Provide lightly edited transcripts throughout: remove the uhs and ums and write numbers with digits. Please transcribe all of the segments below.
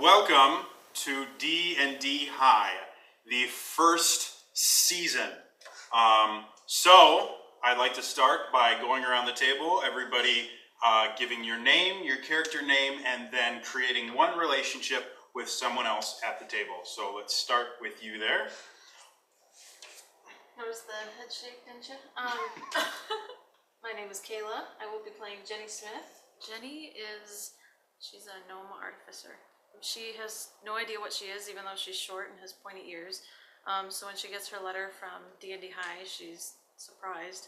welcome to D&D High, the first season. So I'd like to start by going around the table, everybody giving your name, your character name, and then creating one relationship with someone else at the table. So let's start with you there. Notice the head shake, didn't you? My name is Kayla. I will be playing Jenny Smith. Jenny she's a gnome artificer. She has no idea what she is, even though she's short and has pointy ears. So when she gets her letter from D&D High, she's surprised.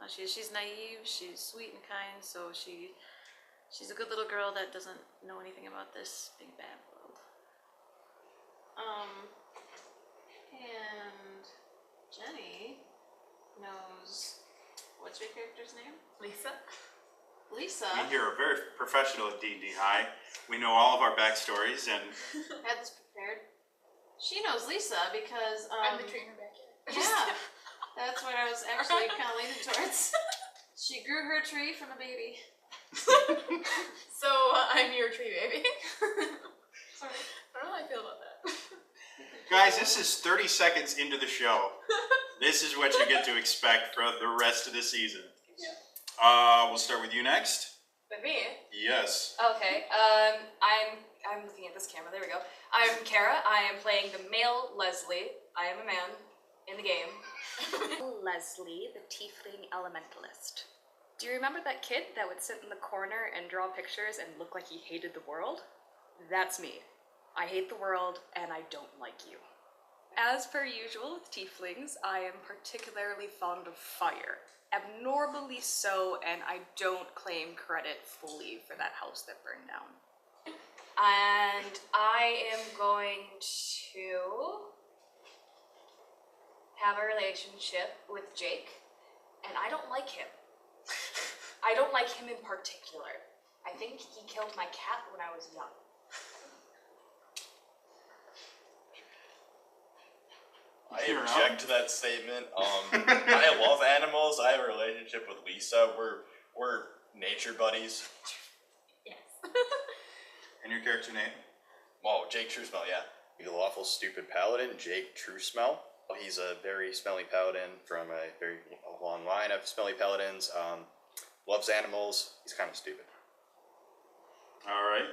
She's naive, she's sweet and kind, so she's a good little girl that doesn't know anything about this big bad world. And Jenny knows, what's your character's name? Lisa. Lisa. We here are very professional at D&D High. We know all of our backstories and... Had this prepared. She knows Lisa because... I'm the trainer back here. Yeah. That's what I was actually kind of leaning towards. She grew her tree from a baby. So, I'm your tree baby. Sorry. I don't know how I feel about that. Guys, this is 30 seconds into the show. This is what you get to expect for the rest of the season. Yeah. We'll start with you next. With me? Yes. Okay. I'm looking at this camera. There we go. I'm Kara. I am playing the male Leslie. I am a man in the game. Leslie, the tiefling elementalist. Do you remember that kid that would sit in the corner and draw pictures and look like he hated the world? That's me. I hate the world and I don't like you. As per usual with tieflings, I am particularly fond of fire. Abnormally so, and I don't claim credit fully for that house that burned down. And I am going to have a relationship with Jake, and I don't like him. I don't like him in particular. I think he killed my cat when I was young. I object to that statement. I love animals. I have a relationship with Lisa. We're nature buddies. Yes. And your character name? Oh, Jake Truesmell, yeah. The lawful stupid paladin, Jake Truesmell. He's a very smelly paladin from a very long line of smelly paladins. Loves animals. He's kind of stupid. All right.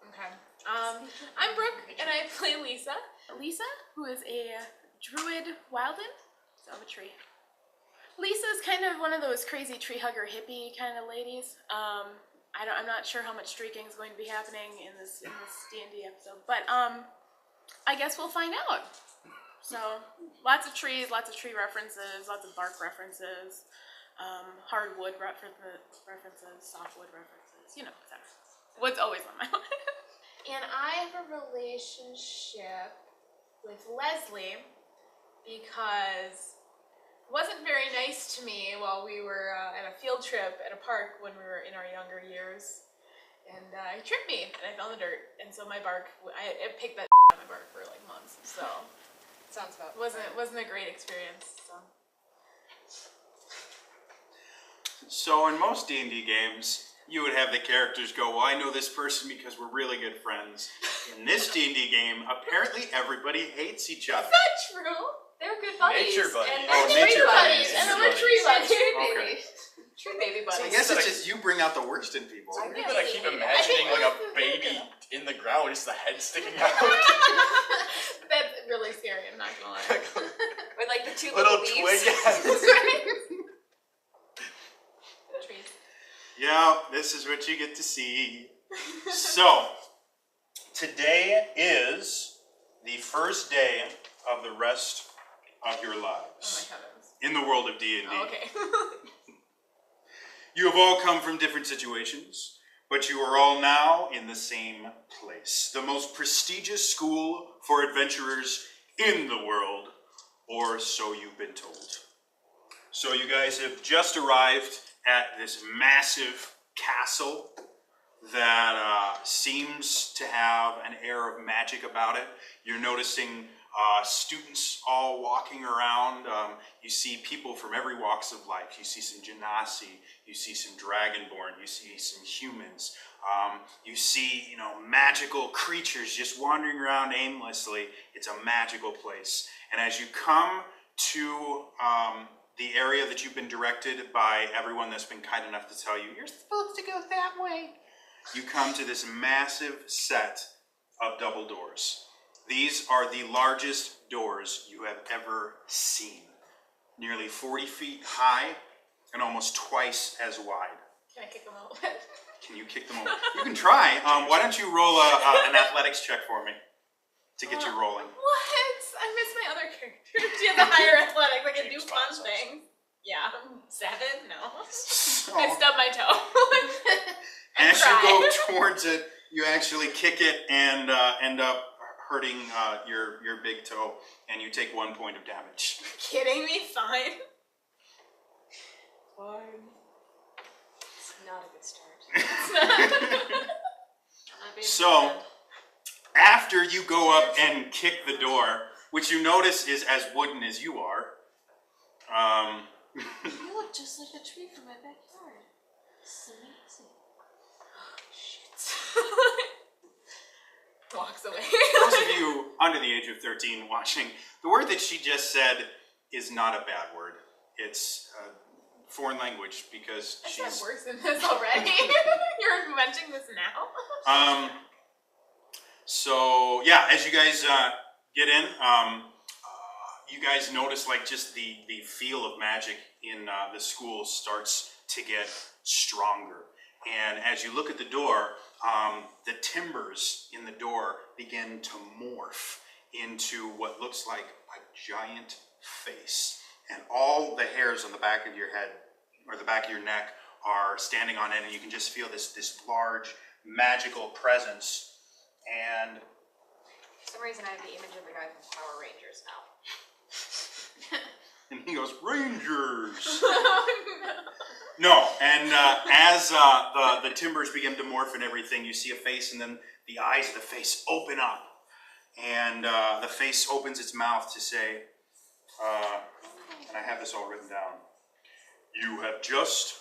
Okay. I'm Brooke, and I play Lisa. Lisa, who is a druid wildling, so of a tree. Lisa's kind of one of those crazy tree hugger hippie kind of ladies. I'm not sure how much streaking is going to be happening in this D&D episode, but I guess we'll find out. So lots of trees, lots of tree references, lots of bark references, hardwood references, softwood references, you know, etc. Wood's always on my mind. And I have a relationship with Leslie because it wasn't very nice to me while we were at a field trip at a park when we were in our younger years. And he tripped me and I fell in the dirt. And so my bark, I picked that on my bark for like months. So Sounds about wasn't a great experience. So in most D&D games, you would have the characters go, well, I know this person because we're really good friends. In this D&D game, apparently everybody hates each other. That's not true. They're good buddies. Nature buddies. And Oh, they're nature tree buddies. buddies. And then we're tree buddies. Okay. Tree baby So I buddies. guess it's just you bring out the worst in people. It's weird that I keep imagining like a baby in the ground, just the head sticking out. That's really scary, I'm not gonna lie. With like the two Little leaves. twig. Trees. Yeah, this is what you get to see. So, today is the first day of the rest of your Oh lives my heavens. in the world of D&D. Oh, okay. You have all come from different situations, but you are all now in the same place. The most prestigious school for adventurers in the world, or so you've been told. So you guys have just arrived at this massive castle that seems to have an air of magic about it. You're noticing students all walking around. You see people from every walks of life. You see some genasi, you see some dragonborn, you see some humans. You see, you know, magical creatures just wandering around aimlessly. It's a magical place. And as you come to the area that you've been directed by everyone that's been kind enough to tell you, you're supposed to go that way, you come to this massive set of double doors. These are the largest doors you have ever seen. Nearly 40 feet high and almost twice as wide. Can I kick them out? Can you kick them over? You can try. Why don't you roll an athletics check for me to get you rolling? What? I miss my other character. She has a higher athletic. I can do fun things. Yeah. 7? No. So, I stubbed my toe. as you go towards it, you actually kick it and end up hurting your big toe, and you take 1 point of damage. Kidding me? Fine. Fine. It's not a good start. So, after you go up and kick the door, which you notice is as wooden as you are, You look just like a tree from my backyard. This is amazing. Walks away. those of you under the age of 13 watching, the word that she just said is not a bad word. It's a foreign language because I she's... said worse than this already. You're inventing this now? So yeah, as you guys get in, you guys notice like just the feel of magic in the school starts to get stronger. And as you look at the door, the timbers in the door begin to morph into what looks like a giant face. And all the hairs on the back of your head, or the back of your neck, are standing on end, and you can just feel this large magical presence. And For some reason, I have the image of the guy from Power Rangers now. and he goes, Rangers! No, and as the timbers begin to morph and everything, you see a face, and then the eyes of the face open up. And the face opens its mouth to say, and I have this all written down, "You have just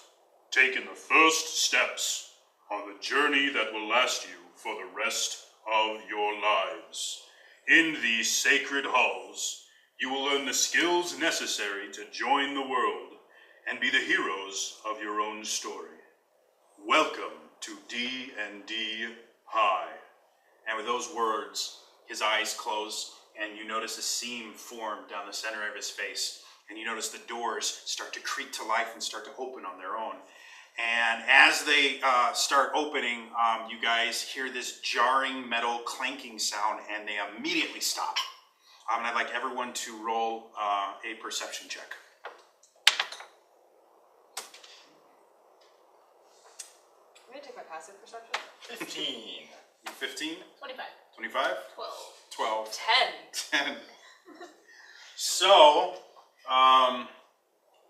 taken the first steps on the journey that will last you for the rest of your lives. In these sacred halls, you will learn the skills necessary to join the world and be the heroes of your own story. Welcome to D&D High." And with those words, his eyes close, and you notice a seam form down the center of his face. And you notice the doors start to creak to life and start to open on their own. And as they start opening, you guys hear this jarring metal clanking sound, and they immediately stop. And I'd like everyone to roll a perception check. I'm gonna take my passive perception. 15. 15? 25. 25? 12. 12. 10. 10. So,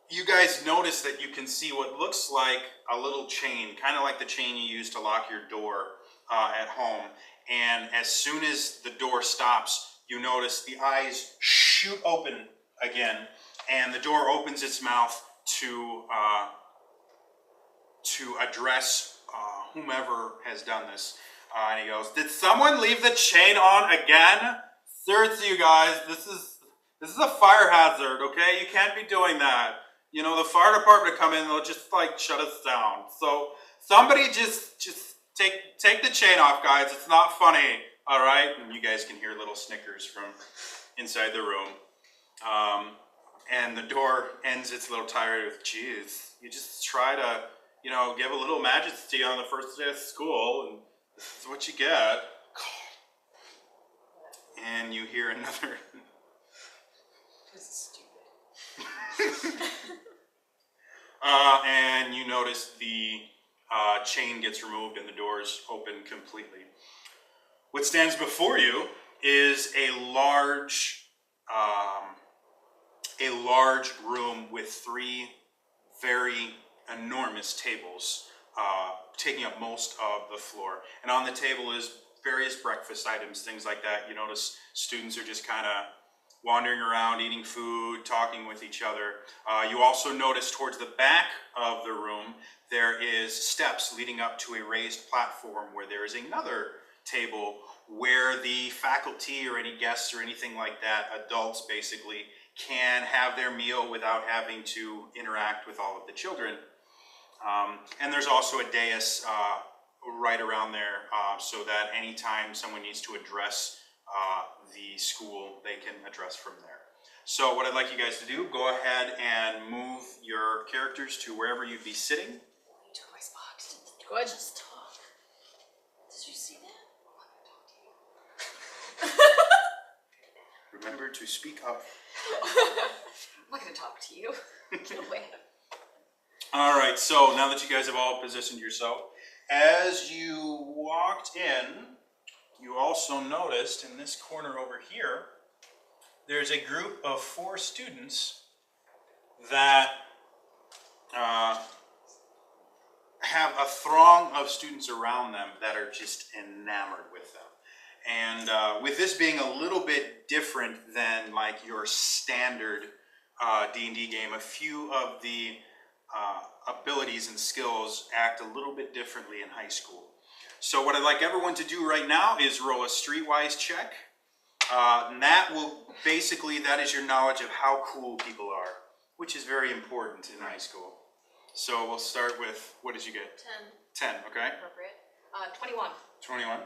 you guys notice that you can see what looks like a little chain, kind of like the chain you use to lock your door at home. And as soon as the door stops, you notice the eyes shoot open again, and the door opens its mouth to address whomever has done this. And he goes, "Did someone leave the chain on again? Seriously, you guys, this is a fire hazard, okay? You can't be doing that. You know, the fire department will come in and they'll just like shut us down. So somebody just take the chain off, guys. It's not funny, all right?" And you guys can hear little snickers from inside the room. And the door ends its little tirade with, "Geez, you just try to, you know, give a little majesty on the first day of school, and this is what you get." And you hear another... This is stupid. And you notice the chain gets removed and the doors open completely. What stands before you is a large room with 3 very enormous tables taking up most of the floor. And on the table is various breakfast items, things like that. You notice students are just kind of wandering around, eating food, talking with each other. You also notice towards the back of the room, there is steps leading up to a raised platform where there is another table where the faculty or any guests or anything like that, adults basically, can have their meal without having to interact with all of the children. And there's also a dais right around there so that anytime someone needs to address the school, they can address from there. So what I'd like you guys to do, go ahead and move your characters to wherever you'd be sitting. You took my spot. Good. Just talk. Did you see that? Remember to speak up. I'm not gonna talk to you. Get away. All right, so now that you guys have all positioned yourself, as you walked in, you also noticed in this corner over here, there's a group of 4 students that have a throng of students around them that are just enamored with them. And with this being a little bit different than like your standard D&D game, a few of the abilities and skills act a little bit differently in high school. So what I'd like everyone to do right now is roll a streetwise check. And that will basically, that is your knowledge of how cool people are, which is very important in high school. So we'll start with, what did you get? 10. 10, okay. Appropriate. 21. 21,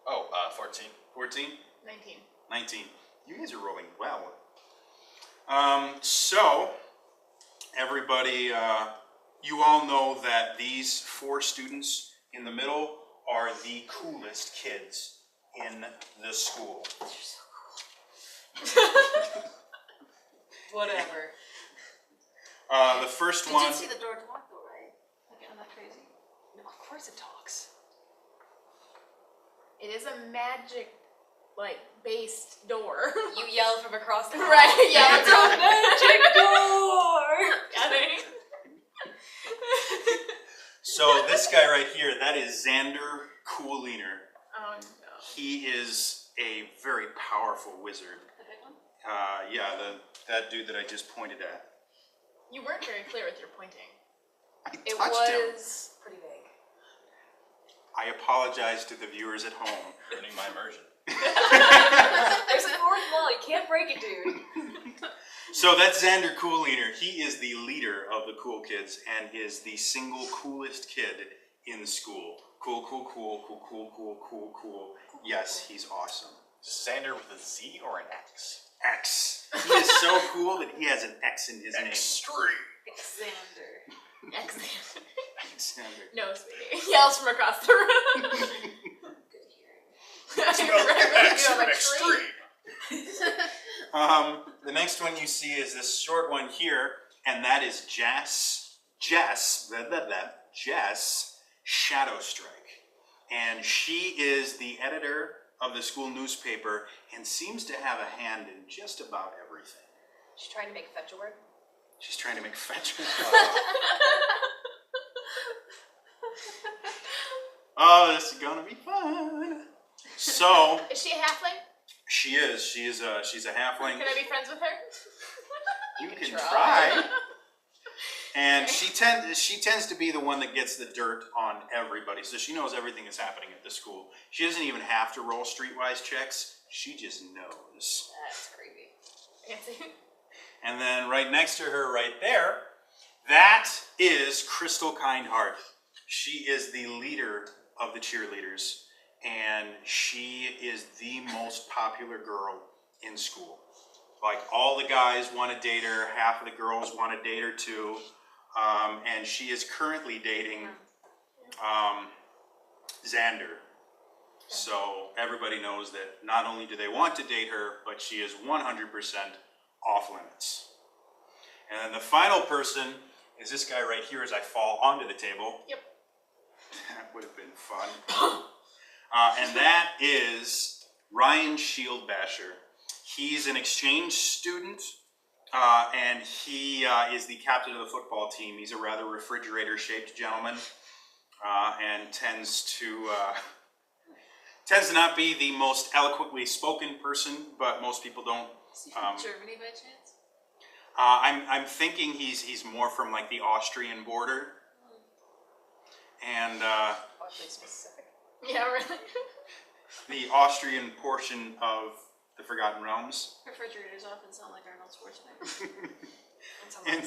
Oh, 14. 14, 19. 19. You guys are rolling well. So, everybody, you all know that these 4 students in the middle are the coolest kids in the school. Whatever. The first Did one, you see the door lock though, right? Like, I'm not crazy. No, of course it talks. It is a magic, like, based door. You yell from across the hall. Right, yeah, It's a magic door! Got it? so this guy right here, that is Xander Cooliner. Oh no. He is a very powerful wizard. The big one? Yeah, that dude that I just pointed at. You weren't very clear with your pointing. I It touched him. was pretty big. I apologize to the viewers at home. Ruining my immersion. There's a 4th wall. You can't break it, dude. So that's Xander Cooliner. He is the leader of the cool kids and is the single coolest kid in school. Cool, cool, cool, cool, cool, cool, cool, cool. Yes, he's awesome. Xander with a Z or an X? X. He is so cool that he has an X in his name. Extreme. Xander. Excellent. Xander. No, sweetie. Yells from across the room. Good hearing. Extra extreme. The next one you see is this short one here, and that is Jess Shadowstrike. And she is the editor of the school newspaper and seems to have a hand in just about everything. She's trying to make fetch a word. She's trying to make fetch. Oh, this is gonna be fun. So Is she a halfling? she's a halfling. Can I be friends with her? You can try. try. And she tends to be the one that gets the dirt on everybody. So she knows everything that's happening at the school. She doesn't even have to roll streetwise checks. She just knows. That's creepy. Fancy. And then right next to her right there, that is Crystal Kindheart. She is the leader of the cheerleaders. And she is the most popular girl in school. Like, all the guys want to date her, half of the girls want to date her too. And she is currently dating Xander. So everybody knows that not only do they want to date her, but she is 100% off limits. And then the final person is this guy right here as I fall onto the table. Yep. That would have been fun. And that is Ryan Shieldbasher. He's an exchange student, and he is the captain of the football team. He's a rather refrigerator-shaped gentleman, and tends to not be the most eloquently spoken person, but most people don't Is he from Germany by chance? I'm thinking he's more from like the Austrian border, and Oddly specific. Yeah, really. the Austrian portion of the Forgotten Realms. Refrigerators often sound like Arnold Schwarzenegger. And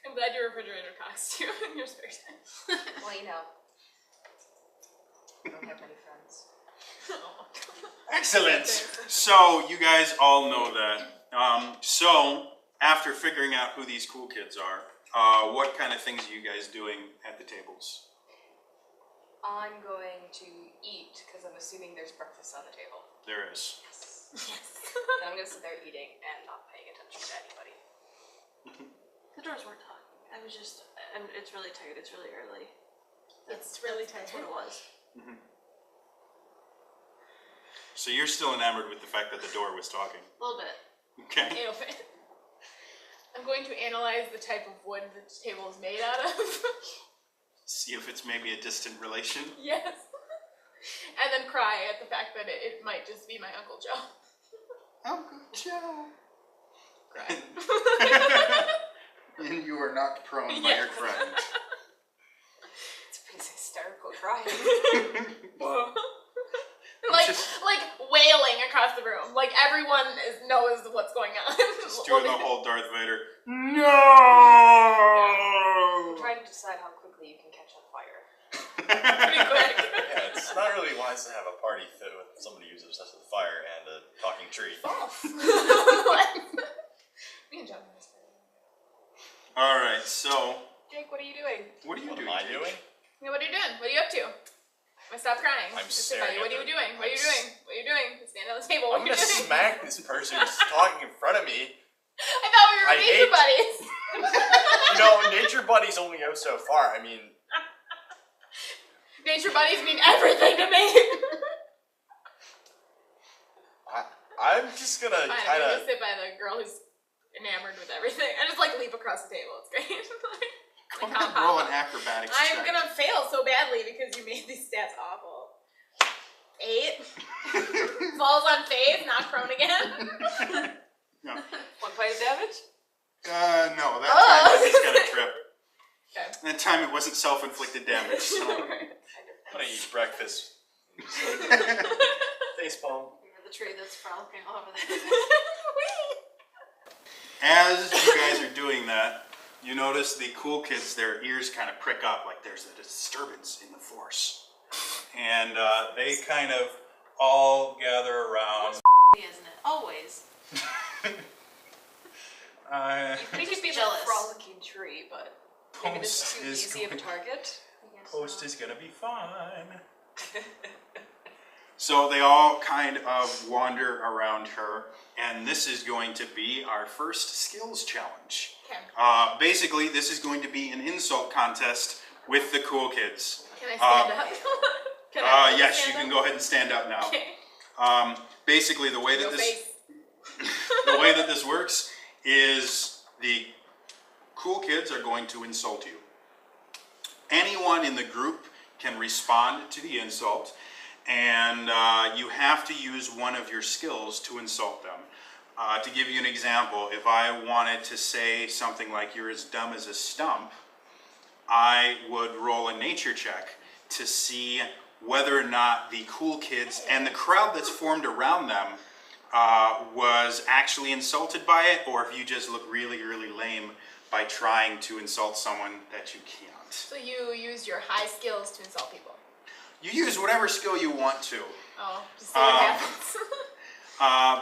I'm glad your refrigerator talks to you in your spare time. Well, you know, I don't have many friends. excellent. So you guys all know that. So after figuring out who these cool kids are, what kind of things are you guys doing at the tables? I'm going to eat because I'm assuming there's breakfast on the table. There is. And I'm gonna sit there eating and not paying attention to anybody. The doors weren't talking. I was just, and it's really tight. It's really early. It's really That's tight. what it was. So you're still enamored with the fact that the door was talking. A little bit. Okay. I'm going to analyze the type of wood the table is made out of. See if it's maybe a distant relation. Yes. And then cry at the fact that it might just be my Uncle Joe. Uncle Joe. Cry. And you are not prone by your crying. It's a pretty hysterical crying. like wailing across the room. Like everyone knows what's going on. Just doing the whole Darth Vader. No! I'm trying to decide how quickly you can catch on fire. Pretty quick. Yeah, it's not really wise to have a party filled with somebody who's obsessed with fire and a talking tree. Me and John. All right, so Jake, what are you doing? what are you What doing? am I Jake? doing? Yeah, what are you doing? What are you up to? I stop crying. I'm Just sit by staring you. What at are you the- doing? What are you doing? What are you doing? Stand on the table. What I'm are you gonna doing? smack this person who's talking in front of me. I thought we were I nature hate- buddies. You know, nature buddies only go so far. I mean, Nature buddies mean everything to me. I'm just gonna Fine, kind I'm of. gonna sit by the girl who's enamored with everything. I just like leap across the table. It's great. Go ahead and roll an acrobatics I'm check. gonna fail so badly because you made these stats awful. 8. Falls on face, not prone again. No. 1 point of damage? No, that time I just got a trip. Okay. That time it wasn't self-inflicted damage. So. I'm gonna eat breakfast. Facepalm. Remember the tree that's frolicking all over the As you guys are doing that, you notice the cool kids, their ears kind of prick up like there's a disturbance in the force. And they kind of all gather around. isn't it? Always. We could be jealous. the frolicking tree, but maybe this Post is too is easy of a going- target. Post is gonna be fun. So they all kind of wander around her, and this is going to be our first skills challenge. Okay. Basically, this is going to be an insult contest with the cool kids. Can I stand up? Can I Yes, stand you can up? go ahead and stand up now. Okay. Basically, the way Your that this face. the way that this works is the cool kids are going to insult you. Anyone in the group can respond to the insult, and you have to use one of your skills to insult them. To give you an example, if I wanted to say something like "you're as dumb as a stump," I would roll a nature check to see whether or not the cool kids and the crowd that's formed around them was actually insulted by it, or if you just look really, really lame by trying to insult someone that you can't. So you use your high skills to insult people. You use whatever skill you want to. Oh, just see what happens.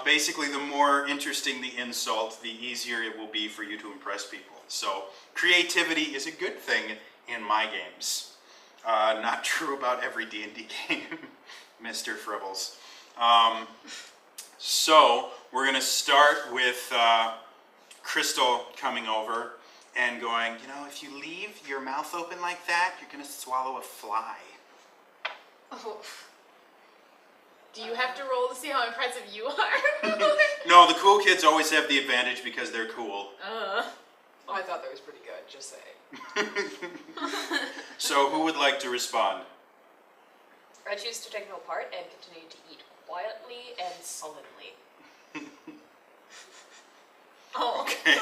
Basically, the more interesting the insult, the easier it will be for you to impress people. So creativity is a good thing in my games. Not true about every D&D game, Mr. Fribbles. So we're going to start with Crystal coming over and going, you know, if you leave your mouth open like that, you're going to swallow a fly. Oh. Do you have to roll to see how impressive you are? No, the cool kids always have the advantage because they're cool. Oh, I thought that was pretty good, just saying. So who would like to respond? I choose to take no part and continue to eat quietly and sullenly. Oh. Okay.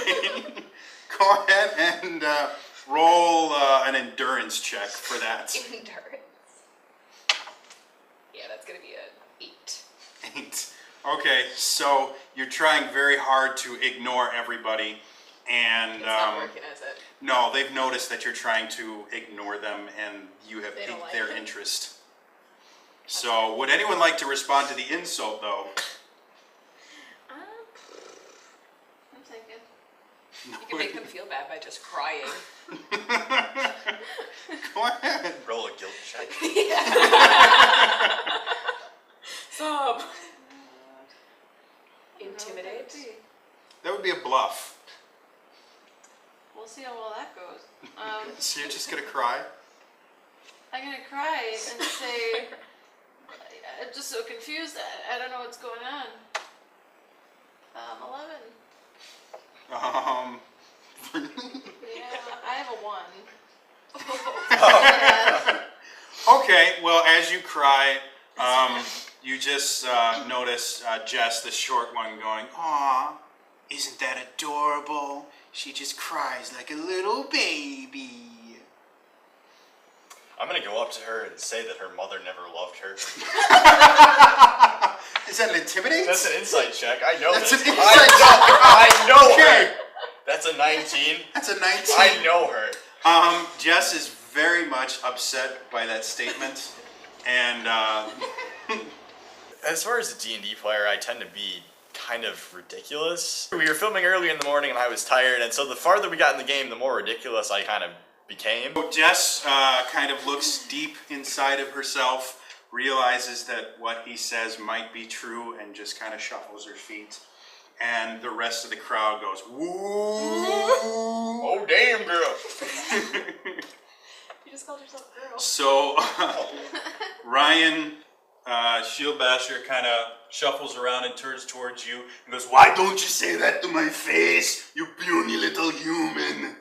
Go ahead and roll an endurance check for that. Endurance. Yeah, that's gonna be an 8. 8. Okay, so you're trying very hard to ignore everybody, and It's not working, is it? no, they've noticed that you're trying to ignore them, and you have They don't piqued like their it. interest. So, would anyone like to respond to the insult, though? I'm thinking. You can make them feel bad by just crying. Go ahead. Roll a guilt check. Sob. I don't know what that Intimidate? would be. That would be a bluff. We'll see how well that goes. So you're just gonna cry? I'm gonna cry and say, I'm just so confused. I don't know what's going on. 11. Yeah, I have a 1. Okay, well, as you cry, you just notice Jess, the short one, going, "Aw, isn't that adorable? She just cries like a little baby." I'm gonna go up to her and say that her mother never loved her. Is that an intimidate? That's an insight check. I know That's this. an insight check. I know Okay. her. That's a 19. That's a 19. I know her. Jess is very much upset by that statement, and As far as a D&D player, I tend to be kind of ridiculous. We were filming early in the morning and I was tired, and so the farther we got in the game, the more ridiculous I kind of became. Jess kind of looks deep inside of herself, realizes that what he says might be true, and just kind of shuffles her feet. And the rest of the crowd goes, "Woo!" Oh, damn, girl. You just called yourself a girl. So Ryan Shieldbasher kind of shuffles around and turns towards you and goes, "Why don't you say that to my face, you puny little human?"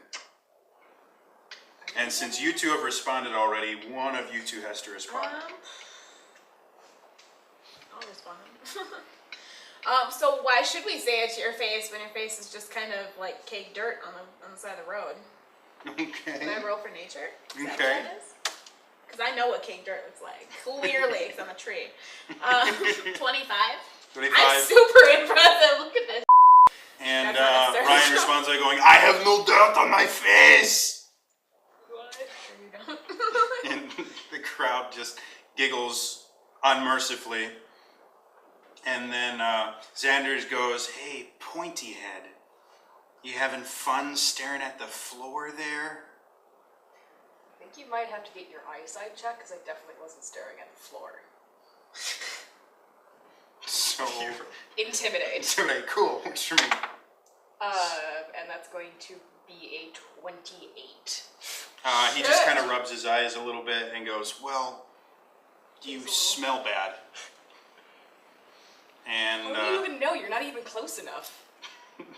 And since you two have responded already, one of you two has to respond. I'll respond. So why should we say it to your face when your face is just kind of like caked dirt on the side of the road? Can I Okay. roll for nature? Is that Okay. what that is? Because I know what caked dirt looks like. Clearly, because I'm a tree. 25. 25. I'm super impressive. Look at this. And That's not a Ryan search. responds by going, "I have no dirt on my face!" What? Sure you don't. And the crowd just giggles unmercifully. And then Xanders goes, "Hey, pointy head, you having fun staring at the floor there?" I think you might have to get your eyesight checked, because I definitely wasn't staring at the floor. So, Intimidate. okay, cool. Works for me. And that's going to be a 28. He just kind of rubs his eyes a little bit and goes, "Well, you smell bad." And How do you even know? You're not even close enough.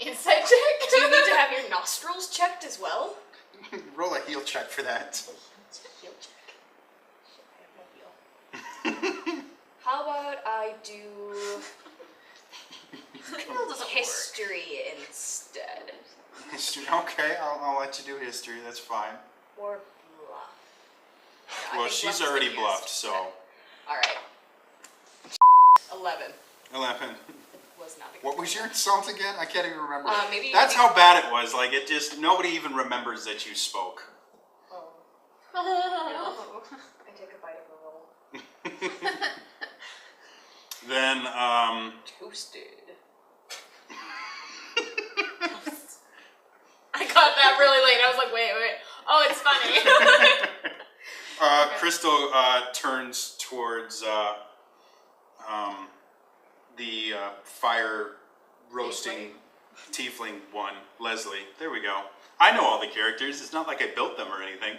Insight check? Do you need to have your nostrils checked as well? roll a heel check for that. Heel check. I have no heel. How about I do history instead? History. Okay, I'll let you do history. That's fine. Or bluff. Yeah, I Well, think she's bluff's been already used. bluffed, so Alright. 11 11. was not a good What was your insult again? I can't even remember. maybe- That's how bad it was. Like, it just, nobody even remembers that you spoke. Oh, No. I take a bite of a roll. Then, Toasted. I got that really late. I was like, wait. Oh, it's funny. Crystal turns towards the fire roasting tiefling one, Leslie. There we go. I know all the characters. It's not like I built them or anything.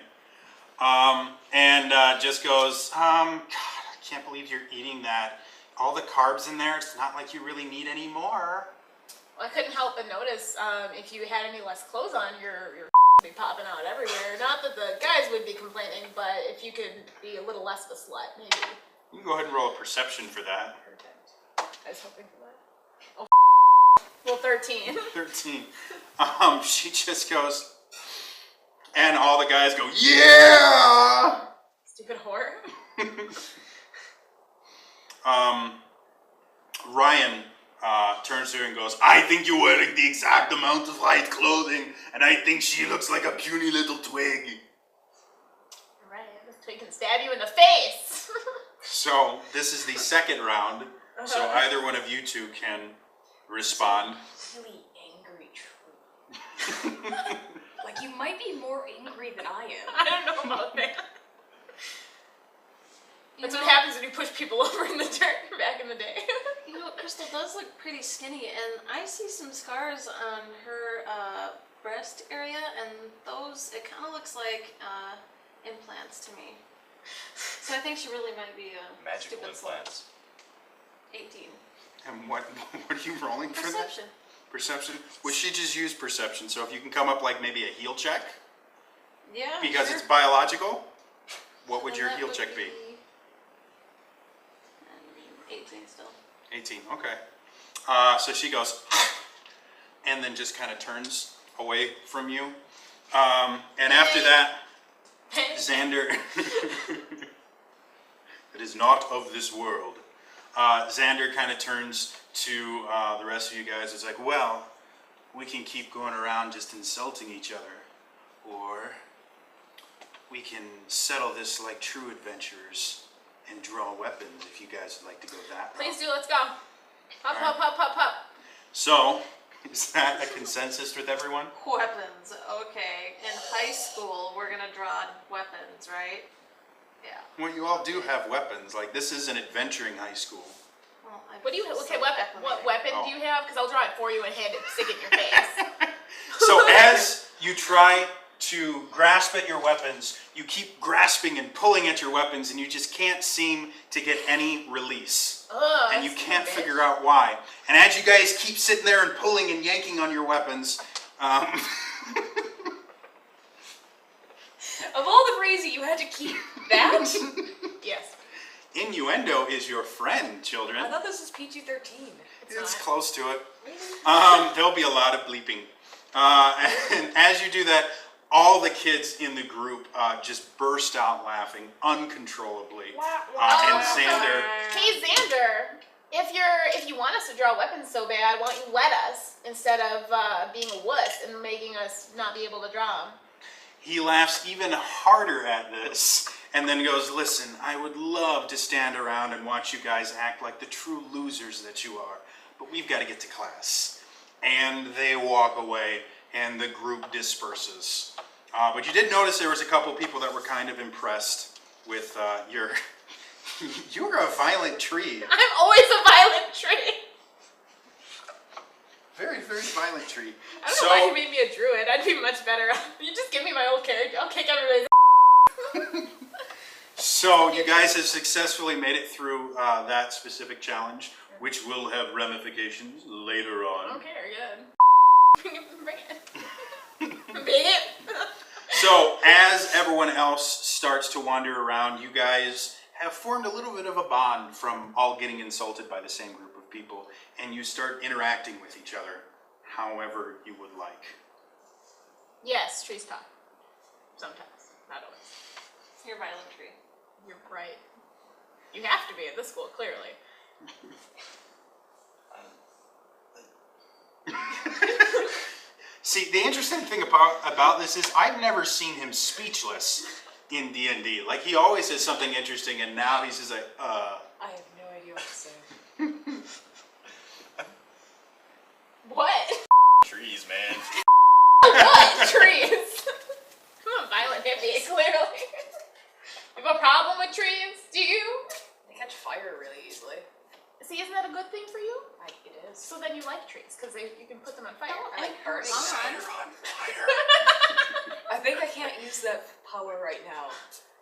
And just goes, God, I can't believe you're eating that. All the carbs in there, it's not like you really need any more. Well, I couldn't help but notice if you had any less clothes on, your would be popping out everywhere. Not that the guys would be complaining, but if you could be a little less of a slut, maybe. You can go ahead and roll a perception for that. I was hoping for that. Oh, Well, 13. 13. She just goes, and all the guys go, yeah! Stupid whore. Ryan turns to her and goes, I think you're wearing the exact amount of light clothing, and I think she looks like a puny little twig. Right, this twig can stab you in the face. So, this is the second round, so either one of you two can respond. Really angry tree. Like, you might be more angry than I am. I don't know about that. That's what happens when you push people over in the dirt back in the day. You know, Crystal does look pretty skinny, and I see some scars on her breast area, and those, it kind of looks like implants to me. So I think she really might be a Magical stupid slut. implants. 18. And what are you rolling for that? Perception. Perception? Well, she just used perception, so if you can come up like maybe a heal check, Yeah, because sure. it's biological, what would And your that heal would check be? 18 still. 18, okay. So she goes, and then just kind of turns away from you. And after that, Xander, it is not of this world. Xander kind of turns to the rest of you guys. It's like, well, we can keep going around just insulting each other, or we can settle this like true adventurers and draw weapons if you guys would like to go that route. Please do, let's go. Hop, hop, hop, hop, hop. So, is that a consensus with everyone? Weapons, okay. In high school, we're gonna draw weapons, right? Yeah. Well, you all do have weapons. Like, this is an adventuring high school. Well, I What do you have? Okay, still what acclimated. weapon do you have? Because I'll draw it for you and hand it, stick it in your face. So as you try to grasp at your weapons, you keep grasping and pulling at your weapons, and you just can't seem to get any release. Ugh, And you that's can't stupid. figure out why. And as you guys keep sitting there and pulling and yanking on your weapons, Of all the phrases you had to keep that? Yes. innuendo is your friend, children. I thought this was PG-13. It's not. close to it. There'll be a lot of bleeping. And as you do that, all the kids in the group just burst out laughing uncontrollably. And Xander, Hey Xander, if you want us to draw weapons so bad, why don't you let us instead of being a wuss and making us not be able to draw them? he laughs even harder at this and then goes, listen, I would love to stand around and watch you guys act like the true losers that you are, but we've got to get to class. And they walk away and the group disperses. But you did notice there was a couple people that were kind of impressed with your... You're a violent tree. I'm always a violent tree. Very, very violent tree. I don't know why you made me a druid. I'd be much better. You just give me my old character. I'll kick everybody's. So you guys have successfully made it through that specific challenge, which will have ramifications later on. Okay, good. Bring it. Bring it. So as everyone else starts to wander around, you guys have formed a little bit of a bond from all getting insulted by the same group of people, and you start interacting with each other however you would like. Yes, trees talk. Sometimes, not always. You're a violent tree. You're right. You have to be at this school, clearly. See, the interesting thing about this is I've never seen him speechless in D&D. Like, he always says something interesting, and now he's just like, I have no idea what to say. What? Trees, man. What? Trees. I'm a violent hippie, clearly. You have a problem with trees? Do you? They catch fire really easily. See, isn't that a good thing for you? It is. So then you like trees, because you can put them on fire. I like burning. on fire. I think I can't use that power right now,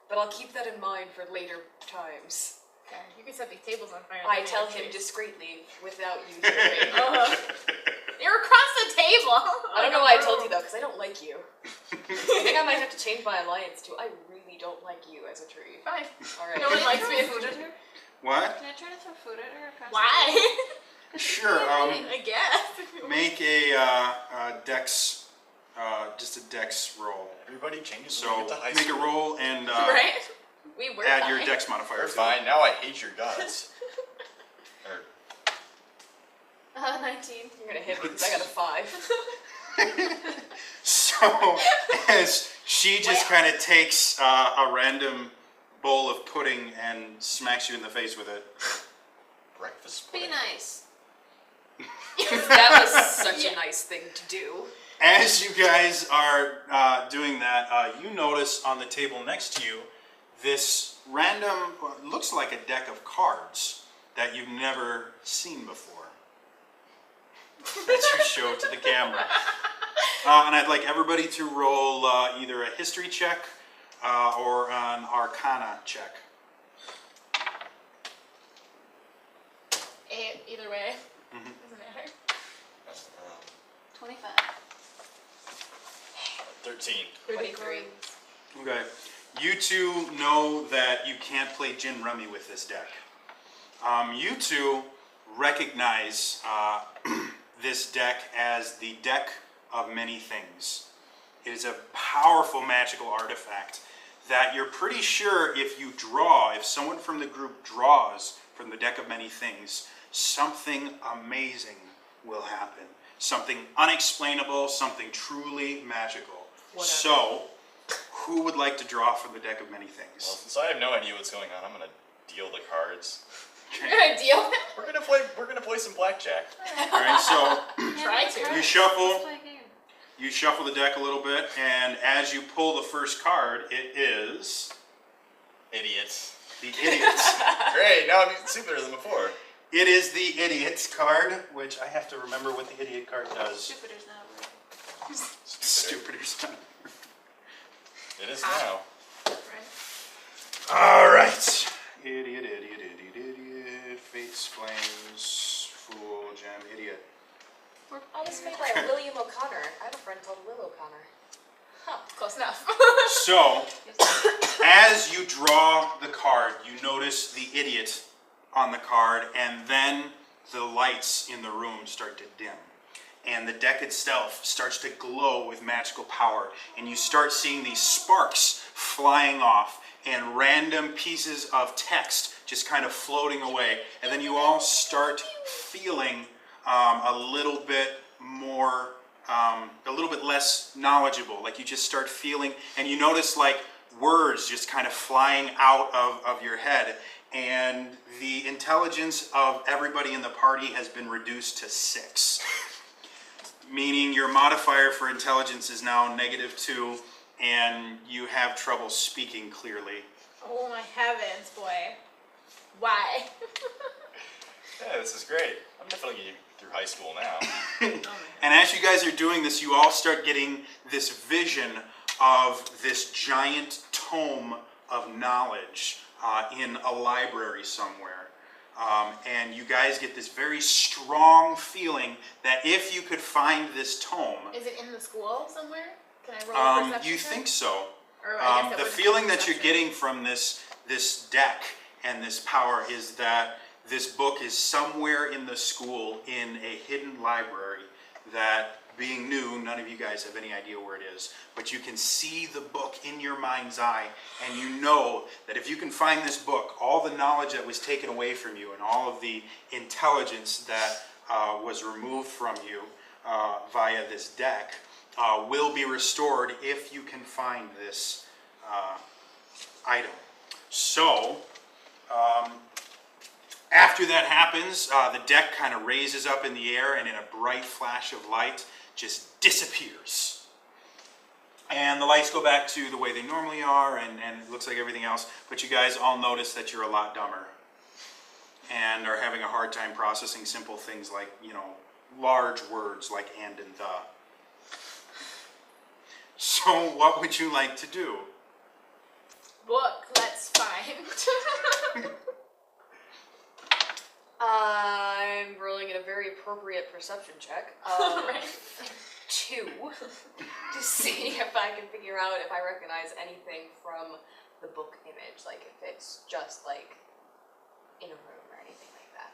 but I'll keep that in mind for later times. Okay, you can set these tables on fire. I tell him trees. discreetly without you hearing. You're across the table. I don't know why I told you though, because I don't like you. I think I might have to change my alliance to I really don't like you as a tree. Fine. Alright. No one likes me. Food at her? What? Can I try to throw food at her? across the Why? Sure, I guess. make a dex, just a dex roll. Everybody changes when we So get to high make school. a roll and Right? We were add fine. your dex modifier. We're to it. fine. Now I hate your guts. Or 19. You're gonna hit me because I got a 5. So as she just kind of takes a random bowl of pudding and smacks you in the face with it. breakfast Be pudding. nice. That was such a nice thing to do. As you guys are doing that, you notice on the table next to you this random, looks like a deck of cards that you've never seen before. That you show to the camera. And I'd like everybody to roll either a history check or an arcana check. Either way. Mhm. Doesn't matter. 25. 13. 23. Okay. You two know that you can't play gin rummy with this deck. You two recognize this deck as the deck of many things. It is a powerful magical artifact that you're pretty sure if you draw, if someone from the group draws from the deck of many things, something amazing will happen. Something unexplainable, something truly magical. Whatever. So, who would like to draw from the deck of many Well, things? since I have no idea what's going on, I'm gonna deal the cards. You're gonna deal with it? We're gonna play some blackjack. All right, so Try to. You shuffle. Let's play a game. you shuffle the deck a little bit, and as you pull the first card, it is Idiots. the Idiots. Great, now I'm stupider than before. It is the Idiots card, which I have to remember what the Idiot card does. Jupiter's not a word. Stupider son. It is now. Right. All right. Idiot, idiot, idiot, idiot. Fates, flames, fool, gem, idiot. Oh, this is made by William O'Connor. I have a friend called Will O'Connor. Huh, close enough. So, as you draw the card, you notice the Idiot on the card, and then the lights in the room start to dim. And the deck itself starts to glow with magical power, and you start seeing these sparks flying off and random pieces of text just kind of floating away, and then you all start feeling a little bit more, a little bit less knowledgeable. Like you just start feeling, and you notice like words just kind of flying out of your head, and the intelligence of everybody in the party has been reduced to 6. Meaning your modifier for intelligence is now -2, and you have trouble speaking clearly. Oh my heavens, boy. Why? Yeah, this is great. I'm definitely getting through high school now. And as you guys are doing this, you all start getting this vision of this giant tome of knowledge in a library somewhere. And you guys get this very strong feeling that if you could find this tome, Is it in the school somewhere? Can I roll a perception you check? think so. Or I guess that The would feeling be that you're perception. getting from this deck and this power is that this book is somewhere in the school in a hidden library that, being new, none of you guys have any idea where it is, but you can see the book in your mind's eye, and you know that if you can find this book, all the knowledge that was taken away from you and all of the intelligence that was removed from you via this deck will be restored if you can find this item. So, after that happens, the deck kind of raises up in the air and in a bright flash of light just disappears. And the lights go back to the way they normally are, and it looks like everything else, but you guys all notice that you're a lot dumber and are having a hard time processing simple things like, you know, large words like and the. So what would you like to do? Book, let's find. I'm rolling in a very appropriate perception check. Right. 2 to see if I can figure out if I recognize anything from the book image, like if it's just like in a room or anything like that.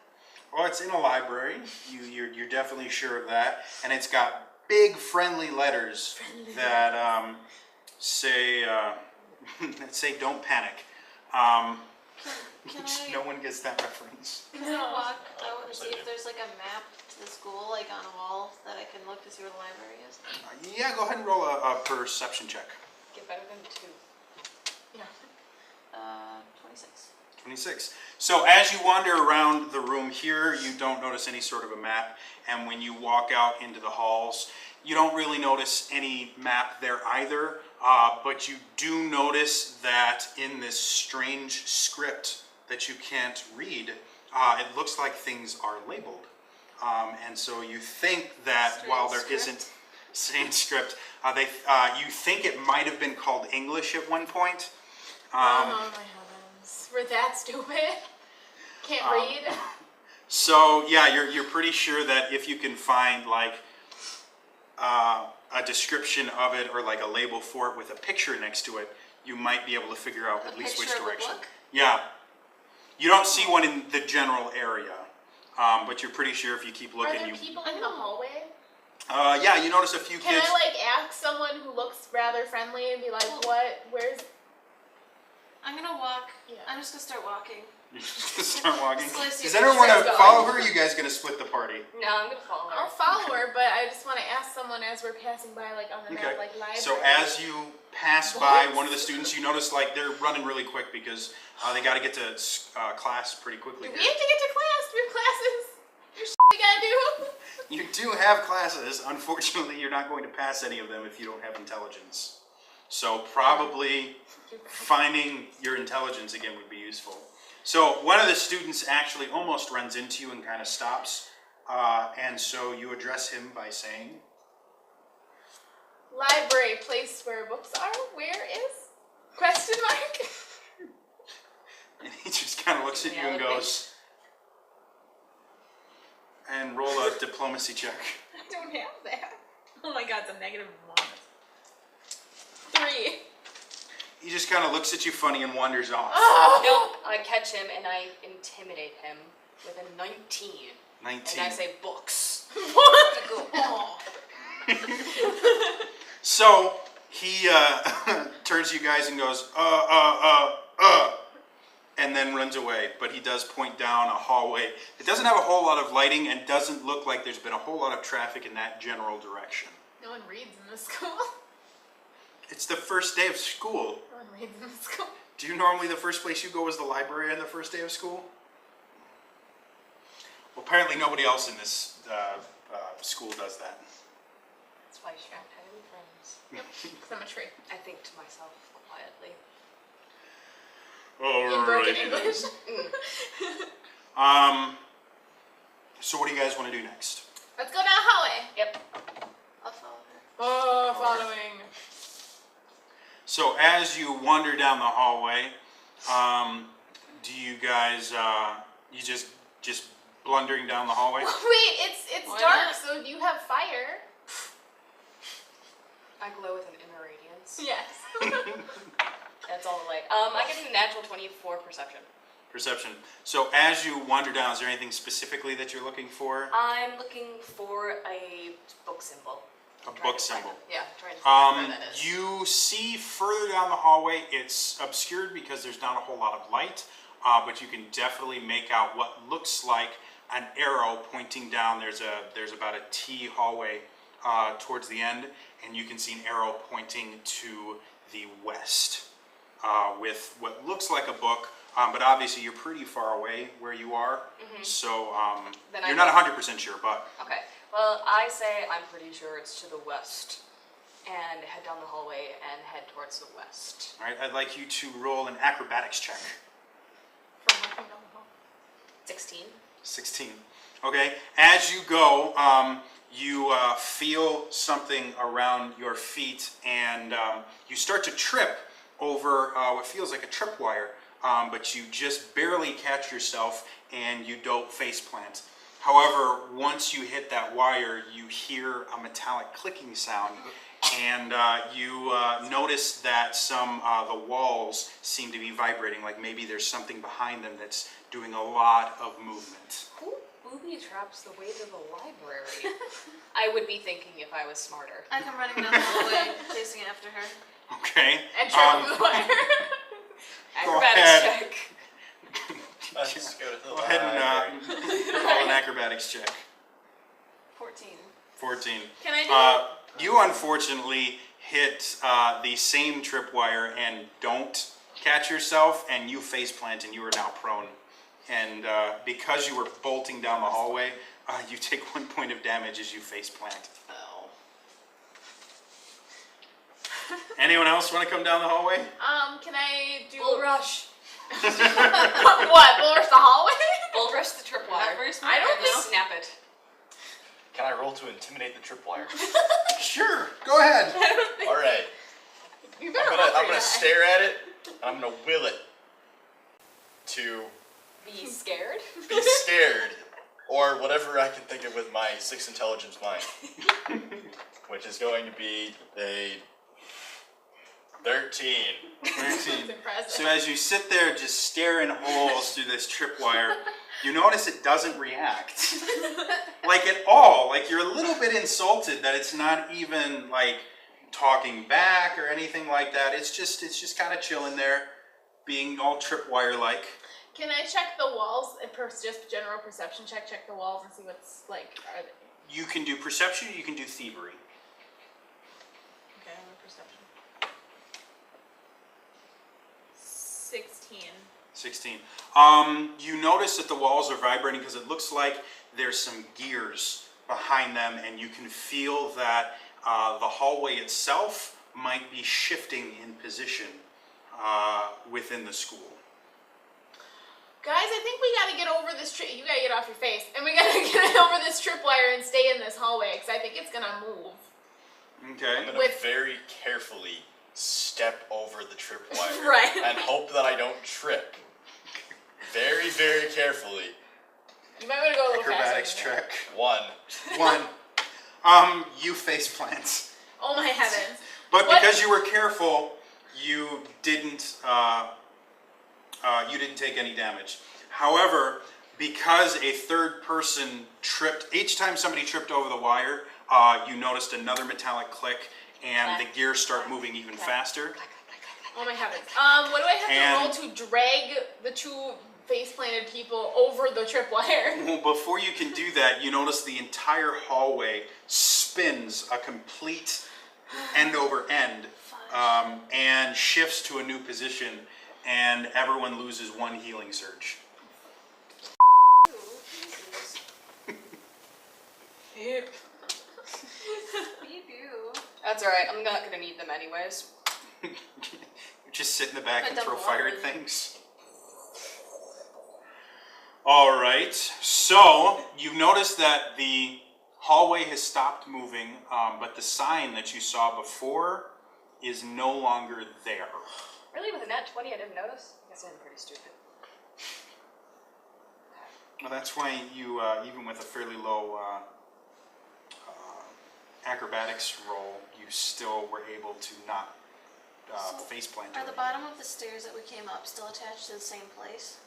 Oh, it's in a library. You're definitely sure of that. And it's got big friendly letters that say say don't panic. Can Which I, no one gets that reference. can I walk out and see if there's like a map to the school, like on a wall, that I can look to see where the library is? Yeah, go ahead and roll a perception check. Get better than 2. 26. 26. So as you wander around the room here, you don't notice any sort of a map. And when you walk out into the halls, you don't really notice any map there either. But you do notice that in this strange script that you can't read, it looks like things are labeled. And so you think that while there isn't strange script, you think it might have been called English at one point. Oh my heavens. We're that stupid. Can't read. So yeah, you're pretty sure that if you can find like a description of it or like a label for it with a picture next to it, you might be able to figure out at least which picture of a direction. book? Yeah. You don't see one in the general area, but you're pretty sure if you keep Are looking, there you. people in the hallway? Yeah, you notice a few Can kids. I like ask someone who looks rather friendly and be like, where's I'm gonna walk. Yeah. I'm just gonna start walking. Start walking. So I see Does if anyone want to she's follow going. her? Or are you guys gonna split the party? No, I'm gonna follow her. I'll follow her, but I just want to ask someone as we're passing by, like on the Okay. map, like library. So as you pass by What? one of the students, you notice like they're running really quick because they got to get to class pretty quickly. Do we here. have to get to class? We have classes. There's we gotta do. You do have classes. Unfortunately, you're not going to pass any of them if you don't have intelligence. So probably finding your intelligence again would be useful. So one of the students actually almost runs into you and kind of stops. And so you address him by saying, Library, place where books are. Where is? Question mark. and he just kind of looks at you and goes, and roll a diplomacy check. I don't have that. Oh my god, it's a negative 1. 3. He just kind of looks at you funny and wanders off. Oh. No, I catch him and I intimidate him with a 19. 19. And I say books. What? I go, oh. So he turns to you guys and goes, and then runs away. But he does point down a hallway. It doesn't have a whole lot of lighting and doesn't look like there's been a whole lot of traffic in that general direction. No one reads in this school. It's the first day of school. No one reads in this school. Do you normally the first place you go is the library on the first day of school? Well, apparently nobody else in this school does that. That's why you should have any friends. Yep. Because I'm a tree. I think to myself quietly. In broken English. So what do you guys want to do next? Let's go down the hallway. Yep. I'll follow her. Oh, following. So as you wander down the hallway, do you guys you just blundering down the hallway? Wait, it's Why dark, not? so do you have fire? I glow with an inner radiance. Yes. That's all the light. I get a natural 24 perception. Perception. So as you wander down, is there anything specifically that you're looking for? I'm looking for a book symbol. A book symbol. Yeah, trying to figure out where that is. You see further down the hallway, it's obscured because there's not a whole lot of light, but you can definitely make out what looks like an arrow pointing down. There's about a T hallway towards the end, and you can see an arrow pointing to the west with what looks like a book, but obviously you're pretty far away where you are, so Then you're I not 100% sure, but Okay. Well, I say I'm pretty sure it's to the west. And head down the hallway and head towards the west. all right, I'd like you to roll an acrobatics check. From walking down the hall. 16. 16. Okay, as you go, you feel something around your feet and you start to trip over what feels like a tripwire, but you just barely catch yourself and you don't face plant. However, once you hit that wire, you hear a metallic clicking sound and you notice that the walls seem to be vibrating, like maybe there's something behind them that's doing a lot of movement. Who booby traps the way to the library. I would be thinking if I was smarter. I come running down the hallway, chasing after her. Okay. And trip over the wire. Acrobatics ahead. check. Let's go to the Go ahead library. and roll an acrobatics check. 14. 14. Can I do You unfortunately hit the same tripwire and don't catch yourself, and you faceplant, and you are now prone. And because you were bolting down the hallway, you take 1 point of damage as you faceplant. Oh. Anyone else want to come down the hallway? Can I do Bull rush. what? Bull rush the hallway? Bull rush the tripwire. I don't think Snap it. Can I roll to intimidate the tripwire? Sure, go ahead. All right. you I'm better gonna, roll I'm pretty gonna high. stare at it, and I'm gonna will it to Be scared. be scared, or whatever I can think of with my 6 intelligence mind, which is going to be a 13. 13. It's impressive. So as you sit there just staring holes through this tripwire, you notice it doesn't react. Like at all. Like you're a little bit insulted that it's not even like talking back or anything like that. It's just kind of chilling there, being all tripwire like. Can I check the walls and just general perception check the walls and see what's like? Are they... You can do perception, or you can do thievery. Okay, I'm a perception. 16. 16. You notice that the walls are vibrating because it looks like there's some gears behind them, and you can feel that the hallway itself might be shifting in position within the school. Guys, I think we gotta get over this trip. You gotta get off your face. And we gotta get over this tripwire and stay in this hallway, because I think it's gonna move. Okay. I'm gonna With- very carefully step over the tripwire Right. and hope that I don't trip. Very, very carefully. You might wanna go a little Acrobatics faster. check. 1. 1. You face plant. Oh my heavens. But What? because you were careful, you didn't take any damage. However, because a third person tripped, each time somebody tripped over the wire, you noticed another metallic click, and the gears start moving even faster. Oh my heavens. What do I have to roll to drag the two face-planted people over the tripwire? Well, before you can do that, you notice the entire hallway spins a complete end over end and shifts to a new position, and everyone loses 1 healing surge. Beep you. That's alright, I'm not gonna need them anyways. Just sit in the back I and don't throw want fire at it. things. All right, so you've noticed that the hallway has stopped moving, but the sign that you saw before is no longer there. Really, with a nat 20, I didn't notice. I guess I'm pretty stupid. Well, that's why you, even with a fairly low acrobatics roll, you still were able to not So, faceplant. Are the bottom of the stairs that we came up still attached to the same place?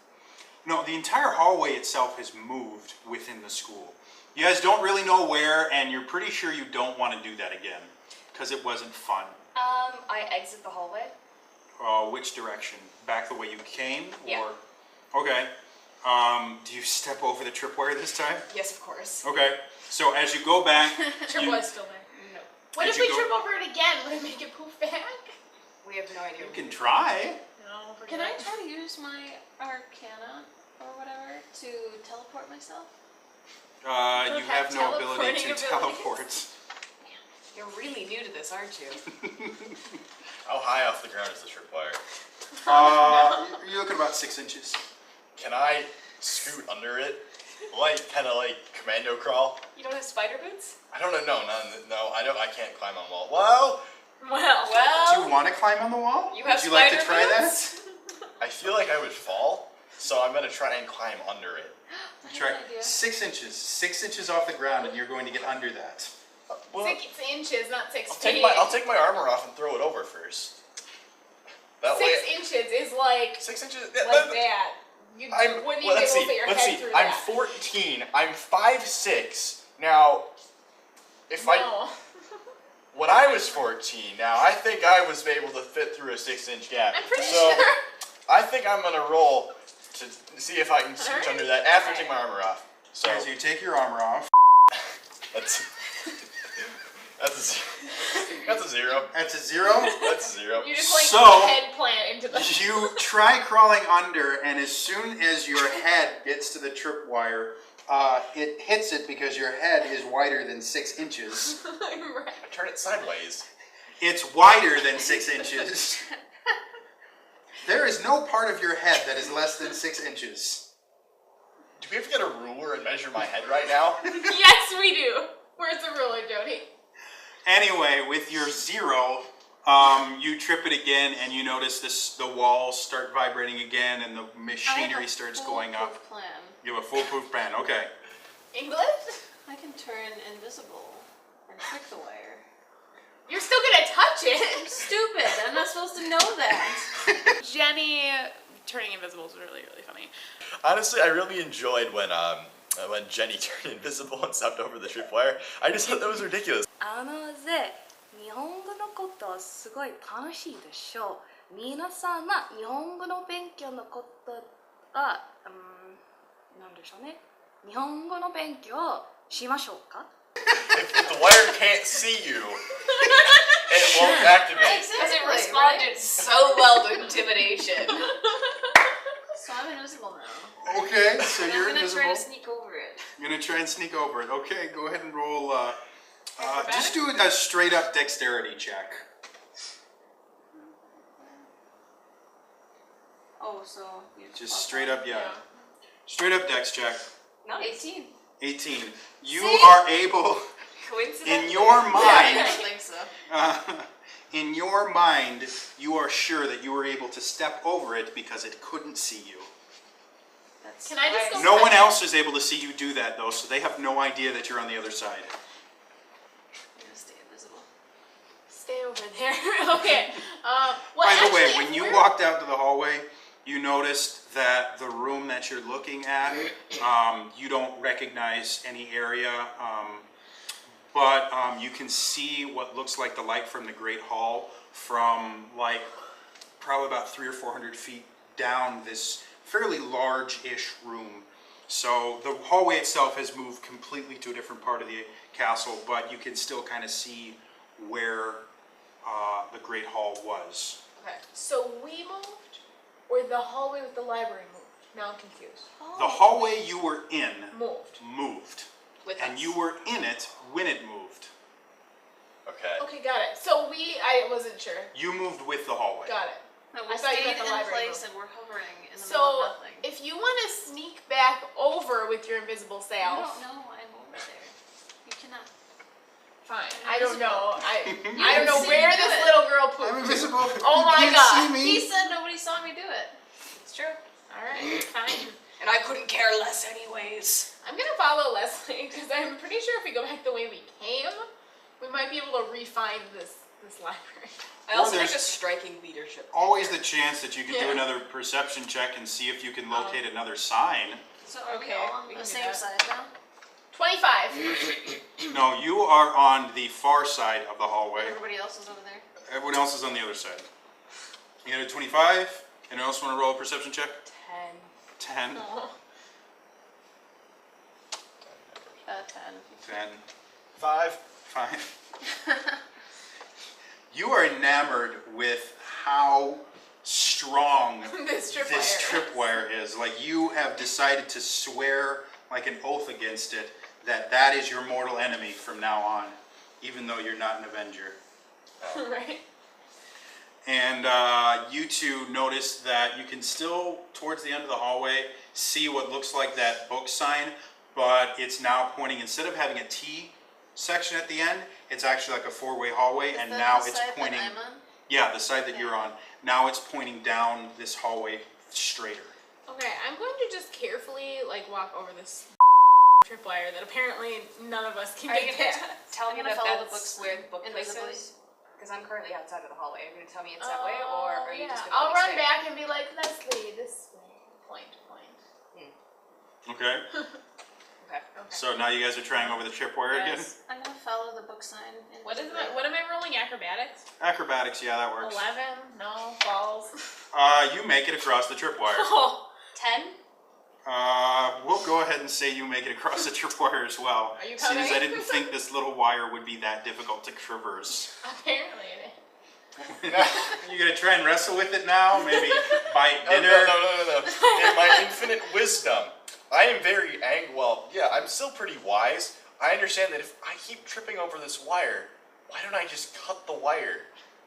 No, the entire hallway itself has moved within the school. You guys don't really know where, and you're pretty sure you don't want to do that again, because it wasn't fun. I exit the hallway. Which direction? Back the way you came? Yeah. Or, okay. Do you step over the tripwire this time? Yes, of course. Okay. So as you go back, Tripwire's still there. No. What As if you we go- trip over it again? Would it make it poof back? We have no idea. you can try. No, Can I try to use my arcana or whatever to teleport myself? You Don't have have no ability to teleporting teleport. You're really new to this, aren't you? How high off the ground is the tripwire? You're looking about 6 inches. Can I scoot under it? Like, kind of like commando crawl? You don't have spider boots? I don't know, no, I can't climb on wall. Well, Do you want to climb on the wall? You Would have you like to spider try boots? I feel like I would fall, so I'm gonna try and climb under it. I that? have Try an idea. 6 inches. 6 inches off the ground, and you're going to get under that. Well, 6 inches, not 6 I'll feet. take my armor off and throw it over first. That 6 way, inches is like 6 inches. that. You I'm, wouldn't well, even let's be see. able to fit your Let's head see. through I'm that. 14. I'm 5'6". Now, if I No. when I was 14, now I think I was able to fit through a 6-inch gap. I'm pretty so sure. I think I'm gonna roll to see if I can scooch Alright. under that after I take my armor off. So As you take your armor off, that's that's a zero. that's a 0. That's a 0. You just like So- head plant into the. You try crawling under, and as soon as your head gets to the tripwire, it hits it because your head is wider than 6 inches. Right. I turn it sideways. It's wider than 6 inches. There is no part of your head that is less than 6 inches. Do we have to get a ruler and measure my head right now? Yes, we do. Where's the ruler, Jody? Anyway, with your 0, you trip it again, and you notice the walls start vibrating again, and the machinery starts going up. Plan. You have a foolproof plan. Okay. English? I can turn invisible and trick the wire. You're still gonna touch it. Stupid! I'm not supposed to know that. Jenny turning invisible is really, really funny. Honestly, I really enjoyed when Jenny turned invisible and stepped over the tripwire. I just thought that was ridiculous. 日本語のことすごい楽しいでしょう。皆さんは日本語の勉強のことは、なんでしょうね。日本語の勉強しましょうか？ If the wire can't see you, it won't activate. Because it responded so well to intimidation. So I'm invisible now. Okay, so And you're I'm gonna invisible. try to sneak over it. You're gonna try and sneak over it. Okay, go ahead and roll. Just do a straight up dexterity check. Oh, so you Just straight up, yeah. Straight up dex check. Nice. 18. 18. You See? are able, Coincidence? in your I mind, don't think so. in your mind, you are sure that you were able to step over it because it couldn't see you. That's Can I just go No one second? else is able to see you do that though, so they have no idea that you're on the other side. I'm gonna stay invisible. Stay over there. Okay. Well, By the way, actually, when if you we're- walked out to the hallway, you noticed that the room that you're looking at, you don't recognize any area, but you can see what looks like the light from the Great Hall from like probably about 300 or 400 feet down this fairly large-ish room. So the hallway itself has moved completely to a different part of the castle, but you can still kind of see where the Great Hall was. Okay. So we moved, or the hallway with the library moved? Now I'm confused. The hallway you were in Moved. moved, With and us. you were in it when it moved. Okay. Okay, got it. So I wasn't sure. You moved with the hallway. Got it. No, I we thought you stayed meant the in library place room. and we're hovering in the middle So of nothing. if you want to sneak back over with your invisible You self, don't know I'm over there. You cannot. fine. I don't know. I You don't know see where me do this it. little girl I'm pooped. invisible. Oh You my can't God. see me. He said nobody saw me do it. It's true. All right, fine. And I couldn't care less anyways. I'm gonna follow Leslie because I'm pretty sure if we go back the way we came, we might be able to refine this library. I Or also there's think a striking leadership. Always the chance that you could do Yeah. another perception check and see if you can locate another sign. So are Okay, we all on we the can do same that. side now? 25. No, you are on the far side of the hallway. Everybody else is over there? Everyone else is on the other side. You got a 25? Anyone else want to roll a perception check? 10. 10. Oh. 10. 10. 5. 5. You are enamored with how strong This tripwire. this tripwire is. Like, you have decided to swear like an oath against it that that is your mortal enemy from now on, even though you're not an Avenger. Right. And you two notice that you can still, towards the end of the hallway, see what looks like that book sign, but it's now pointing, instead of having a T section at the end, it's actually like a four-way hallway, and Is that now the it's side pointing, that I'm on? yeah, the side that you're on. Now it's pointing down this hallway straighter. Okay, I'm going to just carefully walk over this tripwire that apparently none of us can Are you get gonna past. tell I'm me gonna that follow the that's books where the book place invisibly. is? Because I'm currently outside of the hallway. Are you gonna tell me it's that way, or are you Yeah. just gonna I'll let me run stay? back and be like, Leslie, this way. Point. Okay. Okay. So now you guys are trying over the tripwire again? Yes. I'm gonna follow the book sign. What is my? What am I rolling? Acrobatics. Acrobatics, yeah, that works. 11. No falls. You make it across the tripwire. Oh, 10? We'll go ahead and say you make it across the tripwire as well. Are you Seeing as I coming? didn't think this little wire would be that difficult to traverse. apparently it is. You gonna try and wrestle with it now? Maybe buy it No, dinner? no. In my infinite wisdom, I am very I'm still pretty wise. I understand that if I keep tripping over this wire, why don't I just cut the wire?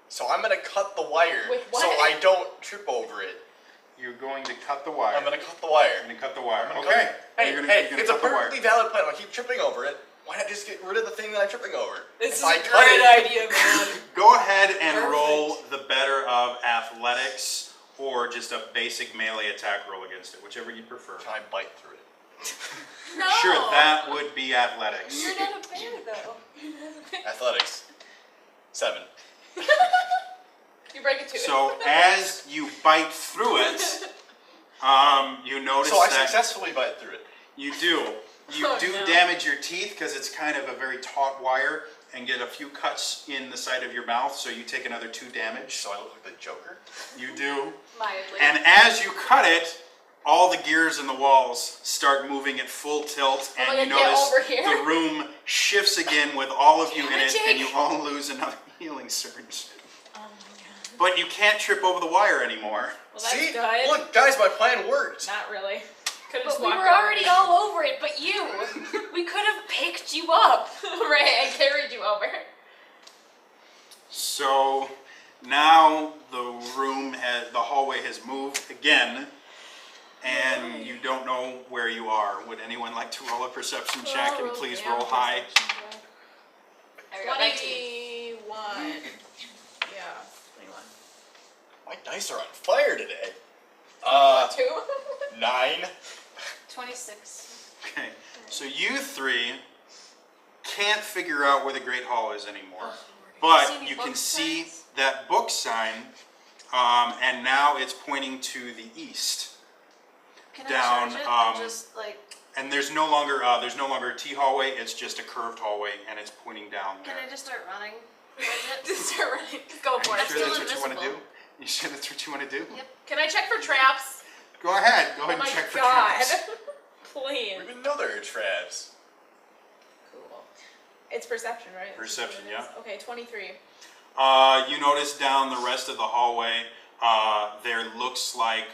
So I'm gonna cut the wire With what? so I don't trip over it. You're going to cut the wire. I'm gonna cut the wire. You're gonna cut the wire. I'm gonna Okay. cut- Hey, You're gonna it's a cut the wire. perfectly valid plan. I keep tripping over it. Why not just get rid of the thing that I'm tripping over? This If is I a cut great it- idea, man. Go ahead and roll the better of athletics or just a basic melee attack roll against it, whichever you prefer. Can I bite through it? No. Sure, that would be athletics. You're not a bear, though. Athletics. 7. You break it too. So as you bite through it, you notice So I that successfully bite through it. you do. You Oh, do no. damage your teeth because it's kind of a very taut wire and get a few cuts in the side of your mouth, so you take another 2 damage. So I look like the Joker. You do. Mildly. And as you cut it, all the gears in the walls start moving at full tilt, and my you God, get notice over here. the room shifts again with all of you in Damn it, it, and Jake. you all lose another healing surge. Oh my god. But you can't trip over the wire anymore. Well, that's See? good. Look, guys, my plan worked. Not really. Could have But just we walked were over already it. all over it, but you. We could have picked you up. Right, I carried you over. So now the hallway has moved again, and you don't know where you are. Would anyone like to roll a perception check, and please roll high? I got 21. 19. Yeah, 21. My dice are on fire today. 2? 9. 26. Okay, so you three can't figure out where the Great Hall is anymore, but See any you can book see signs? that book sign, and now it's pointing to the east. Can Down, I charge it and just like? And there's no longer a T hallway; it's just a curved hallway, and it's pointing down there. Can I just start running towards it? Just start running. Just go for Are you it. sure still that's what you want to do? invisible. You sure that's what you want to do? Yep. Can I check for traps? Go ahead. Go Oh ahead my and check for god. traps. Please. We didn't know there were traps. Cool. It's perception, right? Perception, That's what it is. Okay, 23. You notice down the rest of the hallway, there looks like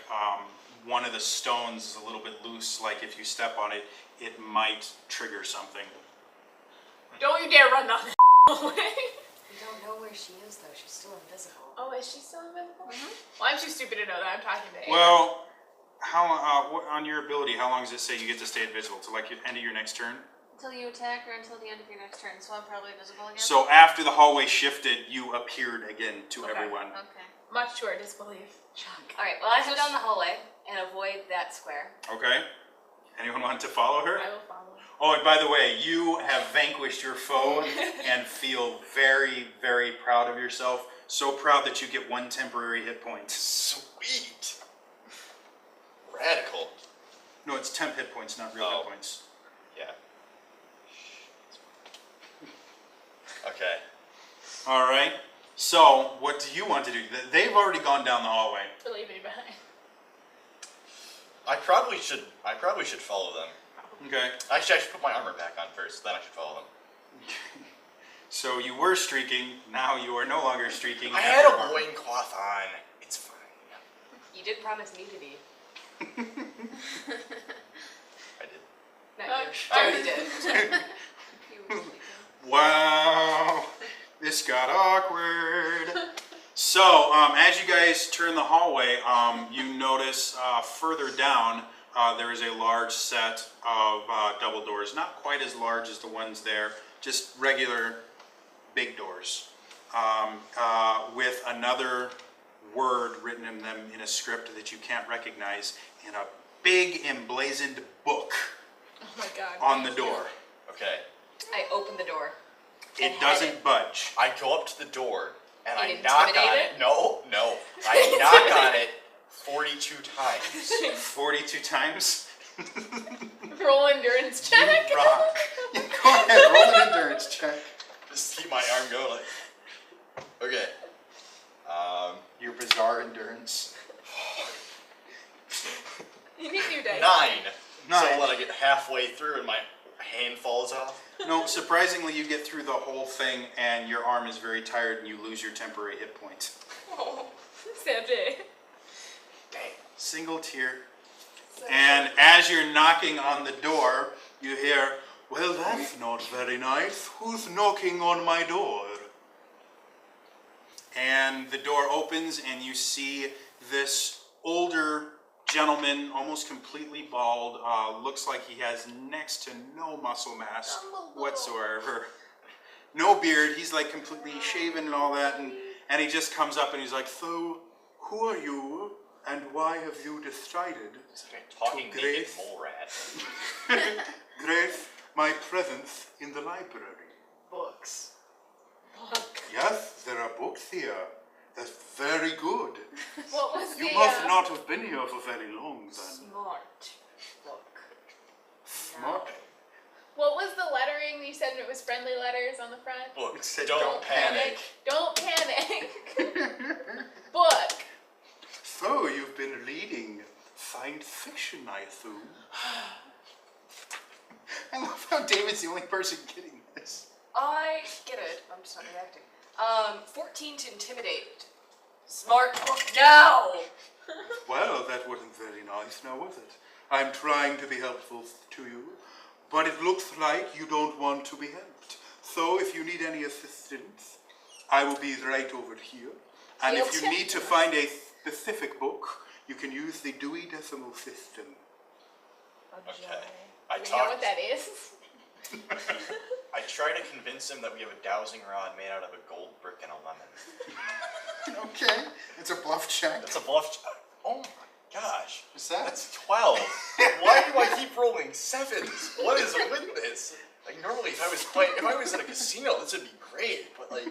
one of the stones is a little bit loose, like if you step on it, it might trigger something. Don't you dare run down that hallway. We don't know where she is, though. She's still invisible. Oh, is she still invisible? Well, I'm too stupid to know that. I'm talking to Aiden. Well, on your ability, how long does it say you get to stay invisible? To like the end of your next turn? Until you attack or until the end of your next turn, so I'm probably visible again. So after the hallway shifted, you appeared again to Okay. everyone. Okay. Much to our disbelief. Alright, well, I head down the hallway and avoid that square. Okay? Anyone want to follow her? I will follow. Oh, and by the way, you have vanquished your foe and feel very, very proud of yourself. So proud that you get 1 temporary hit point. Sweet. Radical. No, it's temp hit points, not real Oh. hit points. Yeah. Okay. All right. So, what do you want to do? They've already gone down the hallway. To leave me behind. I probably should follow them. Okay. Actually, I should put my armor back on first, then I should follow them. So you were streaking. Now you are no longer streaking. I had a loincloth on. It's fine. You did promise nudity. I did. Not Oh, you. I already did. You were sleeping. Wow, this got awkward. So, as you guys turn the hallway, you notice further down there is a large set of double doors. Not quite as large as the ones there, just regular big doors. With another word written in them in a script that you can't recognize in a big emblazoned book Oh my god. on the door. Okay. I opened the door. It And doesn't budge. I go up to the door and I And knock on intimidate it. it? No. I knock on it 42 times. 42 times? Roll endurance check. You rock. Go ahead, roll an endurance check. Just keep my arm going like. Okay. Your bizarre endurance. You need new dice. 9. Nine. So when I get halfway through and my hand falls off. No, surprisingly, you get through the whole thing, and your arm is very tired, and you lose your temporary hit points. Oh, Sanjay. Dang. Single tear. And as you're knocking on the door, you hear, "Well, that's not very nice. Who's knocking on my door?" And the door opens, and you see this older gentleman, almost completely bald. Looks like he has next to no muscle mass whatsoever. No beard. He's like completely shaven and all that. And he just comes up and he's like, "So, who are you? And why have you decided It's like a talking To naked Grace. mole rat. grace my presence in the library?" Books. "Yes, there are books here. That's very good. What was You the must not have been here for very long then." Smart book. Smart. What was the lettering? You said it was friendly letters on the front. It Books. said, Don't panic. Don't panic. Book. "So, you've been reading science fiction, I assume?" I love how David's the only person getting this. I get it. I'm just not reacting. 14 to intimidate. Smart book now! Well, that wasn't very nice, now was it? I'm trying to be helpful to you, but it looks like you don't want to be helped. So if you need any assistance, I will be right over here. And if you need to find a specific book, you can use the Dewey Decimal System. Okay. I Do we know what talked. that is? I try to convince him that we have a dowsing rod made out of a gold brick and a lemon. Okay, it's a bluff check. That's a bluff. Oh my gosh. What's that? That's 12. Why do I keep rolling 7s? What is with this? Like normally, if I was in a casino, this would be great. But like,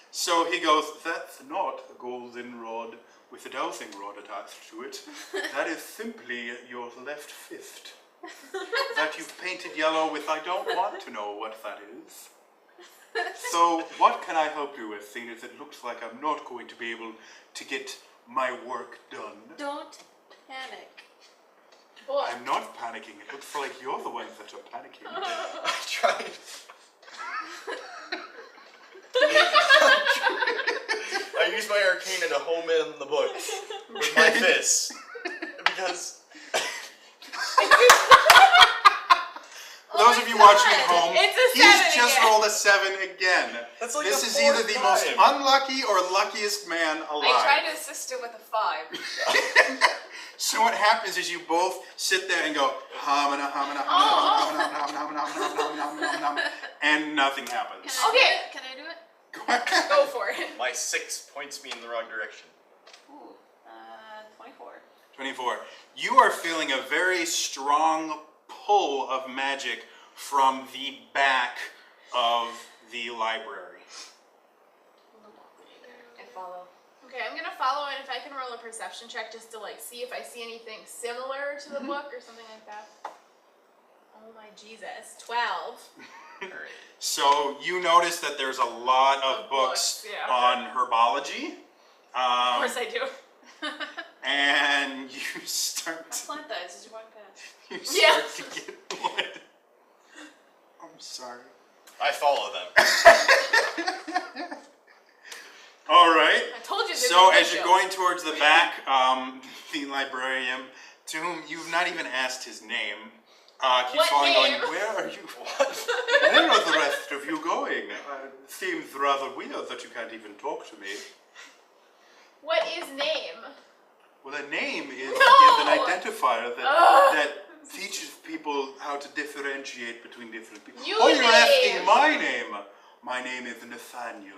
So he goes, "That's not a golden rod with a dowsing rod attached to it. That is simply your left fist. That you've painted yellow with. I don't want to know what that is. So what can I help you with, seeing as it looks like I'm not going to be able to get my work done?" Don't panic. Book. "I'm not panicking. It looks like you're the ones that are panicking." I tried. I use my arcana to home in on the books with my fists because Those of you watching at home, It's a he's 7 just again. rolled a 7 again. That's like This the is either fourth the most time. unlucky or luckiest man alive. I tried to assist him with a 5. So what happens is you both sit there and go hamana hamana hamana hamana hamana hamana hamana hamana, and nothing happens. Can I do it? Go ahead. Go for it. my 6 points me in the wrong direction. Ooh, 24. 24. You are feeling a very strong pull of magic from the back of the library. I follow. Okay, I'm gonna follow, and if I can roll a perception check just to like see if I see anything similar to the book or something like that. Oh my Jesus, 12. So you notice that there's a lot of Of books books, yeah. on herbology. Of course I do. And you start to, Plant dies as you walk past. you Yeah. start to get blood. I'm sorry. I follow them. All right. I told you. there'd So be as you're good going towards the back, the librarian, to whom you've not even asked his name, keeps What following, name? going, "Where are you? Where are the rest of you going? Seems rather weird that you can't even talk to me." jokes. What is name? Well, a name is No! an identifier that Ugh. that teaches people how to differentiate between different people. You Oh, you're name. asking my name. My name is Nathaniel.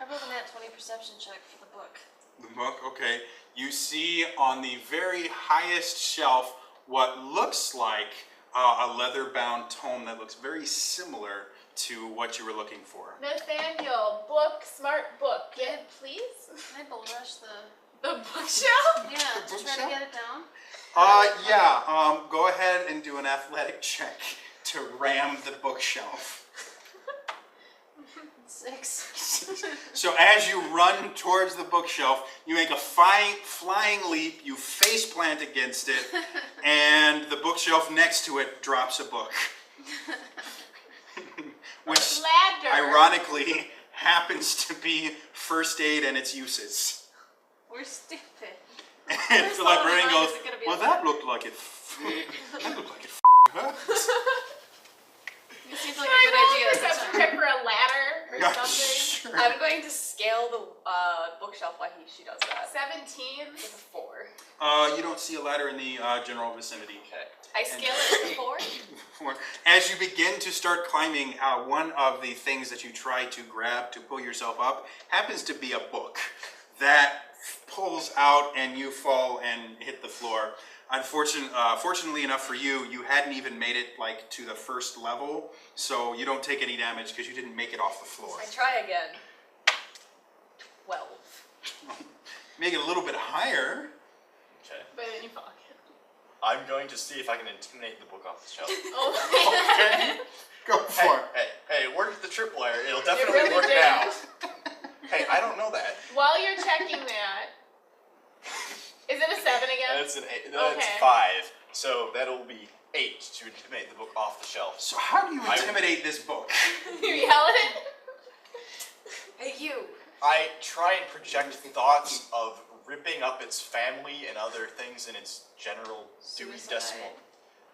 I rolled a nat 20 perception check for the book. The book, okay. You see on the very highest shelf what looks like a leather-bound tome that looks very similar to what you were looking for. Nathaniel, book, smart book. Get it, please? Can I bull rush the... The bookshelf? Yeah, to try bookshelf? to get it down? Yeah, go ahead and do an athletic check to ram the bookshelf. 6. So as you run towards the bookshelf, you make a flying leap, you face plant against it, and the bookshelf next to it drops a book. Which, Ladder. ironically, happens to be first aid and its uses. We're stupid. And First the thought in my librarian mind goes, is it gonna be well, a that looked like it hurts. It seems like Can a good I roll idea. a perception check for a ladder or Yeah, something? sure. I'm going to scale the bookshelf while she does that. 17. With a 4. You don't see a ladder in the general vicinity. Okay. I scale it with a 4. As you begin to start climbing, one of the things that you try to grab to pull yourself up happens to be a book that pulls out and you fall and hit the floor. Fortunately enough for you, you hadn't even made it like to the first level, so you don't take any damage because you didn't make it off the floor. I try again. 12. Make it a little bit higher. Okay. But then you fall. I'm going to see if I can intimidate the book off the shelf. Oh, Okay. Go for it. Hey, work the tripwire. It'll definitely really work did. now. Hey, I don't know that. While you're checking that, is it a 7 again? That's an 8. That's Okay. 5. So that'll be 8 to intimidate the book off the shelf. So how do you intimidate this book? You yell at it? Hey, you. I try and project thoughts of ripping up its family and other things in its general Dewey Suicide. Decimal.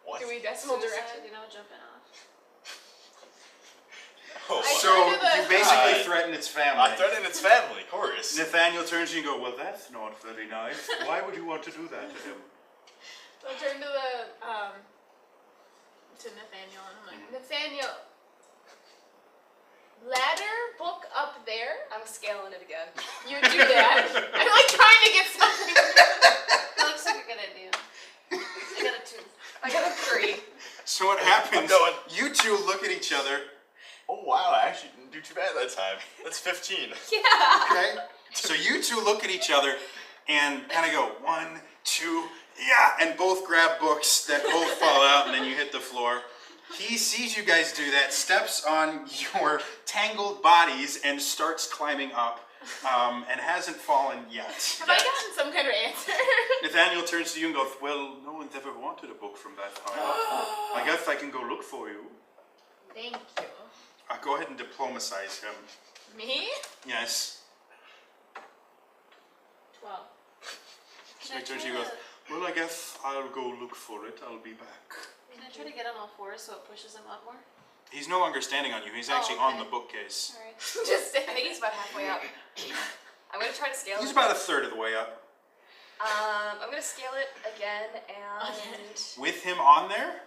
What? Do we decimal direction? You know, jumping off. Oh, I So turn to the- you basically Hi. threaten its family. I threaten its family, of course. Nathaniel turns to you and goes, well, that's not very nice. Why would you want to do that to him? So I turn to Nathaniel and I'm like, Nathaniel, ladder book up there? I'm scaling it again. You do that. I'm like trying to get something. That looks like a good idea. I got a 2. I got a 3. So what happens, I'm going. you two look at each other, Oh wow, I actually didn't do too bad that time. That's 15. Yeah. okay? So you two look at each other and kind of go, 1, 2, yeah, and both grab books that both fall out and then you hit the floor. He sees you guys do that, steps on your tangled bodies and starts climbing up and hasn't fallen yet. Have I gotten some kind of answer? Nathaniel turns to you and goes, well, no one's ever wanted a book from that high up. I guess I can go look for you. Thank you. Go ahead and diplomacize him. Me? Yes. 12. So he turns to you and goes, well, I guess I'll go look for it. I'll be back. Can I try to get on all 4s so it pushes him up more? He's no longer standing on you. He's actually on the bookcase. Alright. Just I think he's about halfway up. I'm going to try to scale He's it. about a third of the way up. I'm going to scale it again and... With him on there?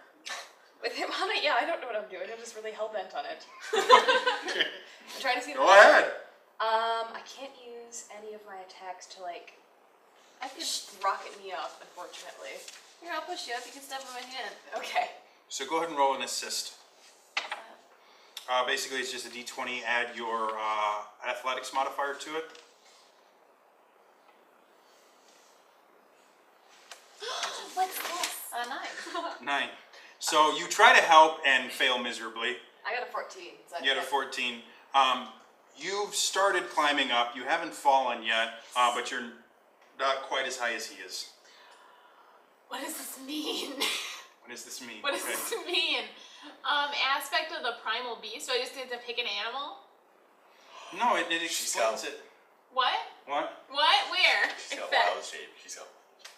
With him on it? Yeah, I don't know what I'm doing. I'm just really hell-bent on it. I'm trying to see if Go ahead. I can't use any of my attacks to, like, I can. rocket me up, unfortunately. Here, I'll push you up. You can step on my hand. Okay. So go ahead and roll an assist. Basically, it's just a d20. Add your athletics modifier to it. What's this? 9. 9. So you try to help and fail miserably. I got a 14. Is that You had a okay? 14. You've started climbing up. You haven't fallen yet, but you're not quite as high as he is. What does this mean? What does this mean? What does Okay. this mean? Aspect of the primal beast, so I just need to pick an animal? No, it explains it. What? What? What? Where? She's got Except- wild shape. She's got.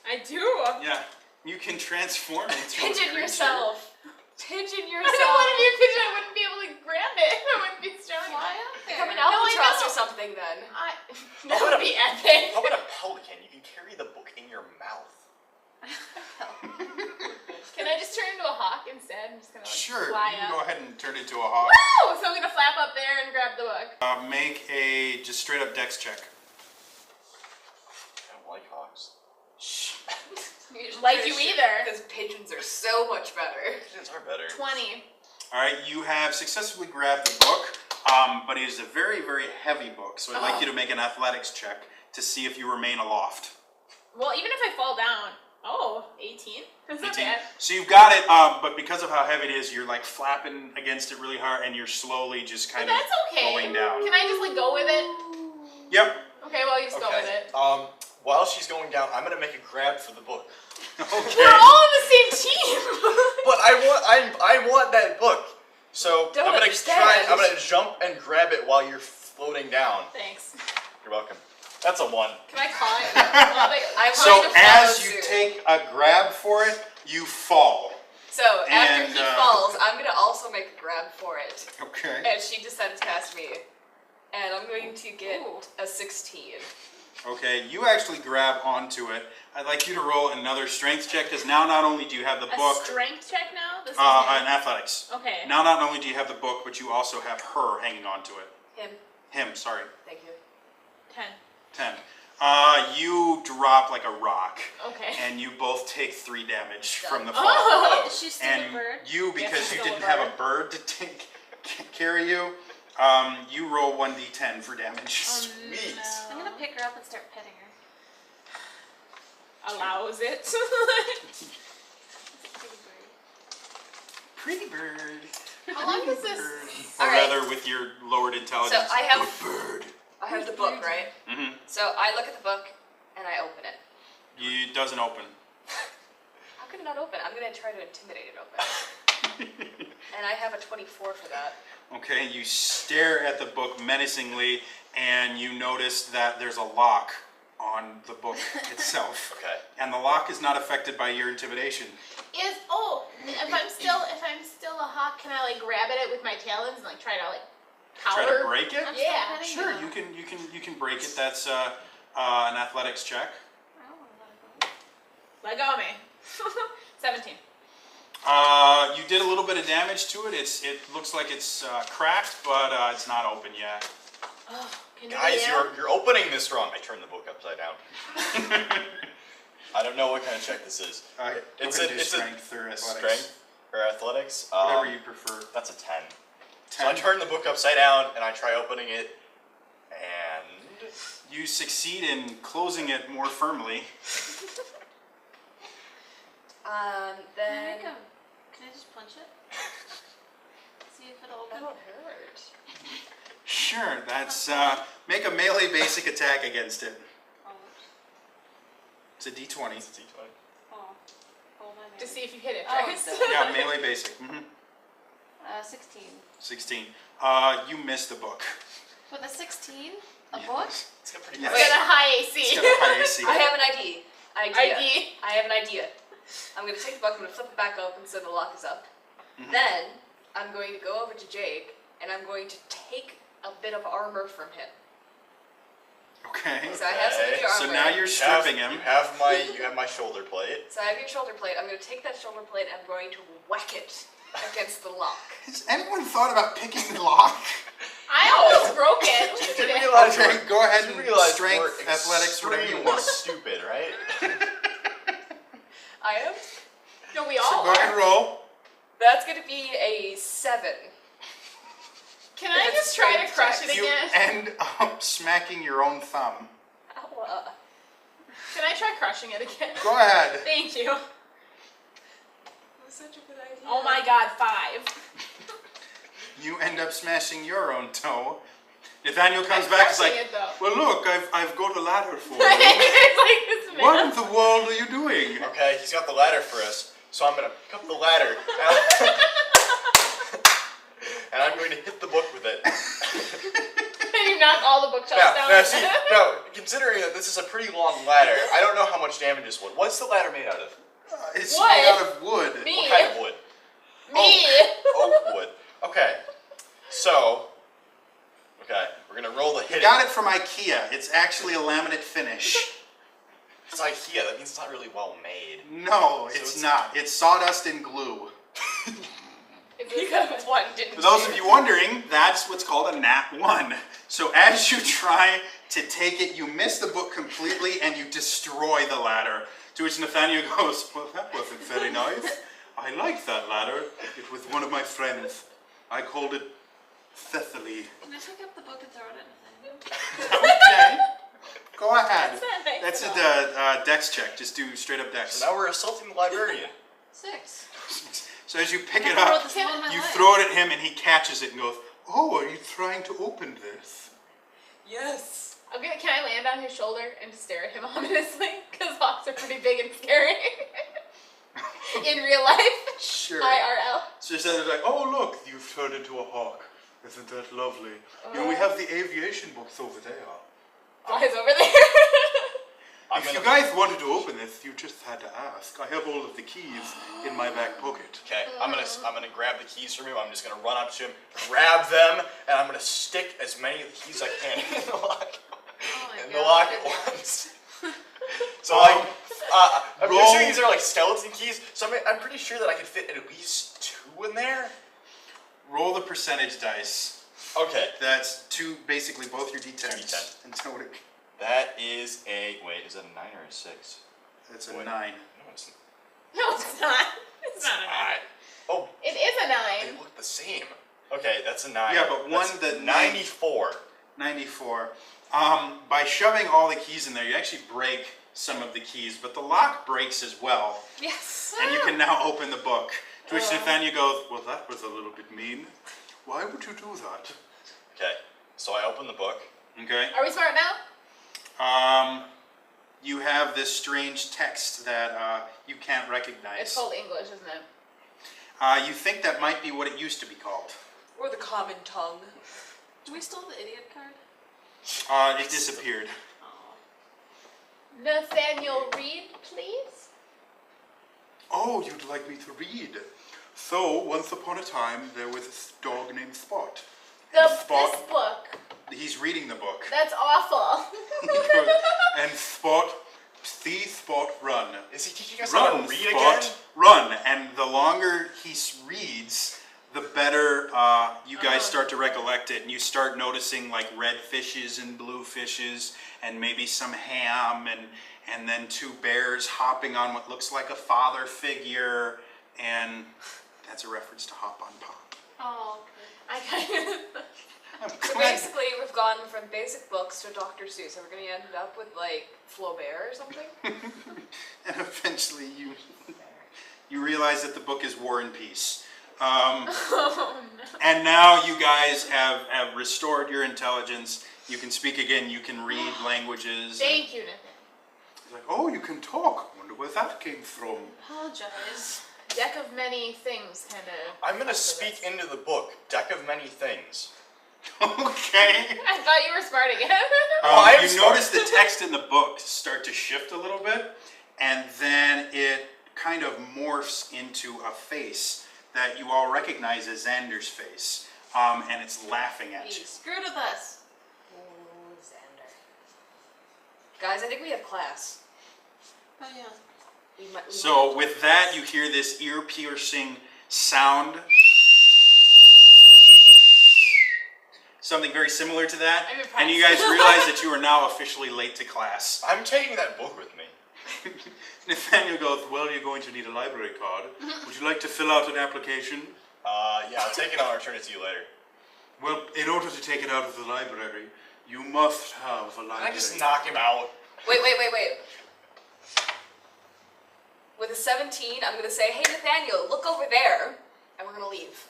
I do. Yeah. You can transform into a Pigeon creature. yourself. Pigeon I yourself. don't want to be a pigeon. I wouldn't be able to grab it. I wouldn't be strong enough. Fly up there. Become an No, I albatross know. or something then. That would be epic. How about a pelican? You can carry the book in your mouth. Can I just turn into a hawk instead? I'm just gonna like Sure, fly you can up. go ahead and turn it into a hawk. Woo! So I'm gonna flap up there and grab the book. Make a just straight up dex check. I don't like hawks. Like you either. Because pigeons are so much better. Pigeons are better. 20. Alright, you have successfully grabbed the book, but it is a very, very heavy book, so I'd like you to make an athletics check to see if you remain aloft. Well, even if I fall down, Oh, 18? That's not 18. bad. So you've got it, but because of how heavy it is, you're like flapping against it really hard, and you're slowly just kind of That's okay. going down. Can I just like go with it? Yep. Okay, well, you just go with Okay. it. While she's going down, I'm gonna make a grab for the book. We're Okay. all on the same team. But I want that book. So Don't I'm gonna understand. try. I'm gonna jump and grab it while you're floating down. Thanks. You're welcome. That's a 1. Can I call it? I'm So trying to follow as you suit. take a grab for it, you fall. So after and, he falls, I'm gonna also make a grab for it. Okay. And she descends past me. And I'm going to get a 16. Okay, you actually grab onto it. I'd like you to roll another strength check, because now not only do you have the A book, strength check now? This is in athletics. Okay. Now not only do you have the book, but you also have her hanging onto it. Him. Sorry. Thank you. 10. 10. You drop like a rock, Okay. and you both take 3 damage from the fall. Oh! Is she still And a bird? you, because Yes, you still a didn't have a bird to carry you, you roll 1d10 for damage. Sweet. I'm gonna pick her up and start petting her. Allows it. Pretty bird. Pretty bird. How long is this? Bird. Or Alright. rather, with your lowered intelligence. So I have- Good bird. I have the book, right? Mm-hmm. So I look at the book and I open it. It doesn't open. How could it not open? I'm gonna try to intimidate it open. And I have a 24 for that. Okay, you stare at the book menacingly, and you notice that there's a lock on the book itself. Okay. And the lock is not affected by your intimidation. If I'm still a hawk, can I like grab at it with my talons and like try to like Try power? to break it? I'm Yeah. still Sure, petting her. you can break it. That's an athletics check. I don't wanna let her go. Let go of me. 17. You did a little bit of damage to it. It looks like it's cracked, but it's not open yet. Oh, can Guys, you you're opening this wrong. I turned the book upside down. I don't know what kind of check this is. It's a strength or athletics. strength or athletics. Whatever you prefer. That's a 10. 10. So I turn the book upside down and I try opening it, and You succeed in closing it more firmly. Then Can I just punch it? See if it'll that open. would hurt. Sure, that's make a melee basic attack against it. Oh, It's a d20. it's a D20. oh. Oh, my To man. see if you hit it Oh, first. Yeah, melee basic. 16. 16. You missed the book. With a 16? A book? It's got pretty Yes. It's got a high AC. It's got a high AC. I have an idea. ID. I have an idea. I'm gonna take the book, I'm gonna flip it back open so the lock is up. Mhm. Then I'm going to go over to Jake and I'm going to take a bit of armor from him. Okay. So I have some of Okay. your armor. So now you're stripping him. You have my shoulder plate. So I have your shoulder plate. I'm going to take that shoulder plate and I'm going to whack it against the lock. Has anyone thought about picking the lock? I almost broke it. Look You at it. realize Okay, we're- go ahead you and realize strength, we're athletics, whatever you extremely want. stupid, right? I am. No, we So all go ahead and are. roll. That's going to be a 7. Can I If it's just try to strength crush check. it You again? end up smacking your own thumb. Ow. Can I try crushing it again? Go ahead. Thank you. That was such a good idea. Oh my god, 5. You end up smashing your own toe. Nathaniel comes I'm back and is crushing like, it though. well look, I've got a ladder for you. It's like this What in man. the world are you doing? Okay, he's got the ladder for us, so I'm gonna pick up the ladder and I'm going to hit the book with it. And you knock all the bookshelves down. Now, considering that this is a pretty long ladder, I don't know how much damage this would. What's the ladder made out of? It's Wood. made out of wood. Me. What kind of wood? Me. Oak wood. Okay, so, we're gonna roll the hit. You got it from IKEA. It's actually a laminate finish. It's IKEA. That means it's not really well made. No, So it's it's- not. It's sawdust and glue. Because one didn't. For those of you wondering, that's what's called a nat 1. So as you try to take it, you miss the book completely and you destroy the ladder. To which Nathaniel goes, well, that wasn't very nice. I like that ladder. It was one of my friends. I called it Thessaly. Can I pick up the book and throw it at Nathaniel? Okay. Go ahead. That's not nice That's at a dex check. Just do straight up dex. So now we're assaulting the librarian. 6. So as you pick it I wrote up, this all in my you life. throw it at him and he catches it and goes, "Oh, are you trying to open this?" Yes. Okay, can I land on his shoulder and stare at him ominously? Because hawks are pretty big and scary. In real life. Sure. IRL. So instead of like, "Oh look, you've turned into a hawk. Isn't that lovely?" You know, we have the aviation books over there. Flies over there. I'm If you gonna- guys wanted to open this, you just had to ask. I have all of the keys in my back pocket. Okay, I'm gonna grab the keys from him. I'm just gonna run up to him, grab them, and I'm gonna stick as many of the keys as I can in the lock. In the lock at once. So like, I'm roll- assuming these are like skeleton keys. So I'm pretty sure that I could fit at least 2 in there. Roll the percentage dice. Okay, That's basically both your d10s. D10. And so that is is that a 9 or a 6? that's a Wait. 9. No, it's No, it's not. It's not a 9. not. Oh, It is a they 9. look the same. Okay, that's a 9. Yeah, but That's one that 94. 94. By shoving all the keys in there, you actually break some of the keys, but the lock breaks as well, Yes. and you can now open the book. To which Nathaniel goes, "Well, that was a little bit mean. Why would you do that?" Okay, so I open the book. Okay. Are we smart now? You have this strange text that you can't recognize. It's called English, isn't it? You think that might be what it used to be called. Or the common tongue. Do we still have the idiot card? It disappeared. Oh. Nathaniel, read, please. Oh, you'd like me to read? So, once upon a time, there was a dog named Spot. This Spot. book. He's reading the book. That's awful. And Spot, see Spot run. Is he teaching us how Run, to read Spot, again? run. And the longer he reads, the better you guys start to recollect it. And you start noticing like red fishes and blue fishes and maybe some ham and then 2 bears hopping on what looks like a father figure. And that's a reference to Hop on Pop. Oh, I kind of. I'm So glad- basically, we've gone from basic books to Dr. Seuss, and we're gonna end up with like Flaubert or something. And eventually you realize that the book is War and Peace. And now you guys have restored your intelligence. You can speak again. You can read languages. Thank you, Nathan. It's like, oh, you can talk. Wonder where that came from. apologize. Deck of many things, kind of. I'm gonna speak into the book. Deck of many things. Okay. I thought you were smart again. I am You smart. notice the text in the book start to shift a little bit, and then it kind of morphs into a face that you all recognize as Xander's face, and it's laughing at He you. screwed with us. Ooh, Xander. Guys, I think we have class. Oh yeah. We might, So with that, you hear this ear-piercing sound. Something very similar to that. I'm impressed. And you guys realize that you are now officially late to class. I'm taking that book with me. Nathaniel goes, well, you're going to need a library card. Would you like to fill out an application? Yeah, I'll take it. I'll return it to you later. Well, in order to take it out of the library, you must have a library Can I just knock him out? wait. With a 17, I'm gonna say, hey Nathaniel, look over there, and we're gonna leave.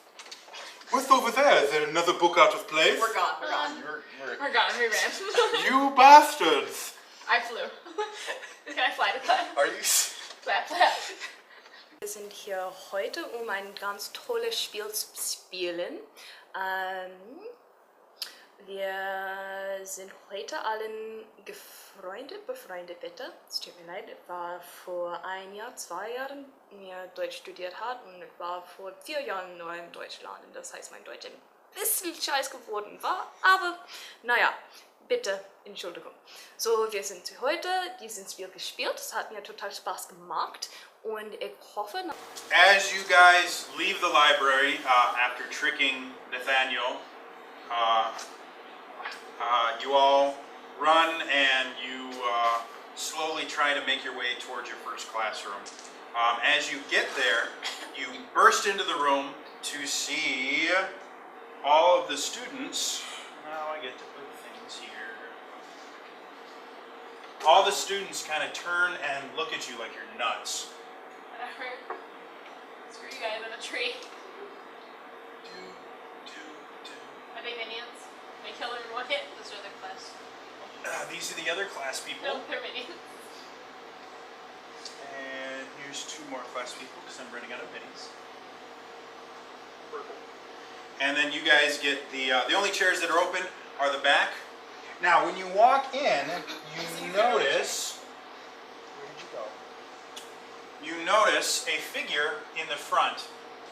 What's over there? Is there another book out of place? We're gone. We're gone. We're gone. We ran. You bastards! I flew. Can I fly to clap? Are you? Clap, clap. Wir sind hier heute, um ein ganz tolles Spiel zu spielen. Wir sind heute allen befreundet bitte. Es tut mir leid, ich war vor 1 Jahr, 2 Jahren mir Deutsch studiert hat und ich war vor 4 Jahren nur in Deutschland. Das heißt, mein Deutsch ein bisschen scheiß geworden war, aber naja, bitte, Entschuldigung. So, wir sind heute dieses Spiel gespielt. Es hat mir total Spaß gemacht und ich hoffe, As you guys leave the library after tricking Nathaniel, you all run and you slowly try to make your way towards your first classroom. As you get there, you burst into the room to see all of the students. Now I get to put things here. all the students kind of turn and look at you like you're nuts. Whatever. Screw you guys in a tree. Are they minions? They kill them in one hit? Those are the class. These are the other class people. No, they're minions. And here's 2 more class people because I'm running out of minis. Purple. And then you guys get the only chairs that are open are the back. Now, when you walk in, you notice. Where did you go? You notice a figure in the front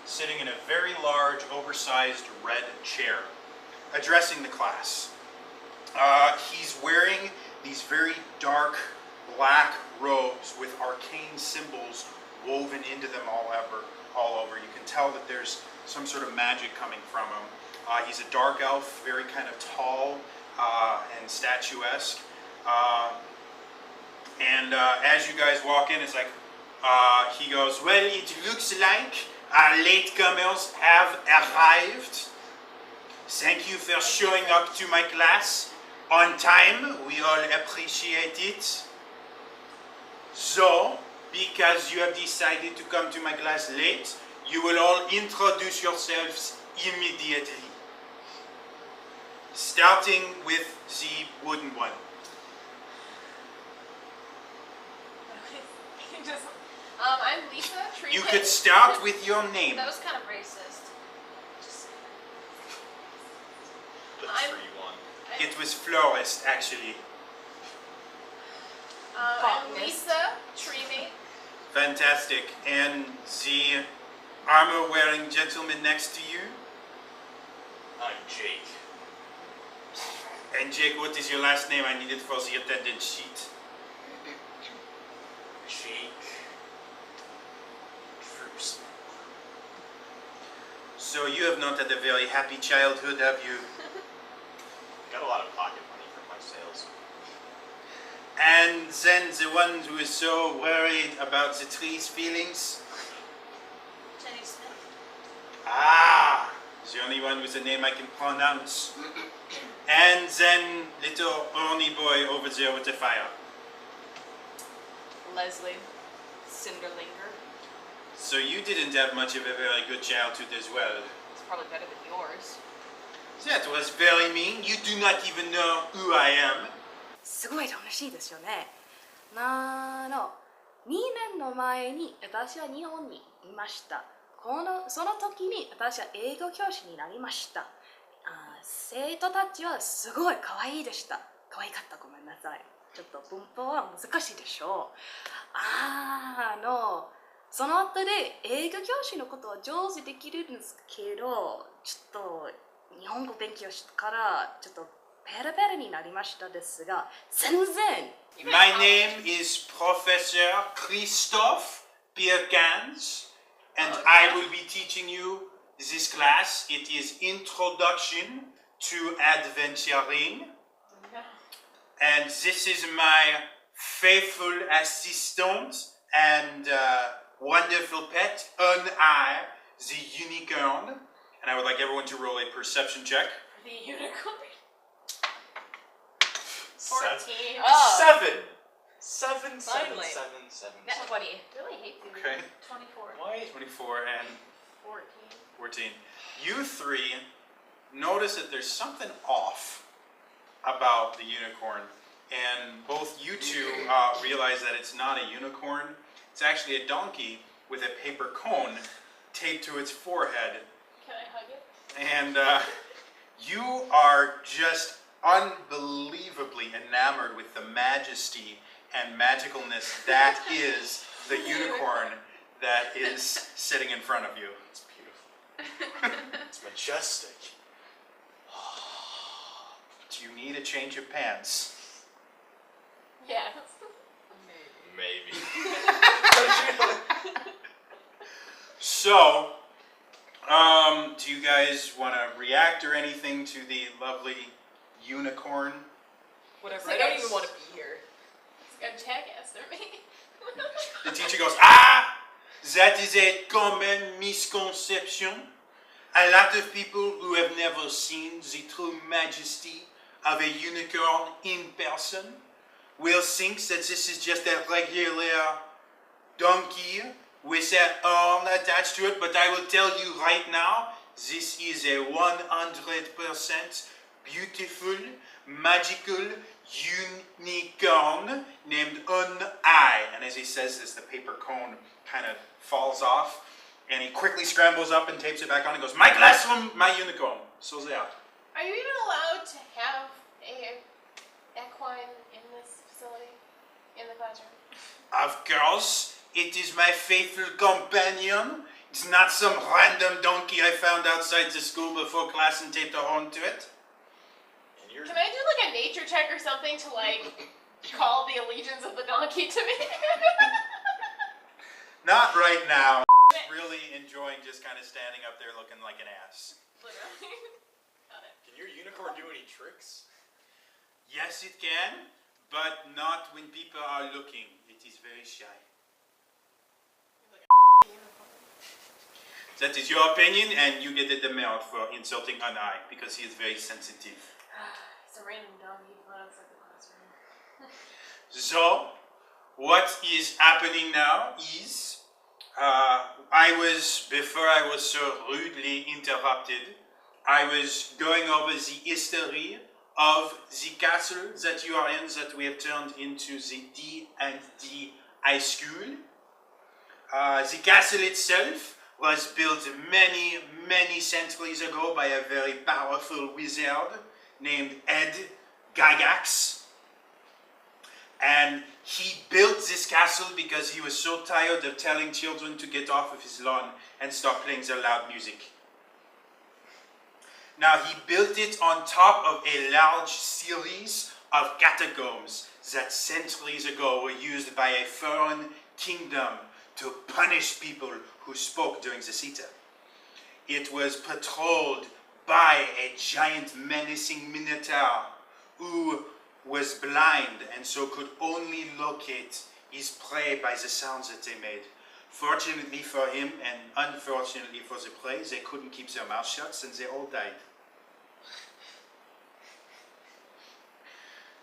sitting in a very large, oversized red chair, addressing the class. He's wearing these very dark black robes with arcane symbols woven into them all over. You can tell that there's some sort of magic coming from him. He's a dark elf, very kind of tall and statuesque. As you guys walk in, it's like, he goes, well, it looks like our latecomers have arrived. Thank you for showing up to my class on time. We all appreciate it. So, because you have decided to come to my class late, you will all introduce yourselves immediately. Starting with the wooden one. Just, I'm Lisa. Tree You Pit. could start with your name. That was kind of racist. Just The I'm- tree one. It was florist, actually. I'm Lisa. Tree mate. Fantastic. And the armor-wearing gentleman next to you? I'm Jake. And Jake, what is your last name? I need it for the attendance sheet. Jake. Troops. So you have not had a very happy childhood, have you? Got a lot of pocket money from my sales. And then the one who is so worried about the tree's feelings? Jenny Smith. Ah, the only one with a name I can pronounce. And then little horny boy over there with the fire. Leslie. Cinderlinger. So you didn't have much of a very good childhood as well. It's probably better than yours. That was very mean. You do not even know who I am. すごい楽しいですよね。2年の前に私は日本にいました。その時に私は英語教師になりました。生徒たちはすごい可愛いでした。可愛かった、ごめんなさい。ちょっと文法は難しいでしょう。その後で英語教師のことは上手できるんですけど、ちょっと日本語勉強してからちょっとペラペラになりましたですが、全然 My name is Professor Christophe Birkans, and I will be teaching you this class. It is Introduction to Adventuring. And this is my faithful assistant and wonderful pet, Uneye, the unicorn. And I would like everyone to roll a perception check. The unicorn. 14. 14. 7. Finally. 7. That's 20. Really hate you. Okay. 24. Why? 24 and 14. 14. You three notice that there's something off about the unicorn. And both you two realize that it's not a unicorn. It's actually a donkey with a paper cone taped to its forehead. Can I hug it? And you are just unbelievably enamored with the majesty and magicalness that is the unicorn that is sitting in front of you. It's beautiful. It's majestic. Do you need a change of pants? Yes. Maybe. So, do you guys want to react or anything to the lovely unicorn? Whatever. I don't even want to be here. It's a jackass, they're me. The teacher goes, ah, that is a common misconception. A lot of people who have never seen the true majesty of a unicorn in person will think that this is just a regular donkey with an horn attached to it, but I will tell you right now, this is a 100% beautiful, magical unicorn named Un-I. And as he says this, the paper cone kind of falls off, and he quickly scrambles up and tapes it back on and goes, "My classroom, my unicorn." So they are. Are you even allowed to have a equine in this facility, in the classroom? Of course, it is my faithful companion. It's not some random donkey I found outside the school before class and taped a horn to it. And you're Can I do like a nature check or something to like call the allegiance of the donkey to me? Not right now. Really enjoying just kind of standing up there looking like an ass. Literally. Got it. Can your unicorn do any tricks? Yes, it can, but not when people are looking. It is very shy. That is your opinion, and you get a demerit for insulting an eye because he is very sensitive. It's a random donkey flying outside the classroom. So, what is happening now is, before I was so rudely interrupted, I was going over the history of the castle that you are in, that we have turned into the D&D High School. The castle itself was built many, many centuries ago by a very powerful wizard named Ed Gygax. And he built this castle because he was so tired of telling children to get off of his lawn and stop playing their loud music. Now, he built it on top of a large series of catacombs that centuries ago were used by a foreign kingdom to punish people who spoke during the Sita. It was patrolled by a giant menacing minotaur who was blind and so could only locate his prey by the sounds that they made. Fortunately for him and unfortunately for the prey, they couldn't keep their mouths shut and they all died.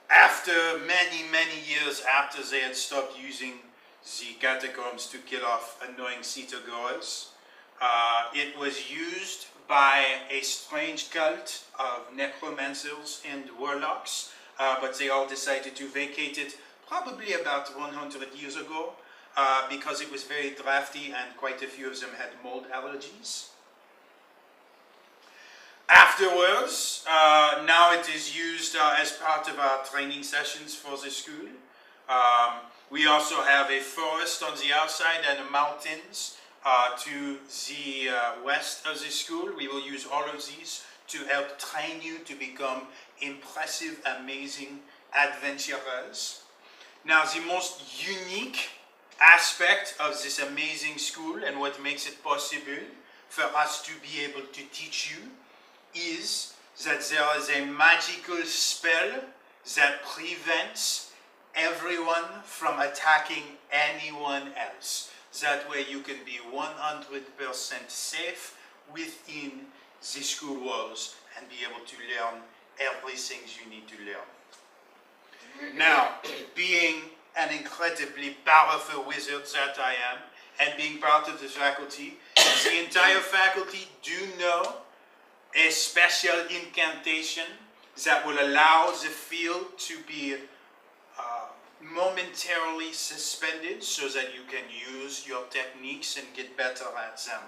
After many, many years after they had stopped using the catacombs to kill off annoying Sita goers, it was used by a strange cult of necromancers and warlocks, but they all decided to vacate it probably about 100 years ago because it was very drafty and quite a few of them had mold allergies. Afterwards, now it is used as part of our training sessions for the school. We also have a forest on the outside and mountains to the west of the school. We will use all of these to help train you to become impressive, amazing adventurers. Now, the most unique aspect of this amazing school and what makes it possible for us to be able to teach you is that there is a magical spell that prevents everyone from attacking anyone else. That way you can be 100% safe within the school walls and be able to learn everything you need to learn. Now, being an incredibly powerful wizard that I am, and being part of the faculty, the entire faculty do know a special incantation that will allow the field to be momentarily suspended so that you can use your techniques and get better at them.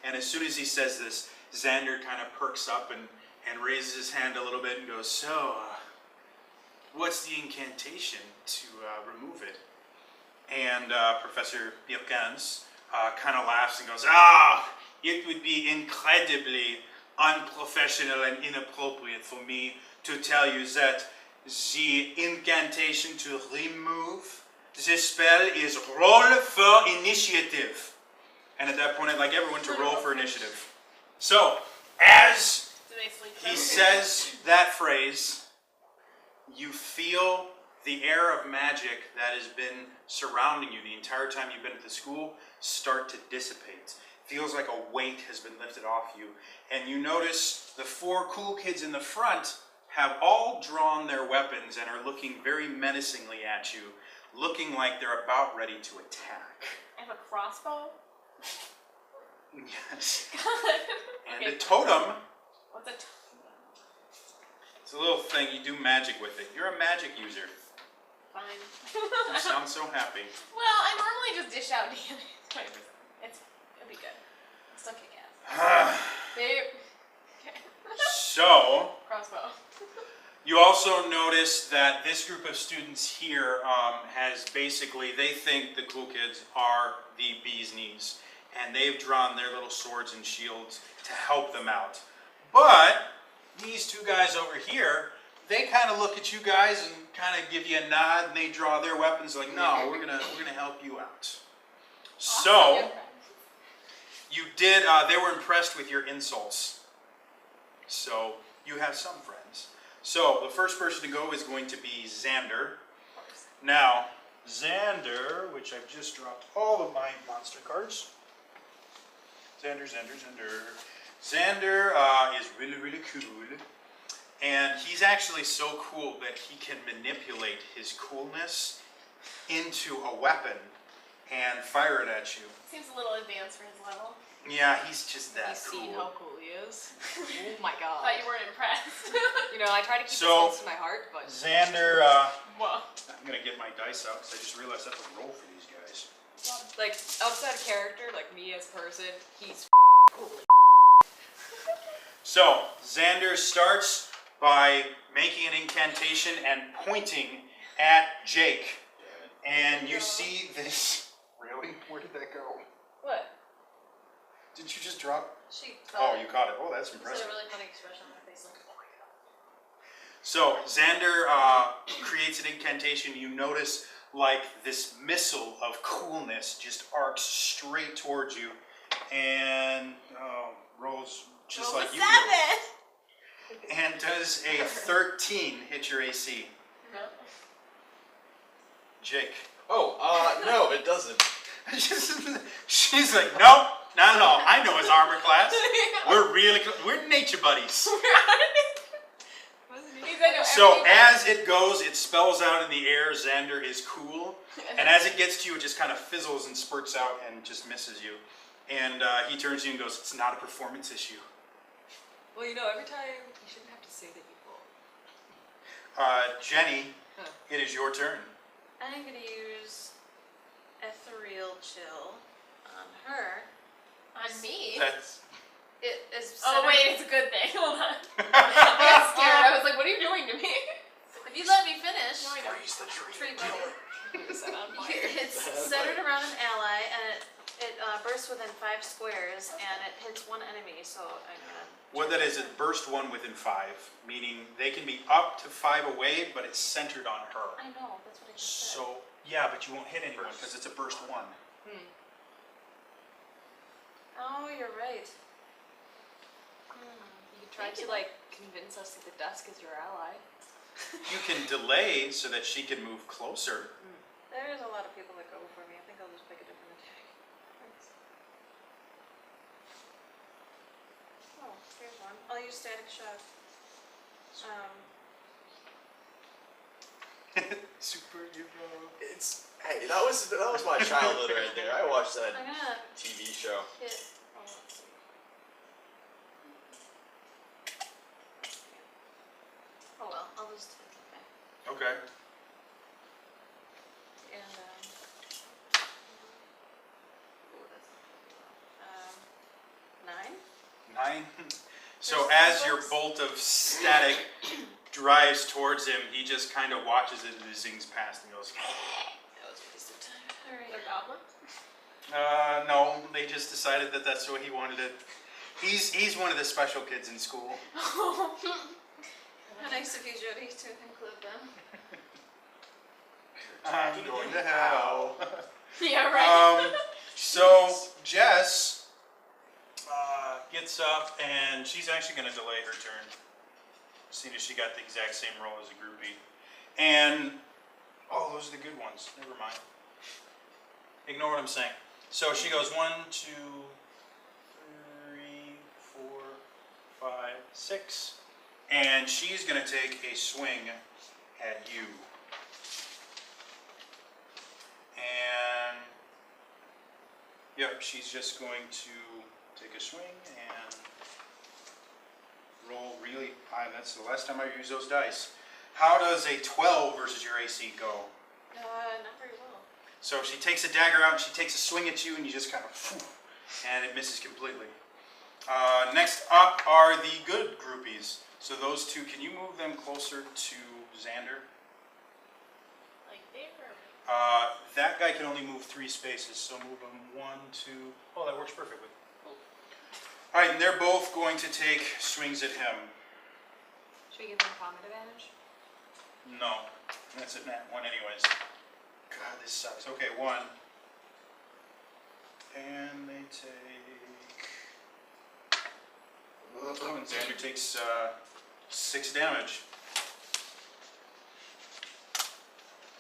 And as soon as he says this, Xander kind of perks up and raises his hand a little bit and goes, "So, what's the incantation to remove it?" And Professor Birkans kind of laughs and goes, "It would be incredibly unprofessional and inappropriate for me to tell you that the incantation to remove the spell is roll for initiative." And at that point, I'd like everyone to roll for initiative. So, as he says that phrase, you feel the air of magic that has been surrounding you the entire time you've been at the school start to dissipate. Feels like a weight has been lifted off you. And you notice the four cool kids in the front have all drawn their weapons and are looking very menacingly at you, looking like they're about ready to attack. I have a crossbow. Yes. God. And Okay. a totem. What's a It's a little thing, you do magic with it. You're a magic user. fine? You sound so happy. Well, I normally just dish out damage. It'll be good. I'll still kick ass. Babe. Okay. So, Crossbow. you also notice that this group of students here has basically, they think the cool kids are the bee's knees. And they've drawn their little swords and shields to help them out. But these two guys over here, they kind of look at you guys and kind of give you a nod, and they draw their weapons like, no, we're gonna help you out. So, you did, they were impressed with your insults. So, you have some friends. So, the first person to go is going to be Xander. Now, Xander, which I've just dropped all of my monster cards. Xander is really, really cool. And he's actually so cool that he can manipulate his coolness into a weapon and fire it at you. Seems a little advanced for his level. Yeah, he's just that You see cool. how cool he is? Oh my god. Thought you weren't impressed. You know, I try to keep So- this close to my heart, but Xander, Whoa. I'm going to get my dice out because I just realized I have to roll for these guys. like outside of character, like me as a person, he's cool. So, Xander starts by making an incantation and pointing at Jake. And you see this... Really? Where did that go? What? Did you just drop? She Oh, you caught it. Oh, that's She impressive. had a really funny expression on her face. Like, oh my god. So, Xander creates an incantation. You notice like this missile of coolness just arcs straight towards you and rolls just like you do. And does a 13 hit your AC? No. Jake. Oh, no, it doesn't. She's like, nope, not at all. I know his armor class. We're nature buddies. So as it goes, it spells out in the air, Xander is cool. And as it gets to you, it just kind of fizzles and spurts out and just misses you. And he turns to you and goes, it's not a performance issue. Well, you know, every time you shouldn't have to say that you fall. Jenny, it is your turn. I'm gonna use ethereal chill on her. On me? That's... It is. Oh centered- wait, it's a good thing. Hold on. I got scared. I was like, what are you doing to me? If you let me finish. No, I don't. Freeze the tree. Tree bubble. Set on fire. It's centered around an ally, and it bursts within 5 squares, and it hits one enemy. So I'm gonna. What that is, it burst one within 5, meaning they can be up to 5 away, but it's centered on her. I know. That's what I just said. So, yeah, but you won't hit anyone because it's a burst 1. Oh, you're right. You tried to like convince us that the dusk is your ally. You can delay so that she can move closer. There's a lot of people that go before me. I think I'll just pick a different attack. Thanks. Oh, here's one. I'll use static shock. Superhero. Hey, that was my childhood right there. I watched that I'm gonna TV show. hit. Oh, let's see. Oh well, I'll just hit. Okay. Okay. And ooh, that's not pretty well. 9. 9. So There's as your bullets. bolt of static drives towards him, he just kind of watches it and zings past and goes, That was a waste of time. Alright. The goblin? no, they just decided that that's what he wanted it. He's one of the special kids in school. How nice of you, Jody, to include them. I'm going to hell. Yeah, right. So Jess gets up and she's actually going to delay her turn, seeing as she got the exact same roll as a groupie. And oh, those are the good ones. Never mind. Ignore what I'm saying. So she goes 1, 2, 3, 4, 5, 6. And she's going to take a swing at you. And yep, she's just going to take a swing and roll really high. That's the last time I used those dice. How does a 12 versus your AC go? Not very well. So she takes a dagger out and she takes a swing at you and you just kind of, and it misses completely. Next up are the good groupies. So those two, can you move them closer to Xander? Like there. That guy can only move 3 spaces, so move them 1, 2. Oh, that works perfectly. All right, and they're both going to take swings at him. Should we give them combat advantage? No, that's a nat 1 anyways. God, this sucks. Okay, 1. And they take... Oh, and Xander takes 6 damage.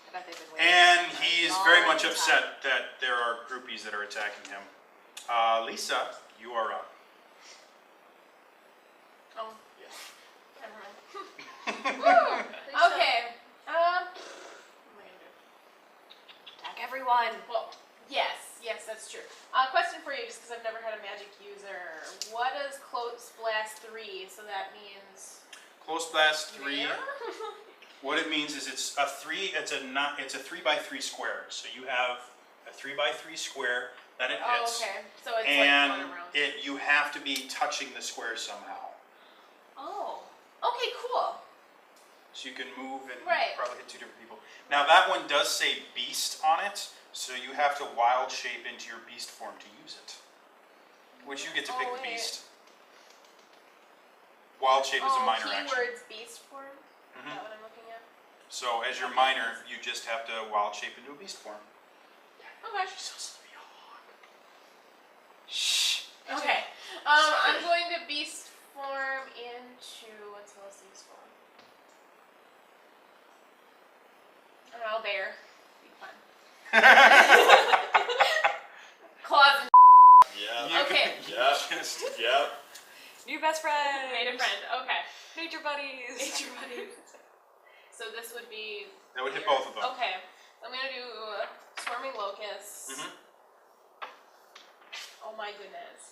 I bet they've been waiting. And for a he is very much long upset that there are groupies that are attacking him. Lisa, you are up. Oh, Yeah. never mind. Woo! Okay. What am I gonna do? Attack everyone. Well, yes, that's true. Question for you, just because I've never had a magic user. What does Close Blast 3? So that means. Close blast 3. There? What it means is it's a 3. It's a 3x3 square. So you have a 3x3 square that it Oh, hits, okay. So it's and like going around. you have to be touching the square somehow. Oh. Okay, cool. So you can move and Right. probably hit 2 different people. Now that one does say beast on it, so you have to wild shape into your beast form to use it. Which you get to pick Oh, the wait. beast. Wild shape is a minor action. keywords beast form? Is Mhm. that what I'm looking at? So as your minor, you just have to wild shape into a beast form. Okay. She's supposed to be a hawk. Shh. Okay. I'm going to beast form into what's the last beast form? An owlbear. Be fun. Claws and Yeah. Okay. Yep. Just, Yep. New best friend. made a friend. Okay. Nature buddies. Nature buddies. So this would be. that would hit your- both of them. Okay. I'm gonna do swarming locusts. Mhm. Oh my goodness.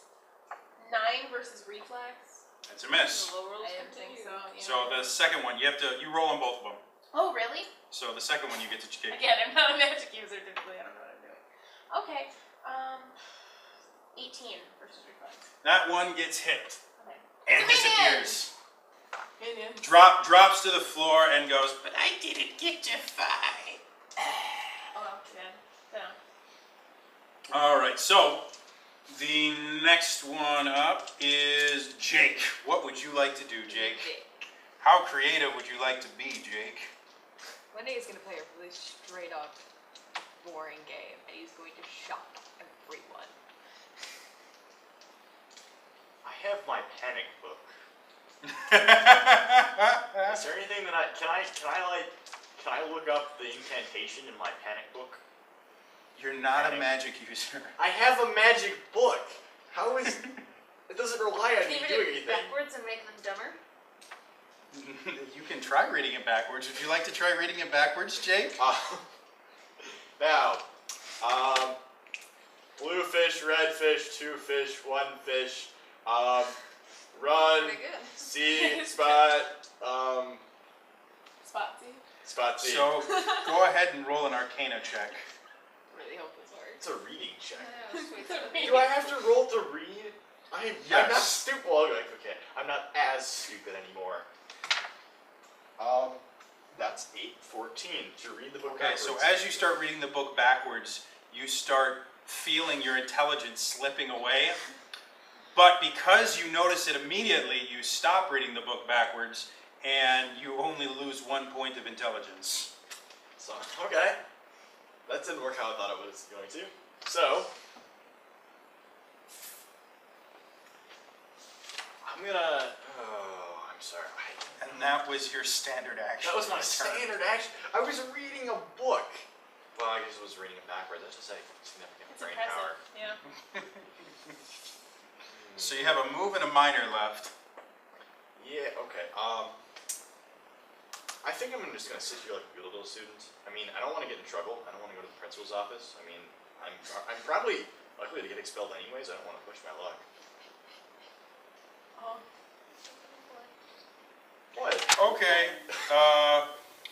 9 versus reflex. That's a miss. The low rolls I didn't continue. think so. Yeah. So the second one, you roll on both of them. Oh really? So the second one you get to kick. Again, I'm not a magic user typically. I don't know what I'm doing. Okay. 18 versus reflex. That one gets hit Okay. and It's a minion! disappears. Minion. Drops to the floor and goes, but I didn't get to fight. Oh, yeah. All right, so the next one up is Jake. What would you like to do, Jake? How creative would you like to be, Jake? One day he's gonna play a really straight up boring game and he's going to shock everyone. I have my panic book. Is there anything that can I look up the incantation in my panic book? You're not a magic user. I have a magic book. How is it doesn't rely on Can me you doing read it anything. backwards and make them dumber? You can try reading it backwards. Would you like to try reading it backwards, Jake? Now, blue fish, red fish, 2 fish, 1 fish. Run, Pretty good. see, spot, Spotsy. spot see. So go ahead and roll an Arcana check. Really hope this works. It's a reading check. Sweet. Do I have to roll to read? I'm not Yes. stupid. Well, okay, I'm not as stupid anymore. That's 8:14 to read the book Okay, backwards. so as you start reading the book backwards, you start feeling your intelligence slipping away. But because you notice it immediately, you stop reading the book backwards, and you only lose 1 point of intelligence. So, okay. That didn't work how I thought it was going to. So, I'm gonna. Oh, I'm sorry. And that was your standard action. That was my turn. standard action. I was reading a book. Well, I guess I was reading it backwards. That's just like significant It's brain impressive. power. Yeah. So you have a move and a minor left. Yeah, okay. I think I'm just gonna sit here like a good little student. I mean, I don't want to get in trouble. I don't want to go to the principal's office. I mean, I'm probably likely to get expelled anyways. I don't want to push my luck. Oh. What? Okay.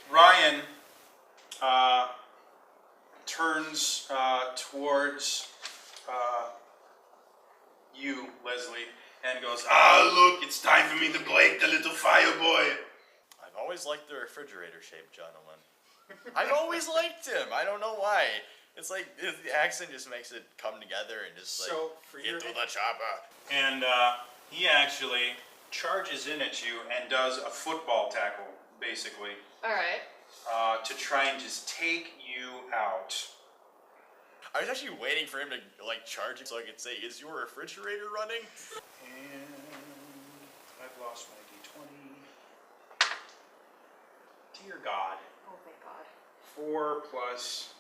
Ryan turns towards you, Leslie, and goes, look, it's time for me to break the little fire boy. I've always liked the refrigerator-shaped gentleman. I've always liked him. I don't know why. It's like the accent just makes it come together and just like So, for your... into the chopper. And he actually charges in at you and does a football tackle, basically, Alright. to try and just take you out. I was actually waiting for him to like charge it so I could say, "Is your refrigerator running?" And I've lost my d20. Dear God. Oh, thank God. 4 plus...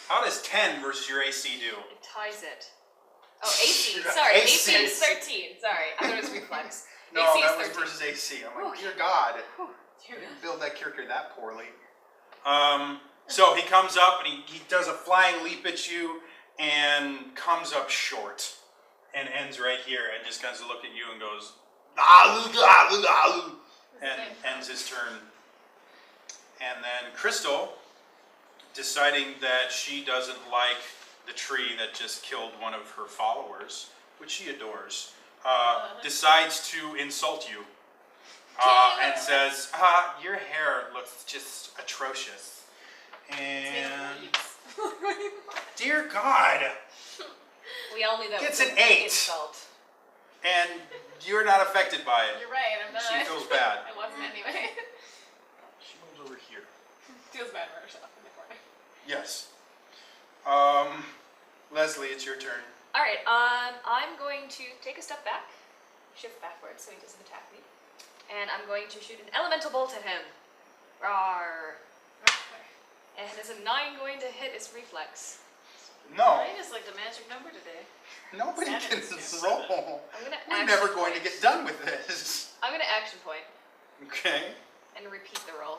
How does 10 versus your AC do? It ties it. Oh, AC. Sorry, AC AC. is 13. Sorry, I thought it was reflex. No, AC is that was 13. versus AC. I'm like, dear God. You didn't build that character that poorly. So he comes up and he does a flying leap at you and comes up short and ends right here and just kind of look at you and goes, and ends his turn. And then Crystal, deciding that she doesn't like the tree that just killed one of her followers, which she adores, decides to insult you and says, your hair looks just atrocious. And dear God, We all knew that Gets was an a big 8. insult. and you're not affected by it. You're right, I'm not. She feels bad. I wasn't anyway. She moves over here. Feels bad for herself in the corner. Yes. Leslie, it's your turn. Alright, I'm going to take a step back, shift backwards so he doesn't attack me, and I'm going to shoot an elemental bolt at him. Rawr. And is a 9 going to hit his reflex? No, Mine is like the magic number today. nobody can Seven. roll. I'm gonna We're action never going to point. get done with this. I'm gonna action point Okay. and repeat the roll.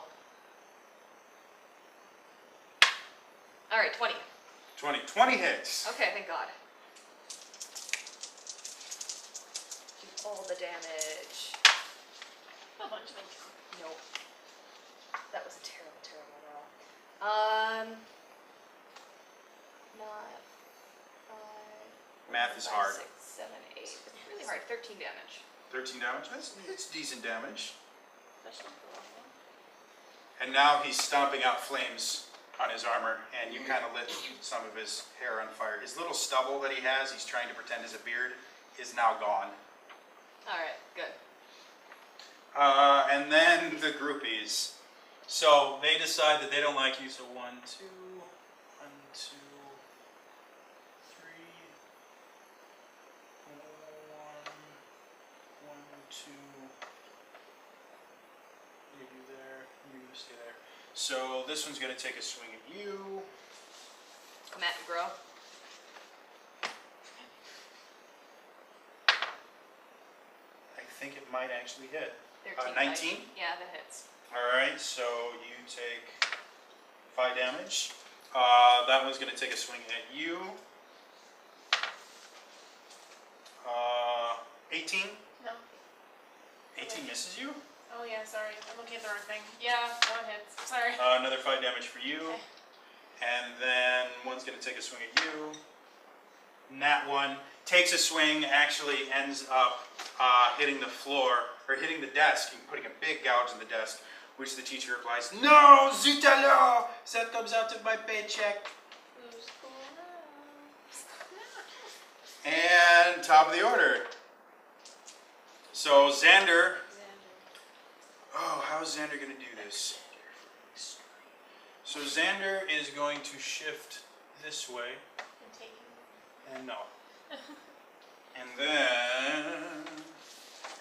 Alright, 20. 20 hits. Okay, thank God. Do all the damage. A bunch of them. Nope. That was a terrible, terrible roll. 9, 5, Math is 5, hard. 6, 7, 8. It's really hard. 13 damage. 13 damage. That's decent damage. Especially for one. And now he's stomping out flames on his armor, and you kind of lit some of his hair on fire. His little stubble that he has, he's trying to pretend is a beard, is now gone. Alright, good. And then the groupies. So they decide that they don't like you. So 1, 2, 1, 2, 3, 1, 2. You do there. You stay there. So this one's gonna take a swing at you. Come at me, bro. I think it might actually hit. 13. 19? Yeah, that hits. Alright, so you take 5 damage. That one's going to take a swing at you. 18? No. 18 misses you. Oh yeah, sorry. I'm looking at the wrong thing. Yeah, 1 hits. Sorry. Another 5 damage for you. Okay. And then one's going to take a swing at you. Nat 1 takes a swing, actually ends up hitting the floor, or hitting the desk, and putting a big gouge in the desk, which the teacher replies, "No, zut alors! That comes out of my paycheck." Who's cool now? And top of the order. So Xander. Oh, how's Xander going to do this? So Xander is going to shift this way. I'm taking. And no. And then...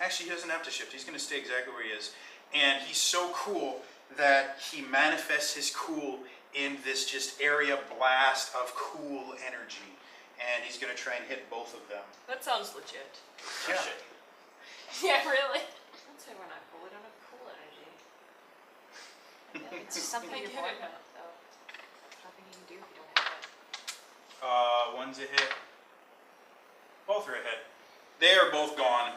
Actually, he doesn't have to shift. He's going to stay exactly where he is. And he's so cool that he manifests his cool in this just area blast of cool energy. And he's going to try and hit both of them. That sounds legit. Yeah. Yeah, really. That's It's just something I you're get born it. with, though. There's nothing you can do if you don't have it. One's a hit. Both are a hit. They are both gone.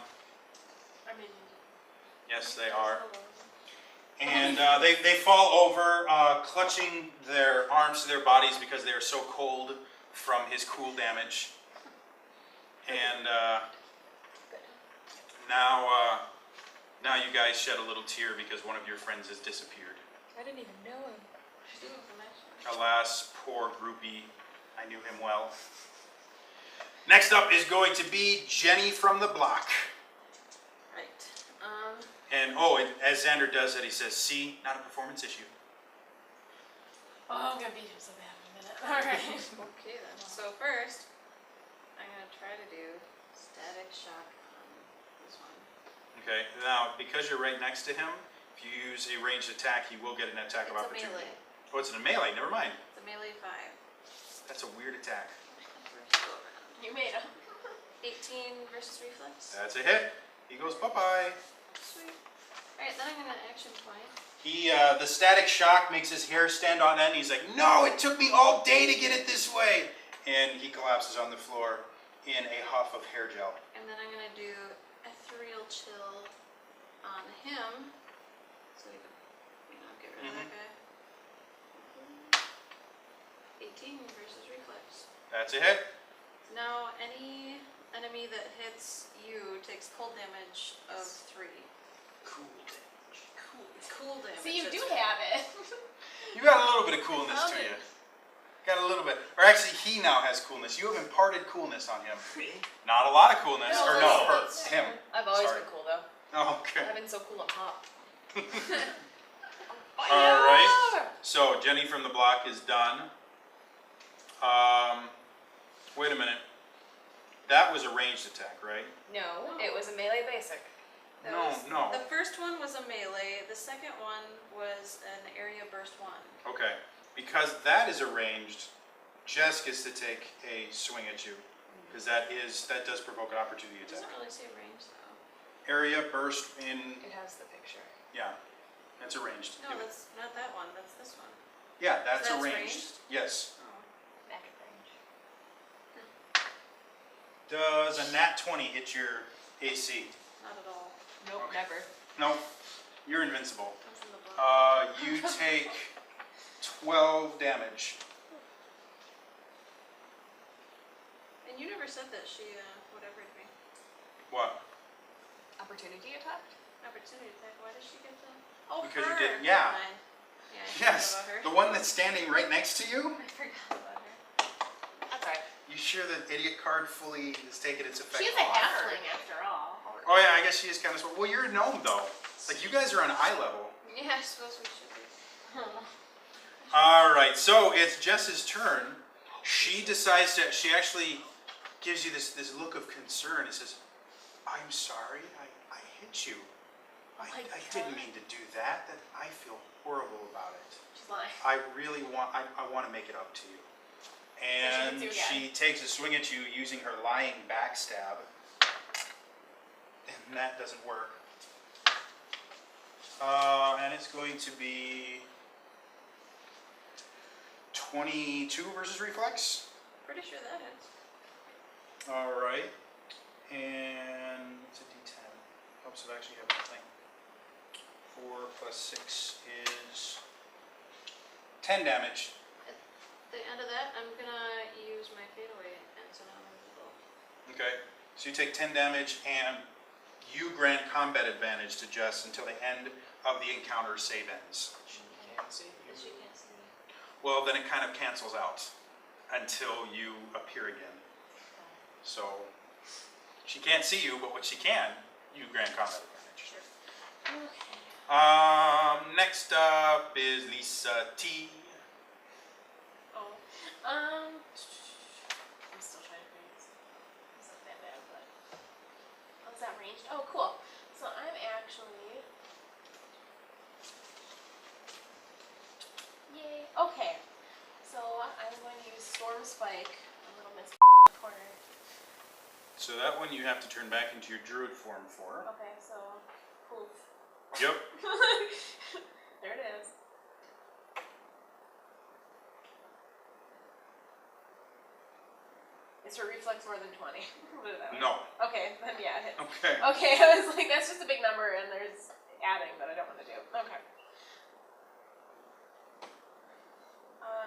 I mean, Yes, they are. And they fall over, clutching their arms to their bodies because they are so cold from his cool damage. And now you guys shed a little tear because one of your friends has disappeared. I didn't even know him. Alas, poor groupie. I knew him well. Next up is going to be Jenny from the block. Right. And oh, and as Xander does it, he says, "See, not a performance issue." oh, I'm gonna beat him so bad in a minute. Alright. Okay then. So first, I'm gonna try to do static shock on this one. Okay, now because you're right next to him, if you use a ranged attack, you will get an attack of It's a opportunity. melee. Oh, it's in a melee, never mind. It's a melee 5. That's a weird attack. First go around. You made him. 18 versus reflex. That's a hit. He goes bye-bye. Sweet. Alright, then I'm gonna action point. The static shock makes his hair stand on end. He's like, "No, it took me all day to get it this way." And he collapses on the floor in a huff of hair gel. And then I'm gonna do ethereal chill on him. So we can, get rid of that guy. 18 versus reflex. That's a hit. Now, any enemy that hits you takes cold damage of 3. Cool. Cool damage. See, you that's do right. have it. You got a little bit of coolness Found to it. you. Got a little bit. Or actually, he now has coolness. You have imparted coolness on him. Me? Not a lot of coolness. No, or no, her. it's- Him. I've always Sorry. been cool, though. Oh, okay. I've been so cool and hot. All right. So Jenny from the block is done. Wait a minute. That was a ranged attack, right? No, it was a melee basic. That No, was- no. The first one was a melee. The second one was an area burst 1. Okay. Because that is arranged, Jess gets to take a swing at you. Because that does provoke an opportunity It attack. doesn't really say range though. Area burst in, It has the picture. yeah, that's arranged. No, that's not that one. That's this one. Yeah, that's That's arranged. ranged? Yes. Oh. Magic range. Does a nat 20 hit your AC? Not at all. Nope, Okay. never. No, you're invincible. That's in the block. You take 12 damage. And you never said that she whatever'd me. What? Opportunity attack? Opportunity attack. Why does she get that? Oh, Because you her. did- yeah. Never mind. Yeah, I Yes, forgot about the her. one that's standing right next to you? I forgot about her. That's alright. You sure that idiot card fully has taken its effect? She's a on her? halfling after all. Oh yeah, I guess she is kind of. Well, you're a gnome though. Like you guys are on eye level. Yeah, I suppose we should be. All right, so it's Jess's turn. She decides to. She actually gives you this look of concern. It says, "I'm sorry, I hit you. I didn't mean to do that. That I feel horrible about it. She's lying. I really want. I want to make it up to you." And hits you again. she takes a swing at you using her lying backstab, and that doesn't work. And it's going to be 22 versus reflex. Pretty sure that hits. All right, and it's a D10. Helps it actually have nothing. 4 plus 6 is 10 damage. At the end of that, I'm gonna use my fade away, and so now I'm invisible. Okay, so you take 10 damage, and you grant combat advantage to Jess until the end of the encounter save ends. She can't see Because she you. can't see me. Well, then it kind of cancels out until you appear again. So she can't see you, but what she can, you grant combat advantage. Okay. Next up is Lisa T. Oh. I'm still trying to think. It's not that bad, but. Oh, is that ranged? Oh, cool. So I'm actually. Yay. Okay. So I'm going to use Storm Spike, a little miss corner. So that one you have to turn back into your druid form for. Okay, so poof. Yep. There it is. Is her reflex more than 20? Put it that way. No. Okay, then yeah, it hits. Okay. Okay, I was like, that's just a big number, and there's adding that I don't want to do. Okay.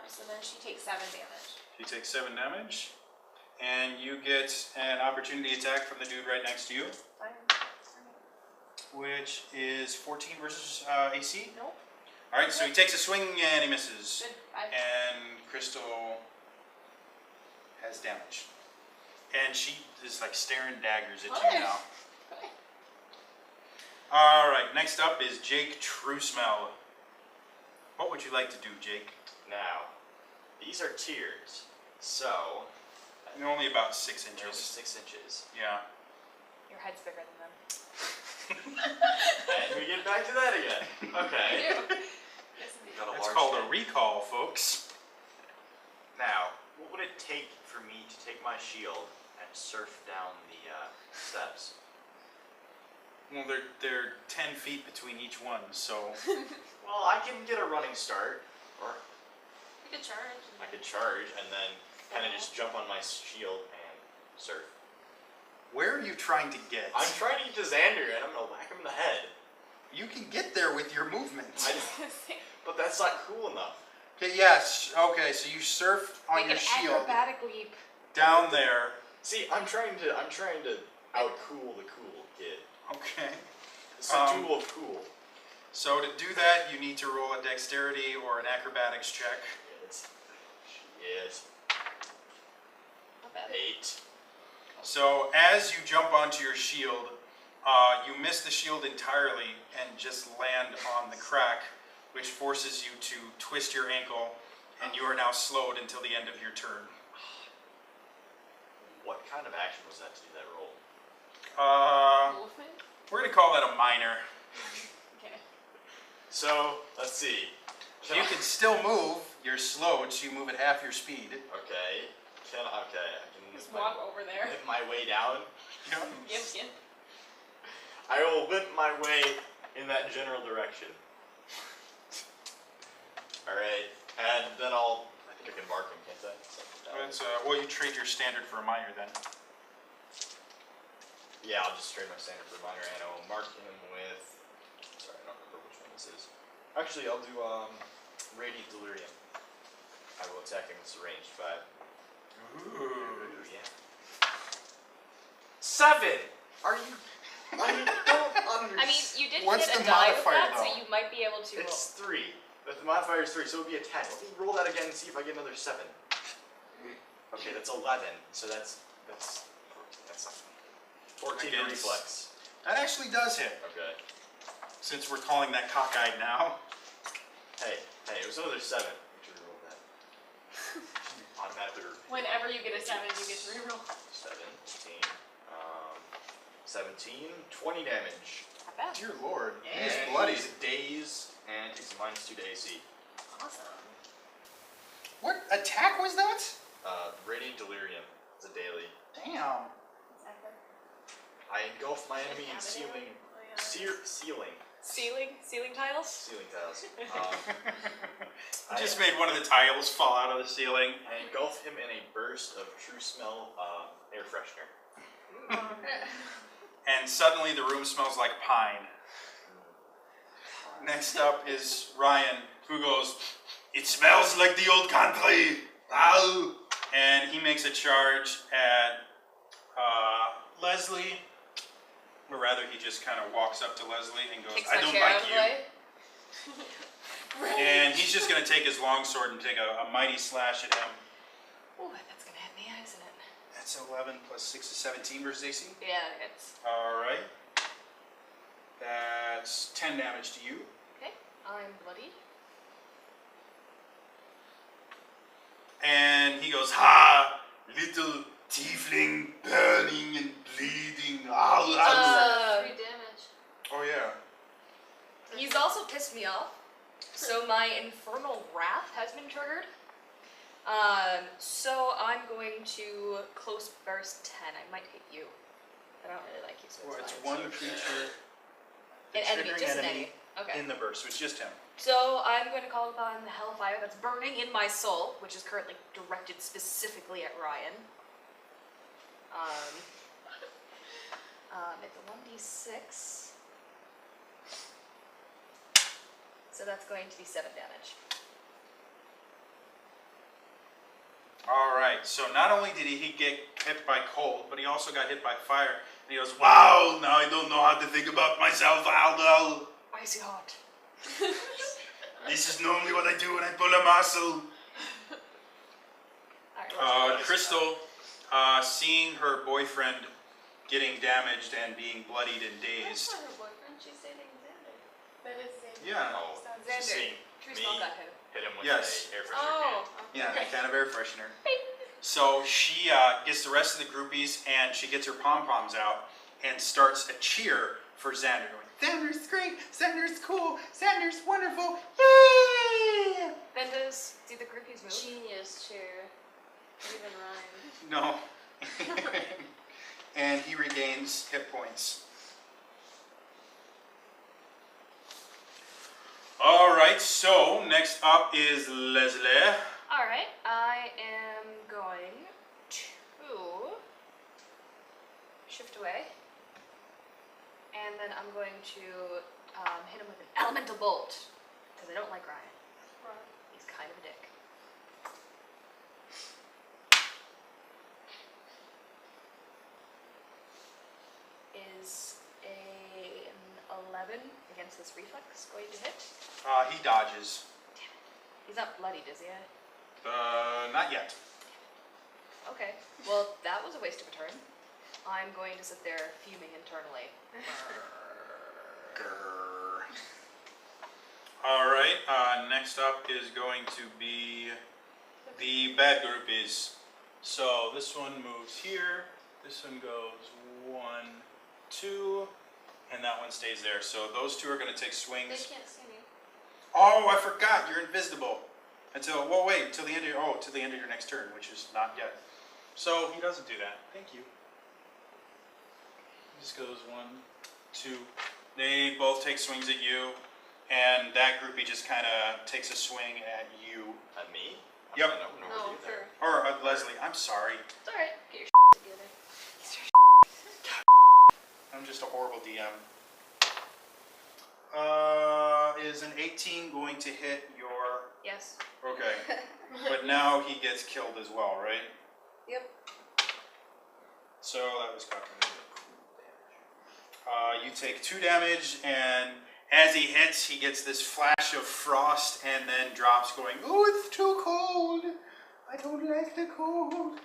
So then she takes 7 damage. She takes 7 damage. And you get an opportunity attack from the dude right next to you, Fine. which is 14 versus AC. Nope. Alright, so he takes a swing and he misses. Good. 5. And Crystal has damage. And she is like staring daggers at you now. Alright, next up is Jake Truesmell. What would you like to do, Jake? Now, these are tiers, so You're only about 6 they're only inches. 6 inches. Yeah. Your head's bigger than them. And we get back to that again. Okay. Got a That's large called head. a recall, folks. Now, what would it take for me to take my shield and surf down the steps? Well, they're 10 feet between each one, so Well, I can get a running start, or You could charge. I could charge and then kind of just jump on my shield and surf. where are you trying to get? I'm trying to get to Xander and I'm gonna whack him in the head. You can get there with your movement. But that's not cool enough. Okay, yes. Okay, so you surf on Make your an shield acrobatic leap. down there. See, I'm trying to outcool the cool kid. Okay. It's a duel of cool. So to do that, you need to roll a dexterity or an acrobatics check. Yes. Not bad. 8. So as you jump onto your shield, you miss the shield entirely and just land on the crack, which forces you to twist your ankle, and you are now slowed until the end of your turn. What kind of action was that to do that roll? Wolfman? We're gonna call that a minor. Okay. So, let's see. You can still move. You're slowed, so you move at half your speed. Okay. I can Just limp walk over there. my way down. Yep. I will limp my way in that general direction. Alright, and then I think I can mark him, can't I? It's, well, you trade your standard for a minor then. Yeah, I'll just trade my standard for a minor, and I will mark him with. Sorry, I don't remember which one this is. Actually, I'll do Radiant Delirium. I will attack him with ranged 5. Ooh. Yeah. 7! Are you? I don't understand. I mean, you did What's get the a die with modifier, that, so though? you might be able to roll. It's 3. But the modifier is 3, so it would be a 10. Let me roll that again and see if I get another 7. Okay, that's 11. So that's 14 Against- reflex. That actually does hit, Okay. since we're calling that cockeyed now. Hey, it was another 7. We should reroll that. Automatically. Whenever you get a 7, you get to reroll. 17. 17. 20 damage. Not bad. Dear Lord, he is And bloody. he's daze and takes a -2 to AC. Awesome. What attack was that? Radiant Delirium. It's a daily. Damn. I engulf my enemy in ceiling Ceiling tiles? ceiling tiles. I just made one of the tiles fall out of the ceiling. I engulf him in a burst of true smell air freshener. And suddenly the room smells like pine. Next up is Ryan, who goes, "It smells like the old country." Ow! And he makes a charge at Leslie. Or rather, he just kind of walks up to Leslie and goes, Kicks "I my don't chair out like of the you." way. And he's just going to take his longsword and take a mighty slash at him. Ooh, that's gonna hit me, isn't it? That's 11 plus 6 is 17 versus AC. Yeah, it's Alright. That's 10 damage to you. okay. I'm bloodied. And he goes, "Ha! Little tiefling burning and bleeding." Ow, ow. 3 damage. Oh, yeah. He's also pissed me off. So my infernal wrath has been triggered. So I'm going to close burst 10. I might hit you. I don't really like you, so Well, it's fine. one creature. The An enemy, triggering just an enemy enemy. Okay. in the burst, so it's just him. So I'm going to call upon the hellfire that's burning in my soul, which is currently directed specifically at Ryan. It's a 1d6. So that's going to be 7 damage. Alright, so not only did he get hit by cold, but he also got hit by fire. And he goes, wow, now I don't know how to think about myself, Aldo. Icy hot. This is normally what I do when I pull a muscle. Alright, Crystal, seeing her boyfriend getting damaged and being bloodied and That's dazed. not her boyfriend, she's dating Xander. That is Xander. Yeah. Oh, Xander. see True me spell got hit. hit him with Yes. a air freshener Oh, can. Yeah, kind of air freshener. So she gets the rest of the groupies and she gets her pom-poms out and starts a cheer for Xander. Going, Xander's great, Xander's cool, Xander's wonderful, yay! Then do the groupies move? genius cheer. Even rhyme. No. And he regains hit points. Alright, so next up is Leslie. Alright, I am going to shift away. And then I'm going to hit him with an elemental bolt. Because I don't like Ryan. He's kind of a dick. Is an 11 against this reflex going to hit? He dodges. He's not bloodied, is he? Not yet. Okay. Well, that was a waste of a turn. I'm going to sit there fuming internally. Grrr. Alright, next up is going to be the bad groupies. So this one moves here, this one goes 1, 2, and that one stays there. So those two are going to take They swings. can't see me. Oh, I forgot, you're invisible. Until, well wait, until the end of, till the end of your next turn, which is not yet. So he doesn't do that. Thank you. He just goes 1, 2. They both take swings at you, and that groupie just kind of takes a swing at you. At me? Yep. I don't know No, what you there. for Or Leslie, I'm sorry. It's alright. get your together. I'm just a horrible DM. Is an 18 going to hit your... Yes. Okay. But now he gets killed as well, right? Yep. So that was calculated. You take 2 damage, and as he hits, he gets this flash of frost and then drops going, oh, it's too cold. I don't like the cold.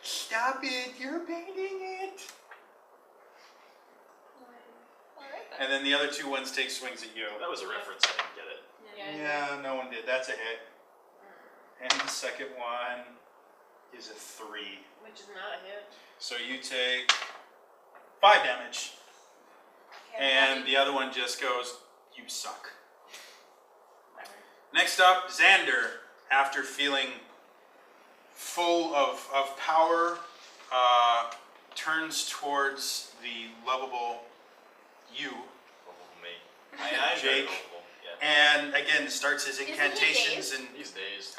Stop it, you're painting it. Alright then. And then the other 2 ones take swings at you. That was a reference, I didn't get it. Yeah, no one did. That's a hit. And the second one is a 3. Which is not a hit. So you take 5 damage. And the other one just goes, you suck. Next up, Xander, after feeling full of power, turns towards the lovable you, Lovable me. I am very Jake. lovable, yeah. and again starts his he incantations. And These days.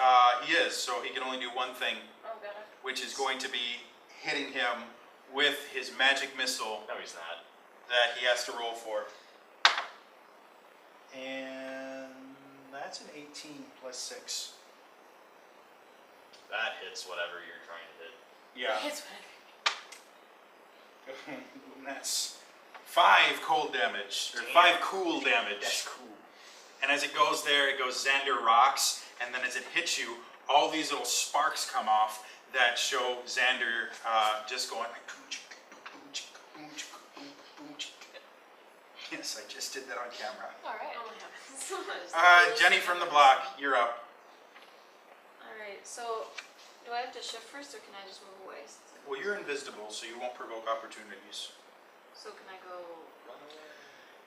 he is, so he can only do one thing, Oh god. which is going to be hitting him with his magic missile No, he's not. that he has to roll for. And that's an 18 plus 6. That hits whatever you're trying to hit. Yeah. It's And that's 5 cold damage, or 5 cool damage. That's cool. And as it goes there, it goes Xander rocks, and then as it hits you, all these little sparks come off that show Xander just going like boom, chicka, boom, chicka, boom, chicka, boom, boom, chicka. Yes, I just did that on camera. Alright. Oh my heavens. Jenny from the block, you're up. Alright, so do I have to shift first or can I just move away? Well, you're invisible, so you won't provoke opportunities. So can I go?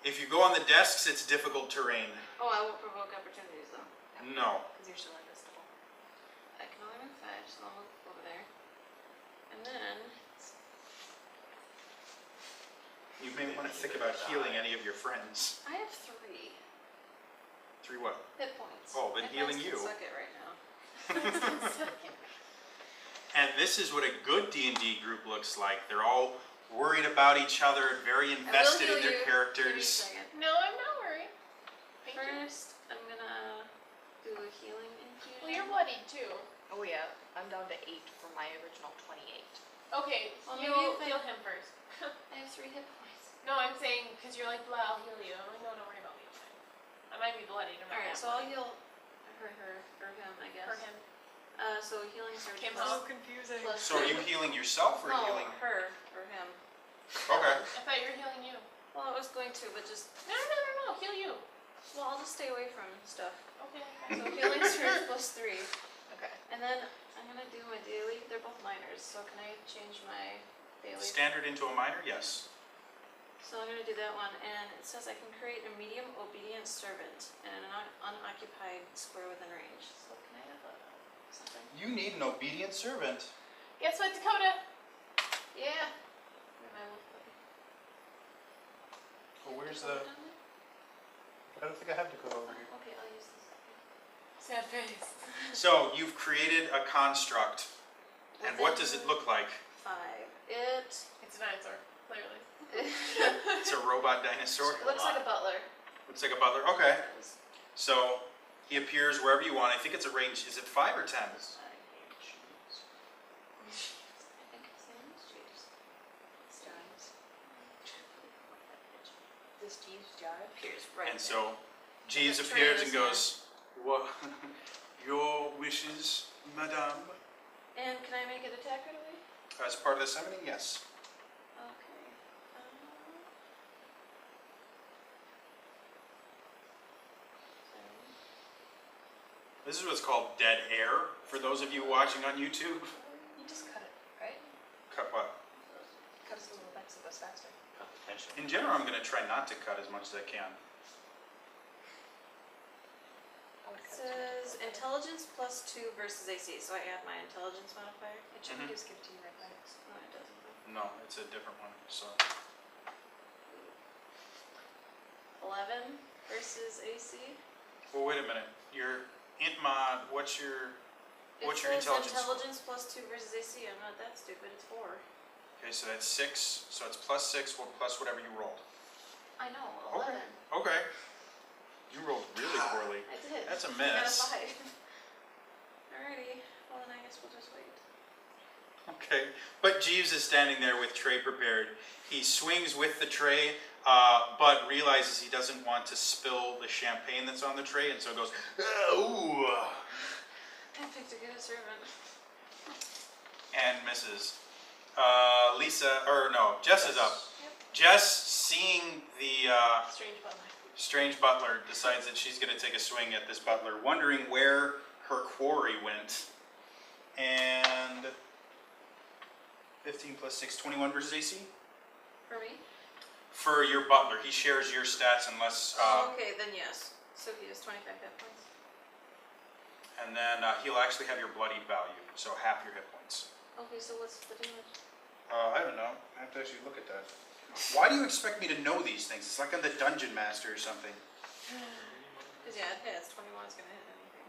If you go on the desks, it's difficult terrain. Oh, I won't provoke opportunities though. No. Because you're still invisible. I can only move 5, so I'll move over there. And then You may want to think about healing any of your friends. I have 3 3 what? hit points. Oh, then My healing friends you. can suck it right now. And this is what a good D&D group looks like. They're all worried about each other, very invested in their Give me a characters. second. No, I'm not worried. Thank you. First, I'm gonna do a healing infusion. Well, you're bloodied too. Oh yeah, I'm down to 8 from my original 28. Okay, Well, maybe you'll if I- heal him first. I have 3 hit points. No, I'm saying because you're like, blah, I'll heal you. I'm like, no, don't worry about me. It's fine. I might be bloodied. I'm not Alright, that so I'll bloodied. heal her, or him, I guess. For him. So healing surge Kim, plus, how confusing. plus So are you healing yourself or no, healing? her or him. Okay. I thought you were healing you. Well, I was going to, but just No. Heal you. well, I'll just stay away from stuff. Okay. So healing surge plus 3, Okay. and then I'm gonna do my daily. They're both minors, so can I change my daily? Standard into a minor? Yes. So I'm gonna do that one, and it says I can create a medium obedient servant in an unoccupied square within range. So can I have something? You need an obedient servant. Guess what, Dakota? Yeah. Where's my wolf puppy? Well, where's Dakota the... down there? I don't think I have Dakota over here. Okay, I'll use this. Sad face. So you've created a construct. And what does it look like? 5. It It's a dinosaur, clearly. It's a robot dinosaur. looks like a butler. Looks like a butler. Okay. So he appears wherever you want. I think it's a range. Is it 5 or 10? I think it's James. It's James. This Jeeves jar. Appears right And there. so Jeeves Like a appears train, and goes, "What? Your wishes, madame?" And can I make it attack right away? As part of the summoning, yes. Okay. This is what's called dead air for those of you watching on YouTube. You just cut it, right? Cut what? Cut us a little bit so it goes faster. In general, I'm going to try not to cut as much as I can. I would It cut it. says intelligence plus 2 versus AC, so I add my intelligence modifier. It shouldn't just give it to you right away. No, it doesn't. No, it's a different one. So 11 versus AC. well, wait a minute. Your int mod. What's your It What's your says intelligence? intelligence plus 2 versus AC. I'm not that stupid. It's 4. Okay, so that's 6. So it's plus 6 plus whatever you rolled. I know. Okay. 11. Okay. You rolled really poorly. I did. That's a I got a miss. 5. Alrighty. Well, then I guess we'll just wait. Okay, but Jeeves is standing there with tray prepared. He swings with the tray, but realizes he doesn't want to spill the champagne that's on the tray, and so goes, ooh, I picked a good servant. and misses. Jess is up. Yep. Jess, seeing the Strange butler. strange butler, decides that she's going to take a swing at this butler, wondering where her quarry went. And 15 plus 6, 21 versus AC? For me? For your butler, he shares your stats unless, Okay, then yes. So he has 25 hit points. and then he'll actually have your bloodied value, so half your hit points. Okay, so what's the damage? I don't know. I have to actually look at that. Why do you expect me to know these things? It's like I'm the dungeon master or something. Because yeah, it hits. 21 is going to hit anything.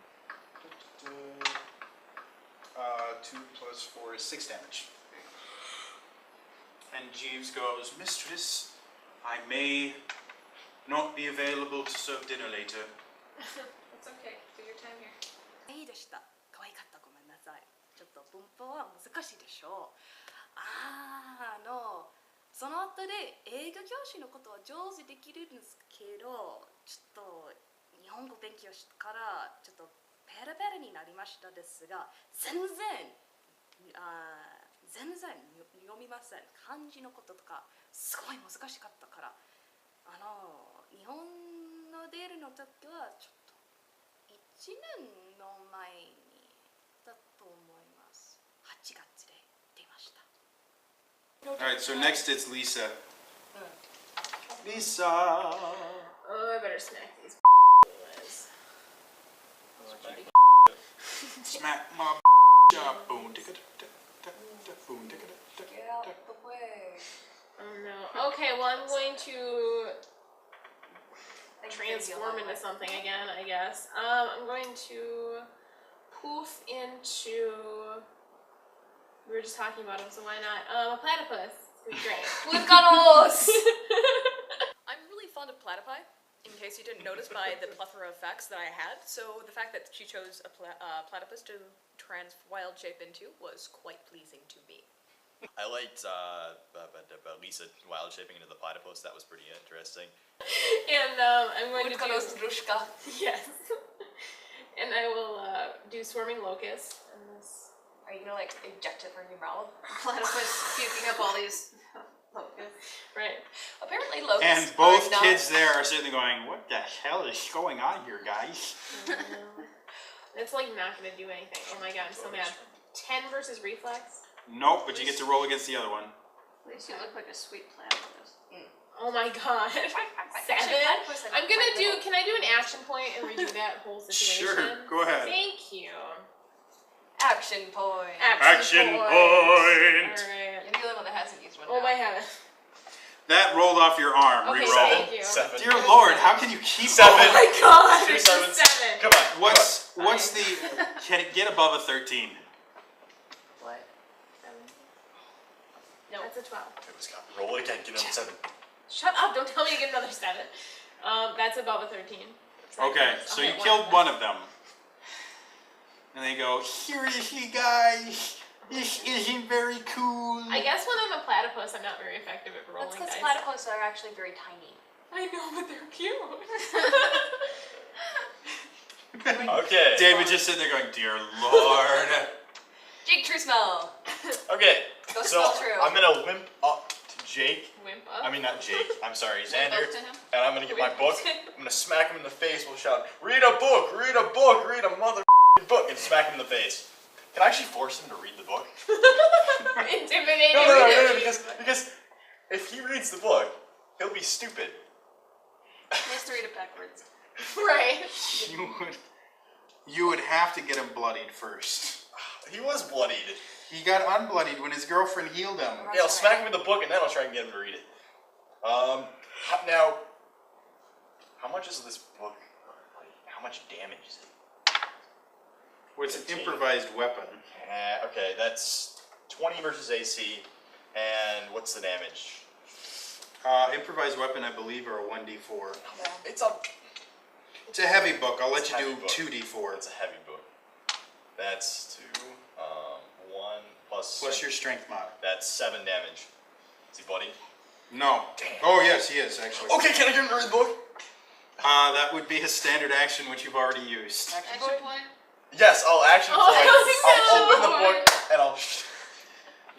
2 plus 4 is 6 damage. And Jeeves goes, Mistress, I may not be available to serve dinner later. That's okay. Do your time here. いいでした。可愛かった。ごめんなさい。ちょっと文法は難しいでしょう。その後で英語教師のことは上手できるんですけど、ちょっと日本語勉強してからちょっとペラペラになりましたですが、全然読みません。漢字のこととかすごい難しかったから、日本の出るの時はちょっと1年の前にだと思います。8月で出ました。Alright, so next it's Lisa. Lisa! Oh, I better smack these Liz. Smack my job. Boom, ticka boom, ticka Get out the way. Oh no. Okay, well I'm going to transform into something again, I guess. I'm going to poof into We were just talking about them, so why not? A platypus would be great. Plutkanos! I'm really fond of platypi, in case you didn't notice by the plethora of facts that I had. So the fact that she chose a platypus to wild shape into was quite pleasing to me. I liked Lisa wild shaping into the platypus. That was pretty interesting. And I'm going to do... Plutkanos drushka. Yes. And I will do swarming locust on this. Are you gonna like inject it from your mouth? Platypus puking up all these locusts. Right. Apparently locusts And both are not... kids there are sitting there going, what the hell is going on here, guys? It's like not gonna do anything. Oh my god, I'm so mad. 10 versus reflex. Nope, but you get to roll against the other one. At least you look like a sweet platypus. Oh my god. Actually, 7. platypus are I'm gonna quite do. little. Can I do an action point and redo that whole situation? Sure, go ahead. Thank you. Action point. Action point! Alright. You're the only one that hasn't used one Oh now. my heaven. That rolled off your arm. Okay, Reroll. thank you. 7. Dear Lord, how can you keep Seven. Oh my god. 2 It's sevens. 7. Come on. What's the? Can it get above a 13? What? 7? No, that's a 12. It was got roll it again. Get another 7. Shut up! Don't tell me to get another 7. That's above a 13. Okay, so you killed one of them. And they go, seriously guys, this isn't very cool. I guess when I'm a platypus, I'm not very effective at rolling That's because dice. platypus are actually very tiny. I know, but they're cute. Okay. David just sitting there going, dear Lord. Jake, true smell. Okay. Go So smell true. I'm gonna limp up to Jake. Wimp up. I mean not Jake. I'm sorry, Xander. Up to him. And I'm gonna get my Wimp book. up to him. I'm gonna smack him in the face while shouting, "Read a book! Read a book! Read a mother book!" and smack him in the face. Can I actually force him to read the book? Intimidating. No, because if he reads the book, he'll be stupid. He has to read it backwards. Right. You would have to get him bloodied first. He was bloodied. He got unbloodied when his girlfriend healed him. Yeah, I'll smack him in the book and then I'll try and get him to read it. Now, how much is this book? Like, how much damage is it? What's an improvised weapon? Okay, that's 20 versus AC. And what's the damage? Improvised weapon, I believe, are a 1d4. It's a It's a heavy book. I'll let It's you a do heavy book. 2d4. It's a heavy book. That's 2, 1 plus. Plus your strength mod. That's 7 damage. Is he bloody? No. Damn. Oh, yes, he is, actually. Okay, can I get him to read the book? That would be a standard action, which you've already used. Action point. Yes, I'll action Oh, point. I'll open the no. book and I'll.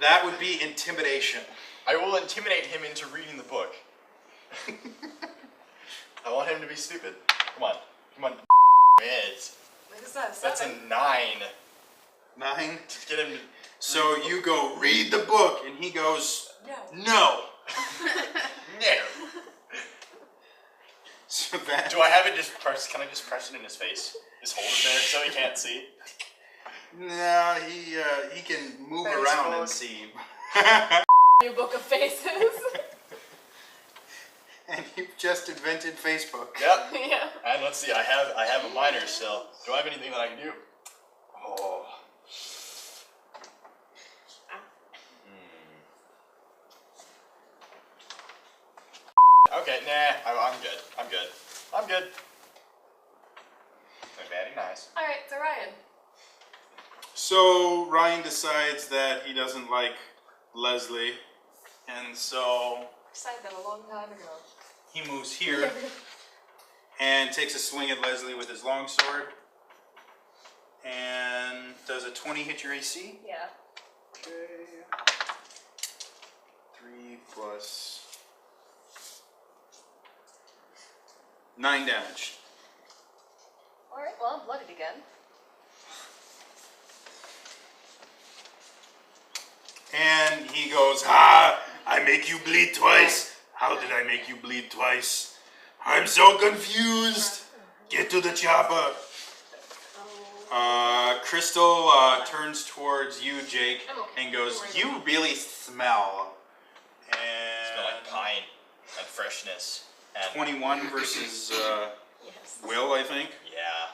That would be intimidation. I will intimidate him into reading the book. I want him to be stupid. Come on. Mids. What is that? That's a 7? 9. 9. Just get him to. So you go, read the book, and he goes, No. no. No. So that. Do I have it just press? Can I just press it in his face? Just hold it there so he can't see. No, he can move Face around and book. see. New book of faces. And you've just invented Facebook. Yep. Yeah. And let's see. I have a minor still. Do I have anything that I can do? Oh. Okay, nah, I'm good. I'm good. I'm good. Very nice. Alright, so Ryan. So Ryan decides that he doesn't like Leslie, and so Decided that a long time ago. he moves here and takes a swing at Leslie with his longsword. And does a 20 hit your AC? Yeah. Okay. 3 plus 9 damage. Alright, well, I'm blooded again. And he goes, ah, I make you bleed twice. How did I make you bleed twice? I'm so confused. Get to the chopper. Crystal turns towards you, Jake, I'm okay. and goes, Don't worry you really smell. Smell like And pine and freshness and 21 versus Yes. Will, I think. yeah.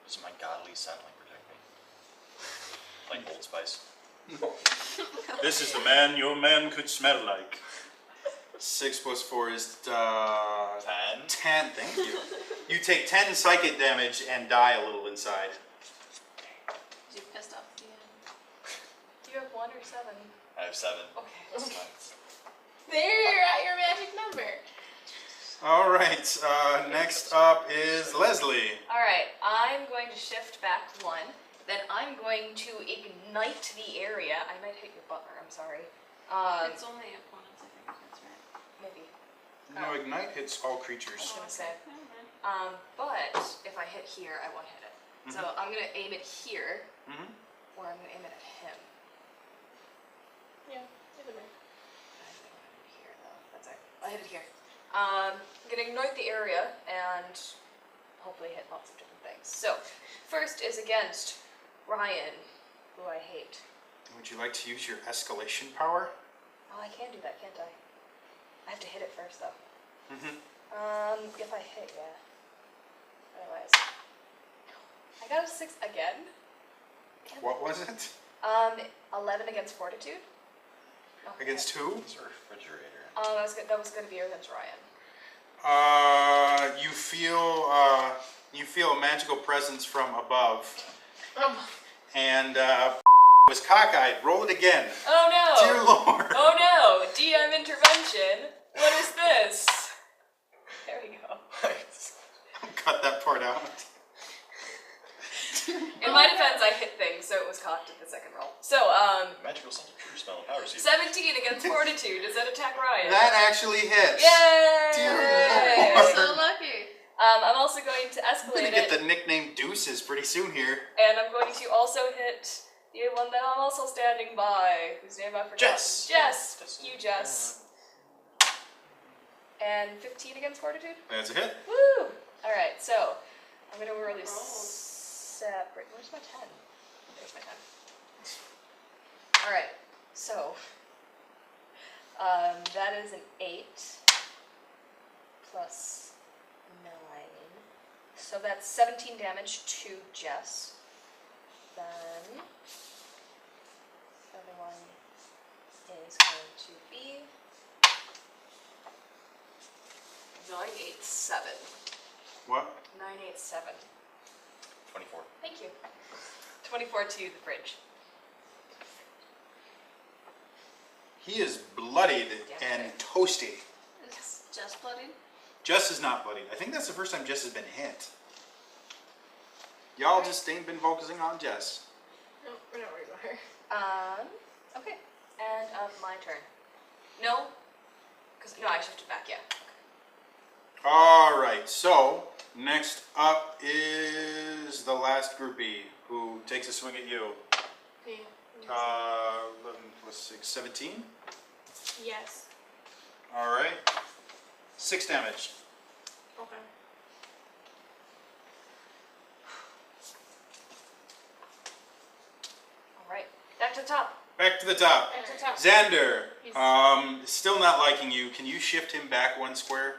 Does my godly sunlight protect me? Like Old Spice. This is the man your man could smell like. 6 plus 4 is 10. 10, thank you. You take 10 psychic damage and die a little inside. You pissed off the Do you have 1 or 7? I have 7. Okay. That's fine. There, you're at your magic number. All right, next up is Leslie. Alright, I'm going to shift back 1. Then I'm going to ignite the area. I might hit your butler, I'm sorry. It's only opponents, I think that's right. Maybe. No, ignite hits all I was creatures. gonna say. Never mind. But if I hit here, I won't hit it. So I'm gonna aim it here, Mm-hmm. or I'm gonna aim it at him. Yeah, either way. I think I'll hit it here though. That's alright. I'll hit it here. I'm gonna ignite the area and hopefully hit lots of different things. So, first is against Ryan, who I hate. Would you like to use your escalation power? Oh, I can do that, can't I? I have to hit it first though. Mm-hmm. If I hit, yeah. Otherwise. I got a 6 again. Damn What was it? 11 against Fortitude. Okay. Against who? It's a refrigerator. That was gonna be against Ryan. You feel a magical presence from above, and was cockeyed. Roll it again. Oh no! Dear Lord. Oh no! DM intervention! What is this? There we go. Cut that part out. In my defense, I hit things, so it was cocked at the second roll. So, Magical sense of true smell of power seed. 17 against Fortitude. Does that attack Ryan? That actually hits. Yay! Dear Yay! Lord. So lucky. I'm also going to I'm escalate gonna get it, the nickname Deuces pretty soon here. and I'm going to also hit the one that I'm also standing by, whose name I forgot. Jess. Jess. You, Jess. And 15 against Fortitude? That's a hit. Woo! Alright, so I'm gonna really separate. Where's my 10? There's my 10. Alright, so that is an 8 plus 9. So that's 17 damage to Jess. Then the other one is going to be 987. What? 987. 24. Thank you. 24 to the fridge. He is bloodied and toasty. Is Jess bloodied? Jess is not bloodied. I think that's the first time Jess has been hit. Y'all just ain't been focusing on Jess. No, we're not worried about her. Okay. And my turn. No? No, I shifted back, yeah. Alright, so next up is the last groupie who takes a swing at you. Yeah. 11 plus 6, 17. Yes. Alright. 6 damage. Okay. Alright. Back to the top. Back to the top. Back to the top. Xander, He's- still not liking you. Can you shift him back 1 square?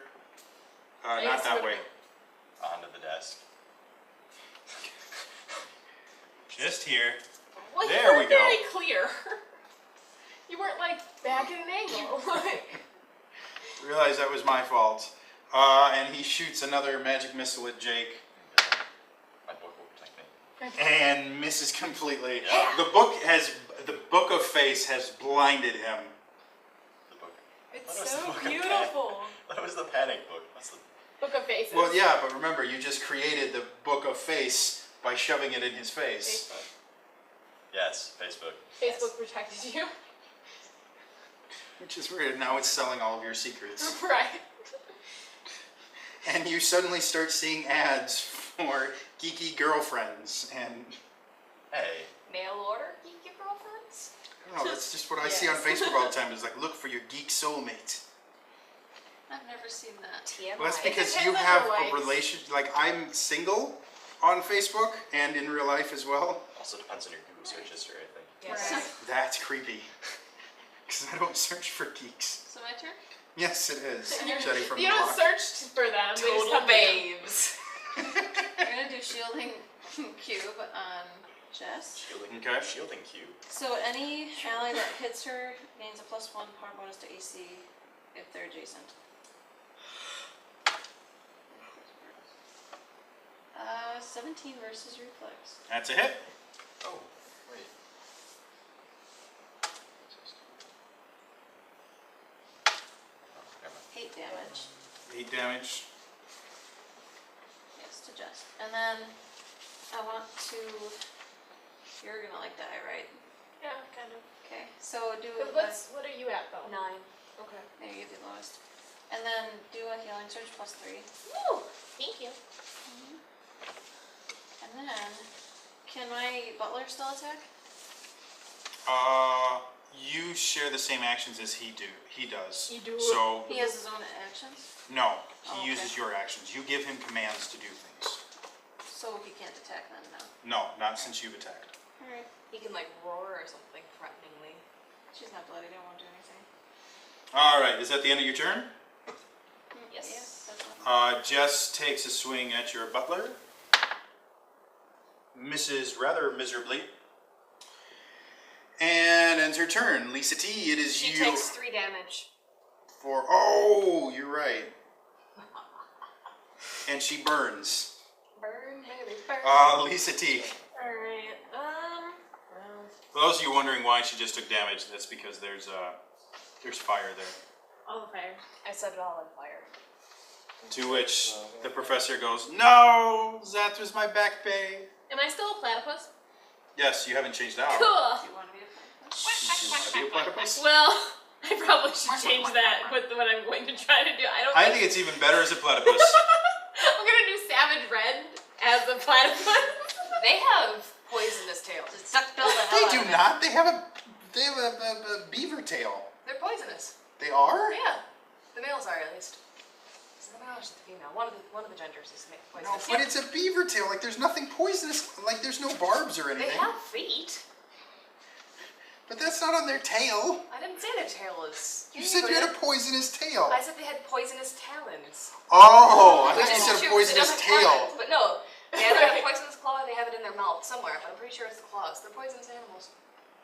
Not Yes, that but- way. Onto the desk. Just here. Well, There you we weren't go. very clear. You weren't like back at an angle. Realize that was my fault. And he shoots another magic missile at Jake My book will protect me. and misses completely. Yeah. The book of face has blinded him. The book. It's What was the so book of beautiful. That was the panic book. What's the... Book of Faces. Well, yeah, but remember, you just created the book of face by shoving it in his face. Facebook. Yes, Facebook. Facebook protected you. Which is weird. Now it's selling all of your secrets. Right. And you suddenly start seeing ads for geeky girlfriends. And Hey. Mail order, geeky girlfriends? I don't know, that's just what I see on Yes. Facebook all the time. It's like, look for your geek soulmate. I've never seen that. TMI. Well, that's because depends you on have your a likes. relation. Like, I'm single on Facebook and in real life as well. Also depends on your Google search history, I think. Yes. Right. That's creepy. Because I don't search for geeks. So my turn? Yes, it is. And you're- Jetty from you the don't block. search for them. They just Total come to you. babes. I'm gonna do shielding cube on Jess. Okay. Shielding cube. So any ally that hits her gains a +1 power bonus to AC if they're adjacent. 17 versus reflex. That's a hit. Oh, wait. 8 damage. 8 damage. Yes, to Jess. And then I want to. You're gonna like die, right? Yeah, kind of. Okay. So do But what are you at though? 9. Okay. There you get the lowest. And then do a healing surge +3. Woo! Thank you. And then can my butler still attack? You share the same actions as he does. You do? So He has his own actions, no, Oh, he okay. uses your actions. You give him commands to do things. so he can't attack then now. No, not since you've attacked. Alright. He can like roar or something threateningly. She's not bloody, I won't do anything. All right, is that the end of your turn? Yes. Yeah, that's fine. Jess takes a swing at your butler. Misses rather miserably. And ends her turn. Lisa T, it is She you. takes 3 damage. Oh, you're right. And she burns. Burn, baby, burn. Lisa T. Alright, well, For those of you wondering why she just took damage, that's because there's fire there. All the fire. I set it all on fire. To which the professor goes, "No, that was my back pay." Am I still a platypus? Yes, you haven't changed out. Cool. do you want to be a platypus? Do you want to be a platypus? Well, I probably should change that with what I'm going to try to do. I think it's even better as a platypus. I'm gonna do Savage Red as a platypus. They have poisonous tails. It's sucked all the hell They out do of it. not. They have a beaver tail. They're poisonous. They are? Yeah. The males are at least. It's the male, it's the female. One of the genders is No, poisonous. but it's a beaver tail. Like there's nothing poisonous. Like there's no barbs or They anything. have feet. But that's not on their tail. I didn't say their tail is. You said you had a poisonous tail. I said they had poisonous talons. Oh, I Which thought you is said a true, 'cause it poisonous doesn't have tail. it. But no, they either have a poisonous claw or they have it in their mouth somewhere. But I'm pretty sure it's the claws. They're poisonous animals.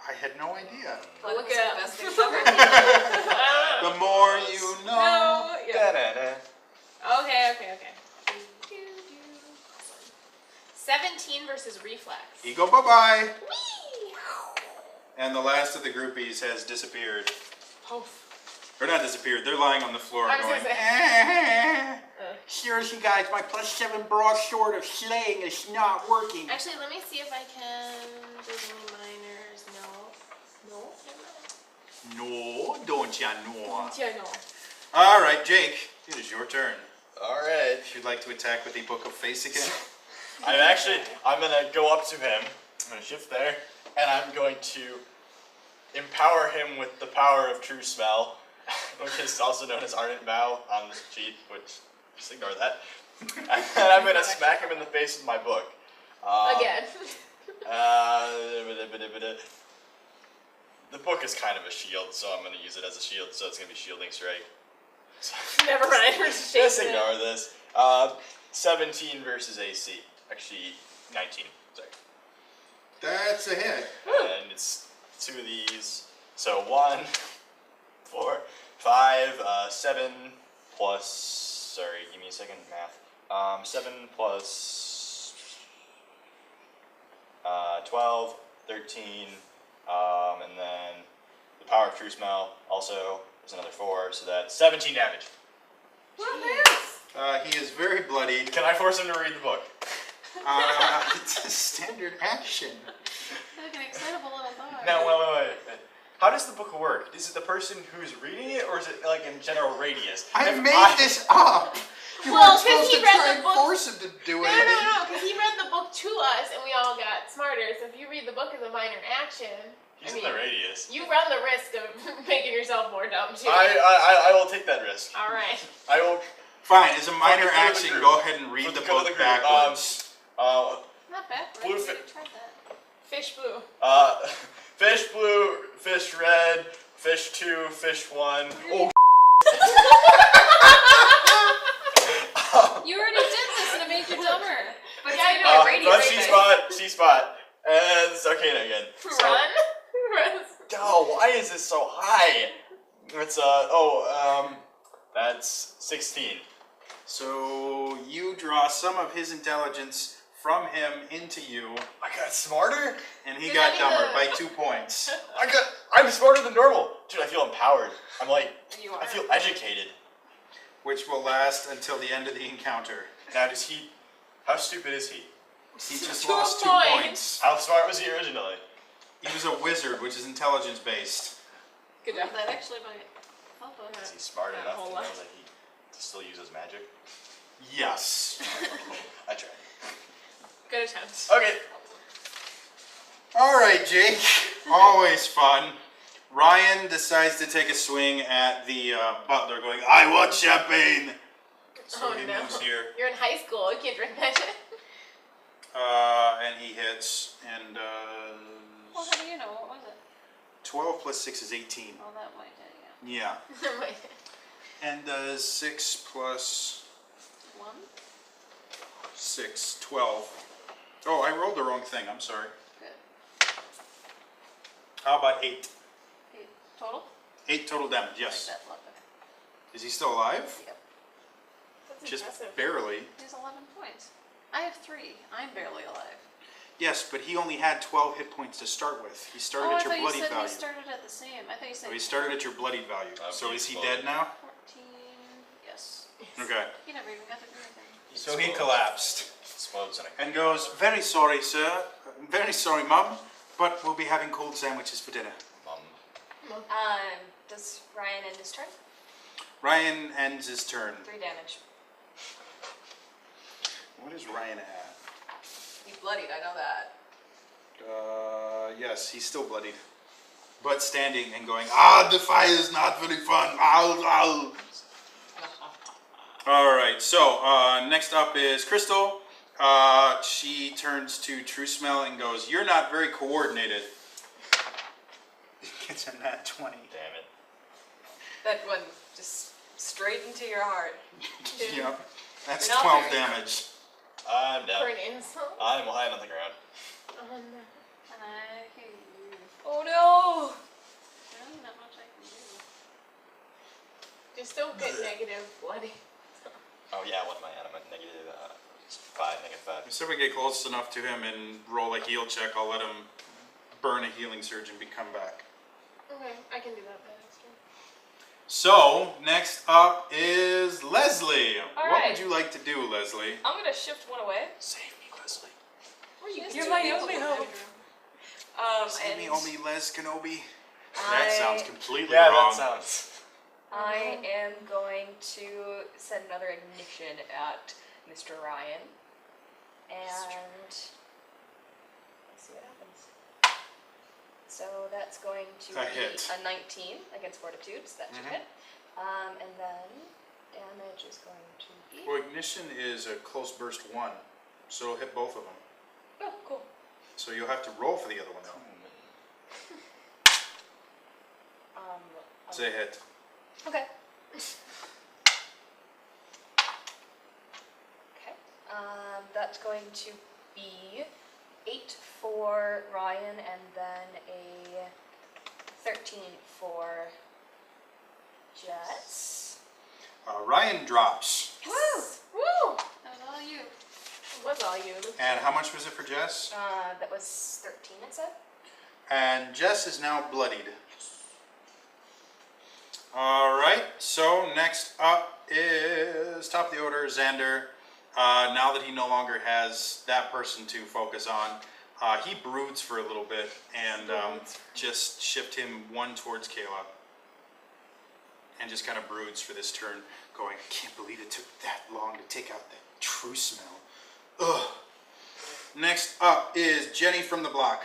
I had no idea. Look Platypus it are up. the best thing ever. The more you know. No. Yeah. Da-da-da. Okay. 17 versus reflex. Ego, bye-bye. Whee! And the last of the groupies has disappeared. Poof. Or not disappeared, they're lying on the floor I was going, gonna say. Seriously guys, my +7 broadsword of slaying is not working. Actually, let me see if I can do any minors. No. No, don't ya know. Yeah, no. Alright, Jake, it is your turn. Alright. If you'd like to attack with the Book of Face again. I'm gonna go up to him. I'm gonna shift there, and I'm going to empower him with the power of true smell, which is also known as ardent vow on this sheet, which just ignore that. And then I'm gonna smack him in the face with my book. Again. The book is kind of a shield, so I'm gonna use it as a shield, so it's gonna be shielding strike. Never mind. Just ignore this. 17 versus AC. Actually, 19. Sorry. That's a hit. And it's 2 of these. So 1, 4, 5, 7 plus. Sorry, give me a second. Math. 7 plus 12, 13, and then the power of true smell also is another 4, so that's 17 damage. He is very bloodied. Can I force him to read the book? It's a standard action. Like an excitable little dog. No, wait. How does the book work? Is it the person who's reading it, or is it like in general radius? I If made this up. You Well, weren't 'cause supposed he to read try the and book- force him to do No, anything. because he read the book to us and we all got smarter. So if you read the book as a minor action, He's in the radius. you run the risk of making yourself more dumb too. I will take that risk. All right. I will. Fine, as a minor For the good of the action, group. go ahead and read For the the good of book the group. backwards. Not backwards. Blue We fi- already tried that. Fish blue. Fish blue, fish red, fish 2, fish 1. Oh, You already did this and it made you dumber. But Yeah, I it's know. a radius. that's C-spot, C-spot. And That's 16. So you draw some of his intelligence from him into you, I got smarter? and he Does got that dumber mean by 2 points. I'm smarter than normal. Dude, I feel empowered. I'm like, You are. I feel educated. Which will last until the end of the encounter. Now, how stupid is he? He just 2 lost 2 points. points. How smart was he originally? He was a wizard, which is intelligence based. Good Yeah, job. that actually might help Is us. he smart Yeah, enough whole to lot. know that he still uses magic? Yes. I tried. Good attempt. Okay. All right, Jake. Always fun. Ryan decides to take a swing at the butler, going, "I want champagne." So Oh, he no. moves here, You're in high school. You can't drink that shit. and he hits, and Well, how do you know? What was it? 12 plus 6 is 18. Oh, that might hit, yeah. Yeah. Wait. And 6 plus 1? 6, 12. Oh, I rolled the wrong thing. I'm sorry. Good. How about 8? 8 total? 8 total damage, Like yes. that luck. Is he still alive? Yep. That's Just impressive. barely. He's 11 points. I have 3. I'm barely alive. Yes, but he only had 12 hit points to start with. He started I at your thought you bloodied said value. he started at the same. I thought you said Oh, he started at your bloodied value. Oh, So he is he exploded. dead now? 14. Yes. Okay. He never even got to do anything. So he collapsed Explodes in a and goes, "Very sorry, sir. Very sorry, Mum. But we'll be having cold sandwiches for dinner." mum. Does Ryan end his turn? Ryan ends his turn. 3 damage. What is Ryan at? He's bloodied, I know that. Yes, he's still bloodied. But standing and going, "Ah, the fire is not very fun. Ow, ow." Alright, so next up is Crystal. She turns to True Smell and goes, "You're not very coordinated." Gets a nat 20. Damn it. That one just straight into your heart. Yep. That's Not 12 very damage. I'm For down. an insult? I'm lying on the ground. Oh, no. I hate you. Oh no! Really not much I can do. Just don't get negative bloody. Oh yeah, what am I at? I'm at negative 5, negative 5. So we get close enough to him and roll a heal check. I'll let him burn a healing surge and come back. Okay, I can do that by next turn. So, next up is Leslie. What Alright. would you like to do, Leslie? I'm gonna shift one away. Save me, Leslie. You're my only hope. Save me, And Omi Les Kenobi. That sounds completely Yeah, wrong. that sounds. I am going to send another ignition at Mr. Ryan. And let's see what happens. So that's going to A be hit. a 19 against Fortitude, so that should Mhm. hit. And then damage is going to be. Well, ignition is a close burst 1, so it'll hit both of them. Oh, cool. So you'll have to roll for the other one, though. It's a hit. Okay. Okay. That's going to be 8 for Ryan and then a 13 for Jess. Ryan drops. Woo! Woo! That was all you. It was all you. And how much was it for Jess? That was 13, it said. And Jess is now bloodied. Alright, so next up is top of the order, Xander. Now that he no longer has that person to focus on, he broods for a little bit and just shift him 1 towards Kayla. And just kind of broods for this turn, going, "I can't believe it took that long to take out that True Smell. Ugh." Next up is Jenny from the block.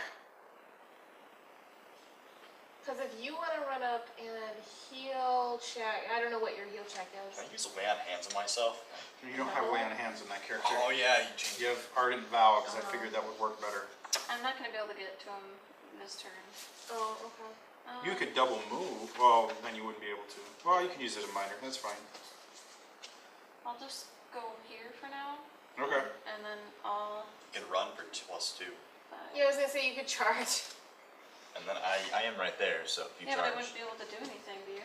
Because if you want to run up and heal check, I don't know what your heal check is. Can I use a lay on hands on myself? You don't have lay on hands on that character. Oh yeah, you changed You have Ardent Vow, because I figured that would work better. I'm not gonna be able to get to him this turn. Oh, okay. You could double move. Well, then you wouldn't be able to. Well, you can use it as a minor. That's fine. I'll just go here for now, Okay. and then I'll. You can run for +2. Yeah, I was going to say you could charge. And then I am right there, so if you Yeah, but I charge. wouldn't be able to do anything, do you?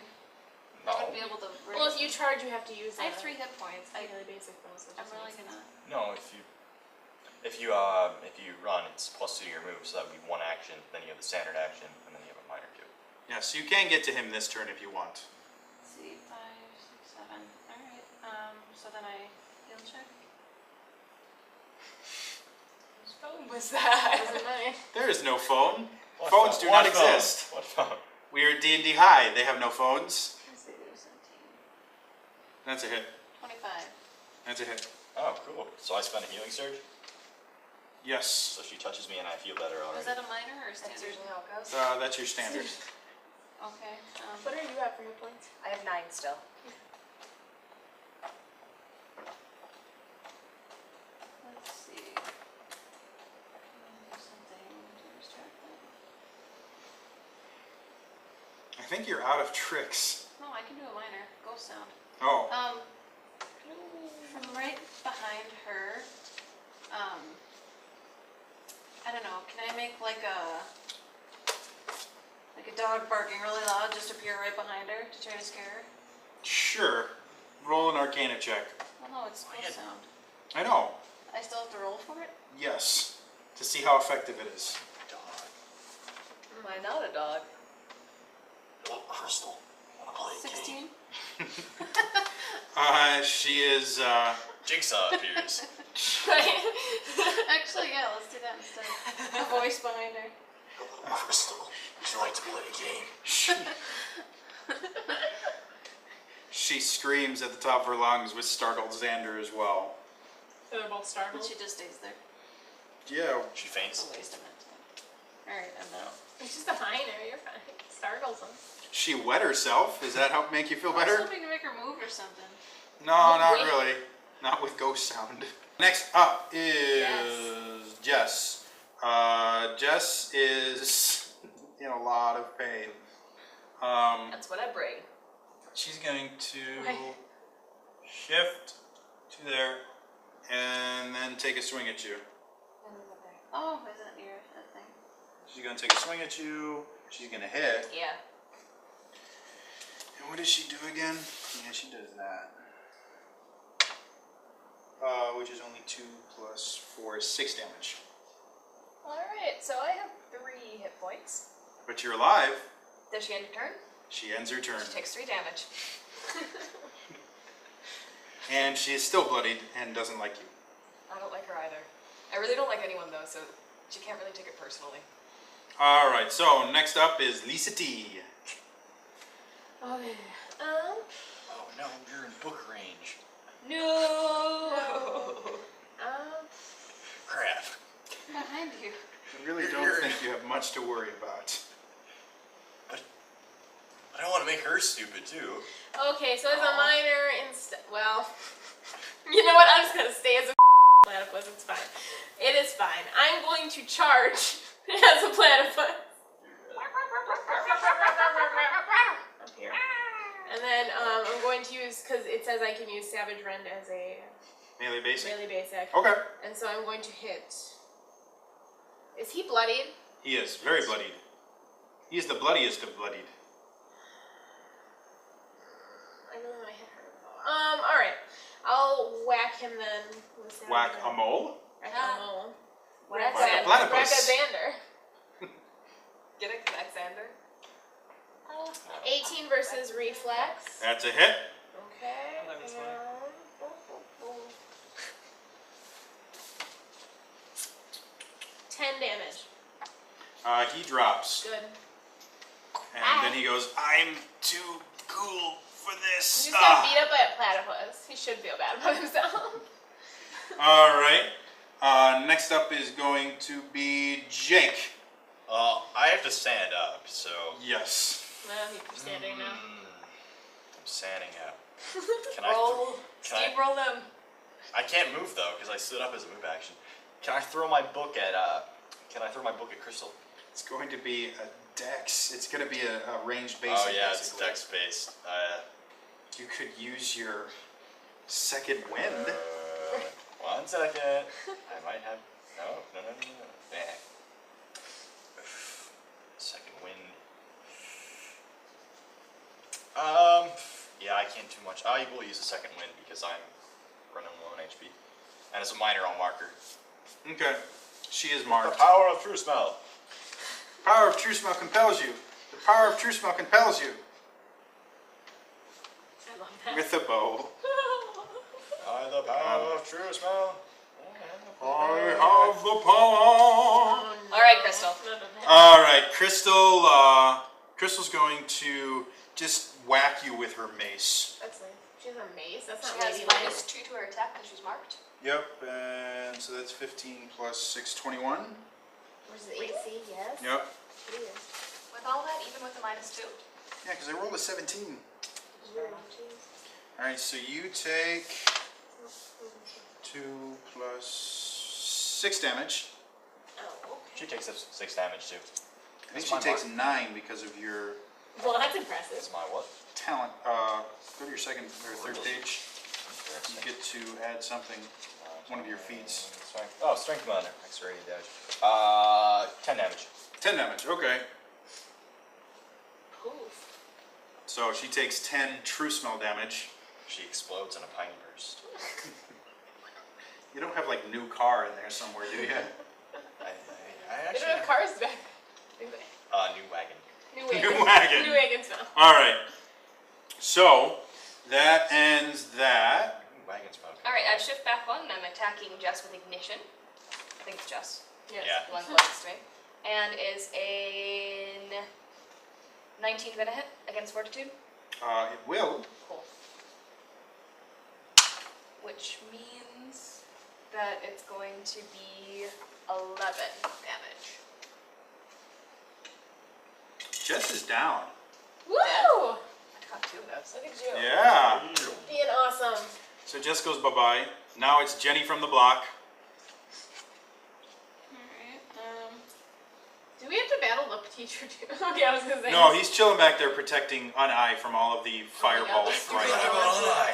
I would be able to. Well, if you charge, you have to use. I have 3 hit points. Really basic those. I'm really gonna. No, if you run, it's +2 to your move, so that would be 1 action. Then you have the standard action, and then you have a minor 2. Yeah, so you can get to him this turn if you want. Let's see, 5, 6, 7. All right. So then I heal check. Whose phone was that? Wasn't mine. There is no phone. What Phones phone? do not What phone? exist. What phone? We are D&D High. They have no phones. Let's see, there's 17. That's a hit. 25. That's a hit. Oh, cool. So I spend a healing surge, Yes. so she touches me and I feel better already. Was that a minor or a That's standard? usually how it goes. That's your standard. Okay. What are you at for hit points? I have 9 still. Let's see. Something to distract them. I think you're out of tricks. No, I can do a minor. Ghost sound. Oh. From right behind her, I don't know, can I make like a dog barking really loud just appear right behind her to try to scare her? Sure. Roll an Arcana check. Well, no, it's ghost sound. I know. I still have to roll for it? Yes. To see how effective it is. Am I not a dog? Oh, Crystal. 16? She is, Jigsaw appears. Actually, yeah, let's do that instead. A voice behind her. Crystal, would you like to play a game? she screams at the top of her lungs, which startled Xander as well. So they're both And startled. she just stays there. Yeah. She It's faints. a waste of my time. Alright, I'm out. It's just a minor. You're fine. Startles them. She wet herself. Does that help make you feel I was better? hoping to make her move or something. No, not really. Not with ghost sound. Next up is Jess. Jess is in a lot of pain. That's what I bring. She's going to shift to there and then take a swing at you. Oh, is it near that thing? She's going to take a swing at you. She's going to hit. Yeah. And what does she do again? Yeah, she does that. Which is only 2 plus 4 is 6 damage. Alright, so I have 3 hit points. But you're alive. Does she end her turn? She ends her turn. She takes 3 damage. And she is still bloodied and doesn't like you. I don't like her either. I really don't like anyone though, so she can't really take it personally. Alright, so next up is Lisa T. Okay. Oh no, you're in book range. No! Crap. Behind you. I really don't think you have much to worry about. I don't want to make her stupid too. Okay, so as a minor instead, well, you know what? I'm just gonna stay as a platypus. It's fine. It is fine. I'm going to charge as a platypus. Up here. And then I'm going to use, because it says I can use Savage Rend as a Melee basic? really basic. Okay. And so I'm going to hit. Is he bloodied? He is very bloodied. He is the bloodiest of bloodied. I really want to hit her. Alright. I'll whack him then with Savage Whack Rend. a mole? Whack a mole. Whack Whack a Xander. platypus. Whack a Xander. Get it, Alexander? 18 versus reflex. That's a hit. Okay. Oh, that was funny. And 10 damage. He drops. Good. And then he goes, I'm too cool for this. He just got beat up by a platypus. He should feel bad about himself. Alright. Next up is going to be Jake. I have to stand up, so. Yes. Well, he's standing now. I'm standing up. Can Roll. Can Steve, roll them. I can't move though because I stood up as a move action. Can I throw my book at Crystal? It's going to be a dex. It's going to be a ranged basic. Oh yeah, it's basically. dex based. You could use your second wind. 1 second. I might have. No. Nah. Second wind. can't too much. I will use a second wind because I'm running low on HP. And it's a minor, I'll mark her. Okay. She is The marked. power of true smell. Power of true smell compels you. The power of true smell compels you. I love that. With a bow. By the power of true smell. I have the power. All right, Crystal. All right, Crystal. Crystal's going to just whack you with her mace. That's nice. She has a mace. That's She not has ladylike. -2 to her attack because she's marked. Yep, and so that's 15 plus 6, 21. Where's the AC? Yes. Yep. It is. With all that, even with the -2. Yeah, because I rolled a 17. Jeez. All right, so you take 2 plus 6 damage. Oh, okay. She takes 6 damage too. I think That's she my takes mark. 9 because of your Well, that's impressive. That's my what? talent. Go to your second or third page. You Interesting. get to add something. One of your feats. Strength. Oh, strength minor. Extra 80 damage. 10 damage. 10 damage, okay. Poof. So she takes 10 true smell damage. She explodes in a pine burst. You don't have like new car in there somewhere, do you? I They actually. don't have cars back. New wagon. New New wagon. New wagon smell. All right. So that ends that. New wagon smell. All right, I shift back 1 and I'm attacking Jess with ignition. I think it's Jess, Yes. Yeah. the one closest to me. And is a 19 gonna hit against fortitude? It will. Cool. Which means that it's going to be 11 damage. Jess is down. Woo! I got 2 of those. Look at you. Yeah. Being awesome. So Jess goes bye-bye. Now it's Jenny from the block. Alright, Do we have to battle the teacher too? Okay, I was gonna say. No, he's chilling back there protecting Uneye from all of the fireballs that's right stupid. now.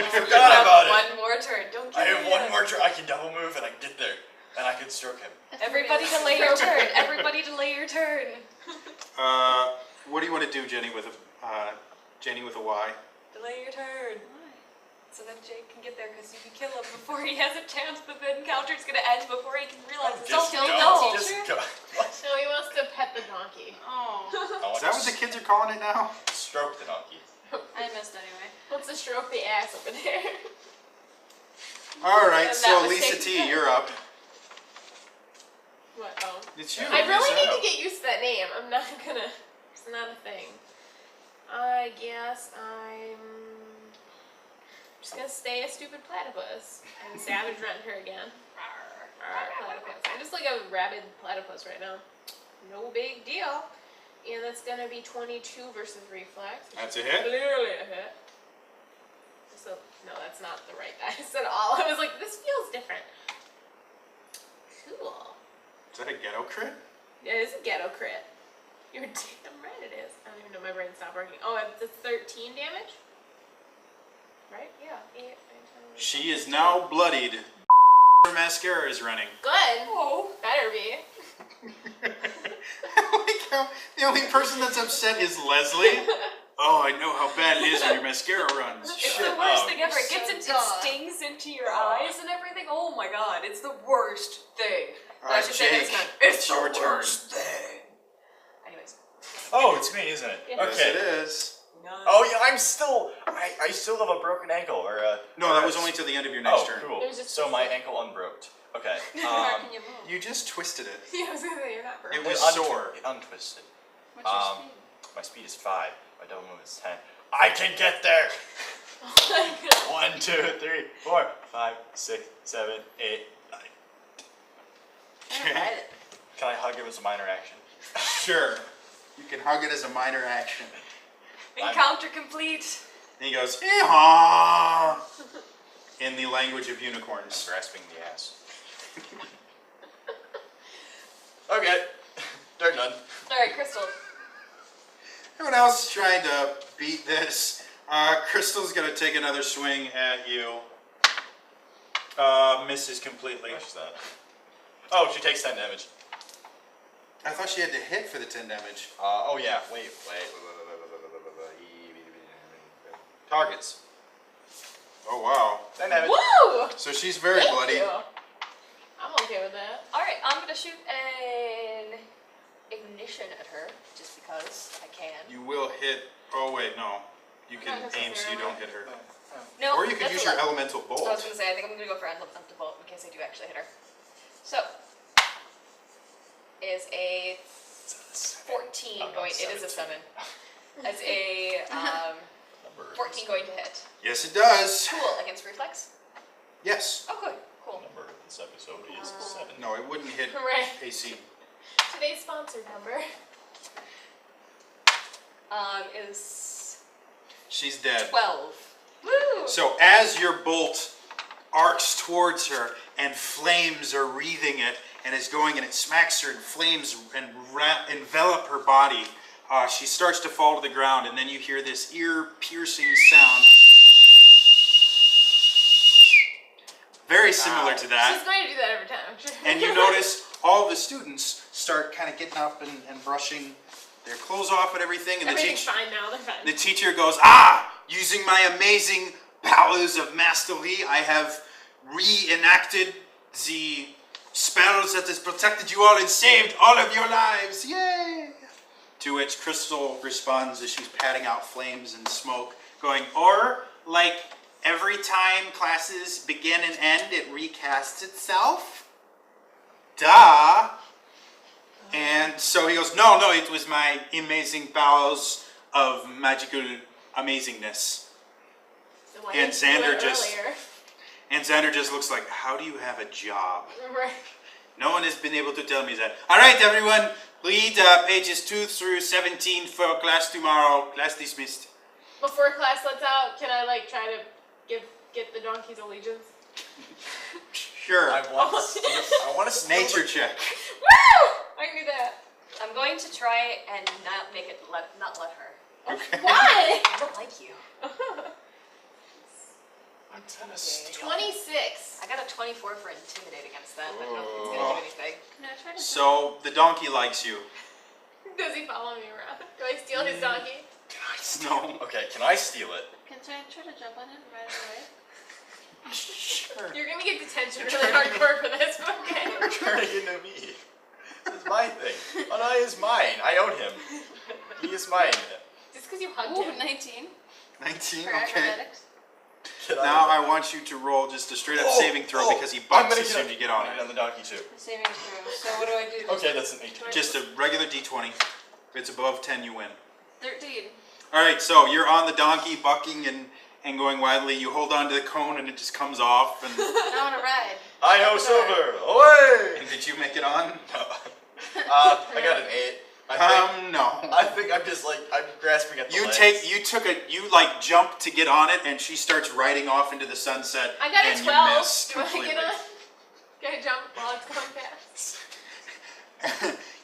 Forgot about it. One more turn. Don't give I have me one that. more turn. I can double move and I can get there. And I can stroke him. Everybody delay your turn. Everybody delay your turn. What do you want to do, Jenny, with a Y? Delay your turn. So that Jake can get there, because you can kill him before he has a chance, but the encounter's gonna end before he can realize it's all Just killed. go. No. Just go. No, he wants to pet the donkey. oh, I want Is that to what the kids are calling it now? stroke the donkey. I missed anyway. Wants to stroke the ass over there. All right, And so that was Lisa taken- T, you're up. What? Oh. It's you. I really Lisa. need to get used to that name. I'm not gonna. It's not a thing. I guess I'm just gonna stay a stupid platypus and savage run her again. Platypus. I'm just like a rabid platypus right now. No big deal. And that's gonna be 22 versus reflex. which That's is a hit. Clearly a hit. So no, that's not the right dice at all. I was like, this feels different. Cool. Is that a ghetto crit? It is a ghetto crit. You're damn right it is. I don't even know, my brain stopped working. Oh, it's 13 damage? Right? Yeah. 8, 9, 10, She is now bloodied. Her mascara is running. Good. Oh, better be. I like how the only person that's upset is Leslie. Oh, I know how bad it is when your mascara runs. It's Shit. the worst Oh. thing ever. It You're gets so it dumb. stings into your eyes and everything. Oh my god, it's the worst thing. All right, I should say Jake, next time. it's your the turn. worst thing. Anyways. Oh, it's me, isn't it? Yeah. Yes, Okay. it is. Oh yeah, I'm still. I still have a broken ankle or a. No, that was only to the end of your next Oh, turn. cool. It was just So my twisted. ankle unbroked. Okay. How can you move? You just twisted it. Yeah, I was gonna say, you're not It broken. was It sore. It untwisted. What's your Um, speed? My speed is 5. My double move is 10. I can get there. Oh my God. 1, 2, 3, 4, 5, 6, 7, 8, 9. Okay. Can I hug him as a minor action? Sure. You can hug it as a minor action. Encounter complete. And he goes, "Hee-haw," in the language of I'm unicorns. grasping the ass. Okay. They're done. Alright, Crystal. Everyone else is trying to beat this. Crystal's gonna take another swing at you. Misses completely. Finish that. Oh, she takes 10 damage. I thought she had to hit for the 10 damage. Oh yeah, wait. Targets. Oh wow. Dynamic. Woo! So she's very Thank bloody. you. I'm okay with that. Alright, I'm gonna shoot an ignition at her, just because I can. You will hit. Oh wait, no. You can Not aim so you don't hit her. No, Or you could that's use a your le- elemental I was bolt. gonna say, I think I'm gonna go for elemental bolt in case I do actually hit her. So, is a 14 Oh, no, going, it is a 7. 17. As a Number 14 going to hit. Yes, it does. Cool, against reflex? Yes. Oh, good, cool. Number of this episode is 7. No, it wouldn't hit Right. AC. Today's sponsored number. Is She's dead. 12. Woo! So as your bolt arcs towards her and flames are wreathing it and is going and it smacks her and flames and envelop her body, she starts to fall to the ground and then you hear this ear-piercing sound. Very similar to that. She's going to do that every time, I'm sure. And you notice all the students start kind of getting up and brushing their clothes off and everything. And Everything's fine now, they're fine. the teacher goes, using my amazing powers of mastery, I have reenacted the spells that has protected you all and saved all of your lives. Yay! To which Crystal responds as she's patting out flames and smoke, going, or like every time classes begin and end, it recasts itself. Duh. And so he goes, no, it was my amazing powers of magical amazingness. So why And didn't you do Xander it just- earlier? And Xander just looks like, how do you have a job? Right. No one has been able to tell me that. All right, everyone, read pages 2 through 17 for class tomorrow. Class dismissed. Before class lets out, can I like try to get the donkey's allegiance? Sure. I want to steal Nature it. check. Woo! I knew that. I'm going to try and not make it, not let her. Okay. Why? I don't like you. I'm gonna steal 26. I got a 24 for intimidate against that, but nothing's gonna do anything. Can I try to? So the donkey likes you. Does he follow me around? Do I steal his donkey? No. Okay, can I steal it? Can I try to jump on him right away? Sure. You're gonna get detention really hardcore for this, but okay. You're turning into me. It's my thing. Anaya is mine. I own him. He is mine. Just because you hugged Ooh, him. 19 19, for okay. acrobatics. Get Now on I the- want you to roll just a straight up Oh, saving throw oh, because he I'm bucks gonna as soon as you get on I'm it. on the donkey too. Saving throw. So what do I do? Okay, that's an 18. Just a regular d20. If it's above 10, you win. 13. Alright, so you're on the donkey, bucking and going wildly. You hold on to the cone and it just comes off. And, I want to ride. I know silver. Away! and did you make it on? I got an 8. No. I think I'm just like I'm grasping at the You legs. you like jump to get on it and she starts riding off into the sunset. I got and a you 12. miss Do I completely. get on? Can I jump while it's going fast?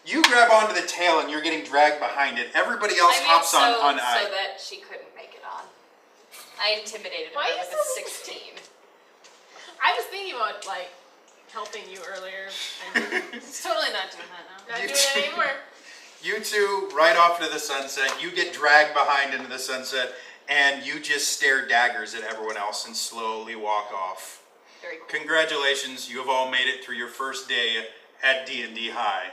You grab onto the tail and you're getting dragged behind it. Everybody else hops on so I. that she couldn't make it on. I intimidated Why her are you with so- a 16. I was thinking about like helping you earlier. It's totally not doing that now. Not You doing it too. anymore. You two ride off into the sunset. You get dragged behind into the sunset, and you just stare daggers at everyone else and slowly walk off. Very cool. Congratulations, you have all made it through your first day at D&D High.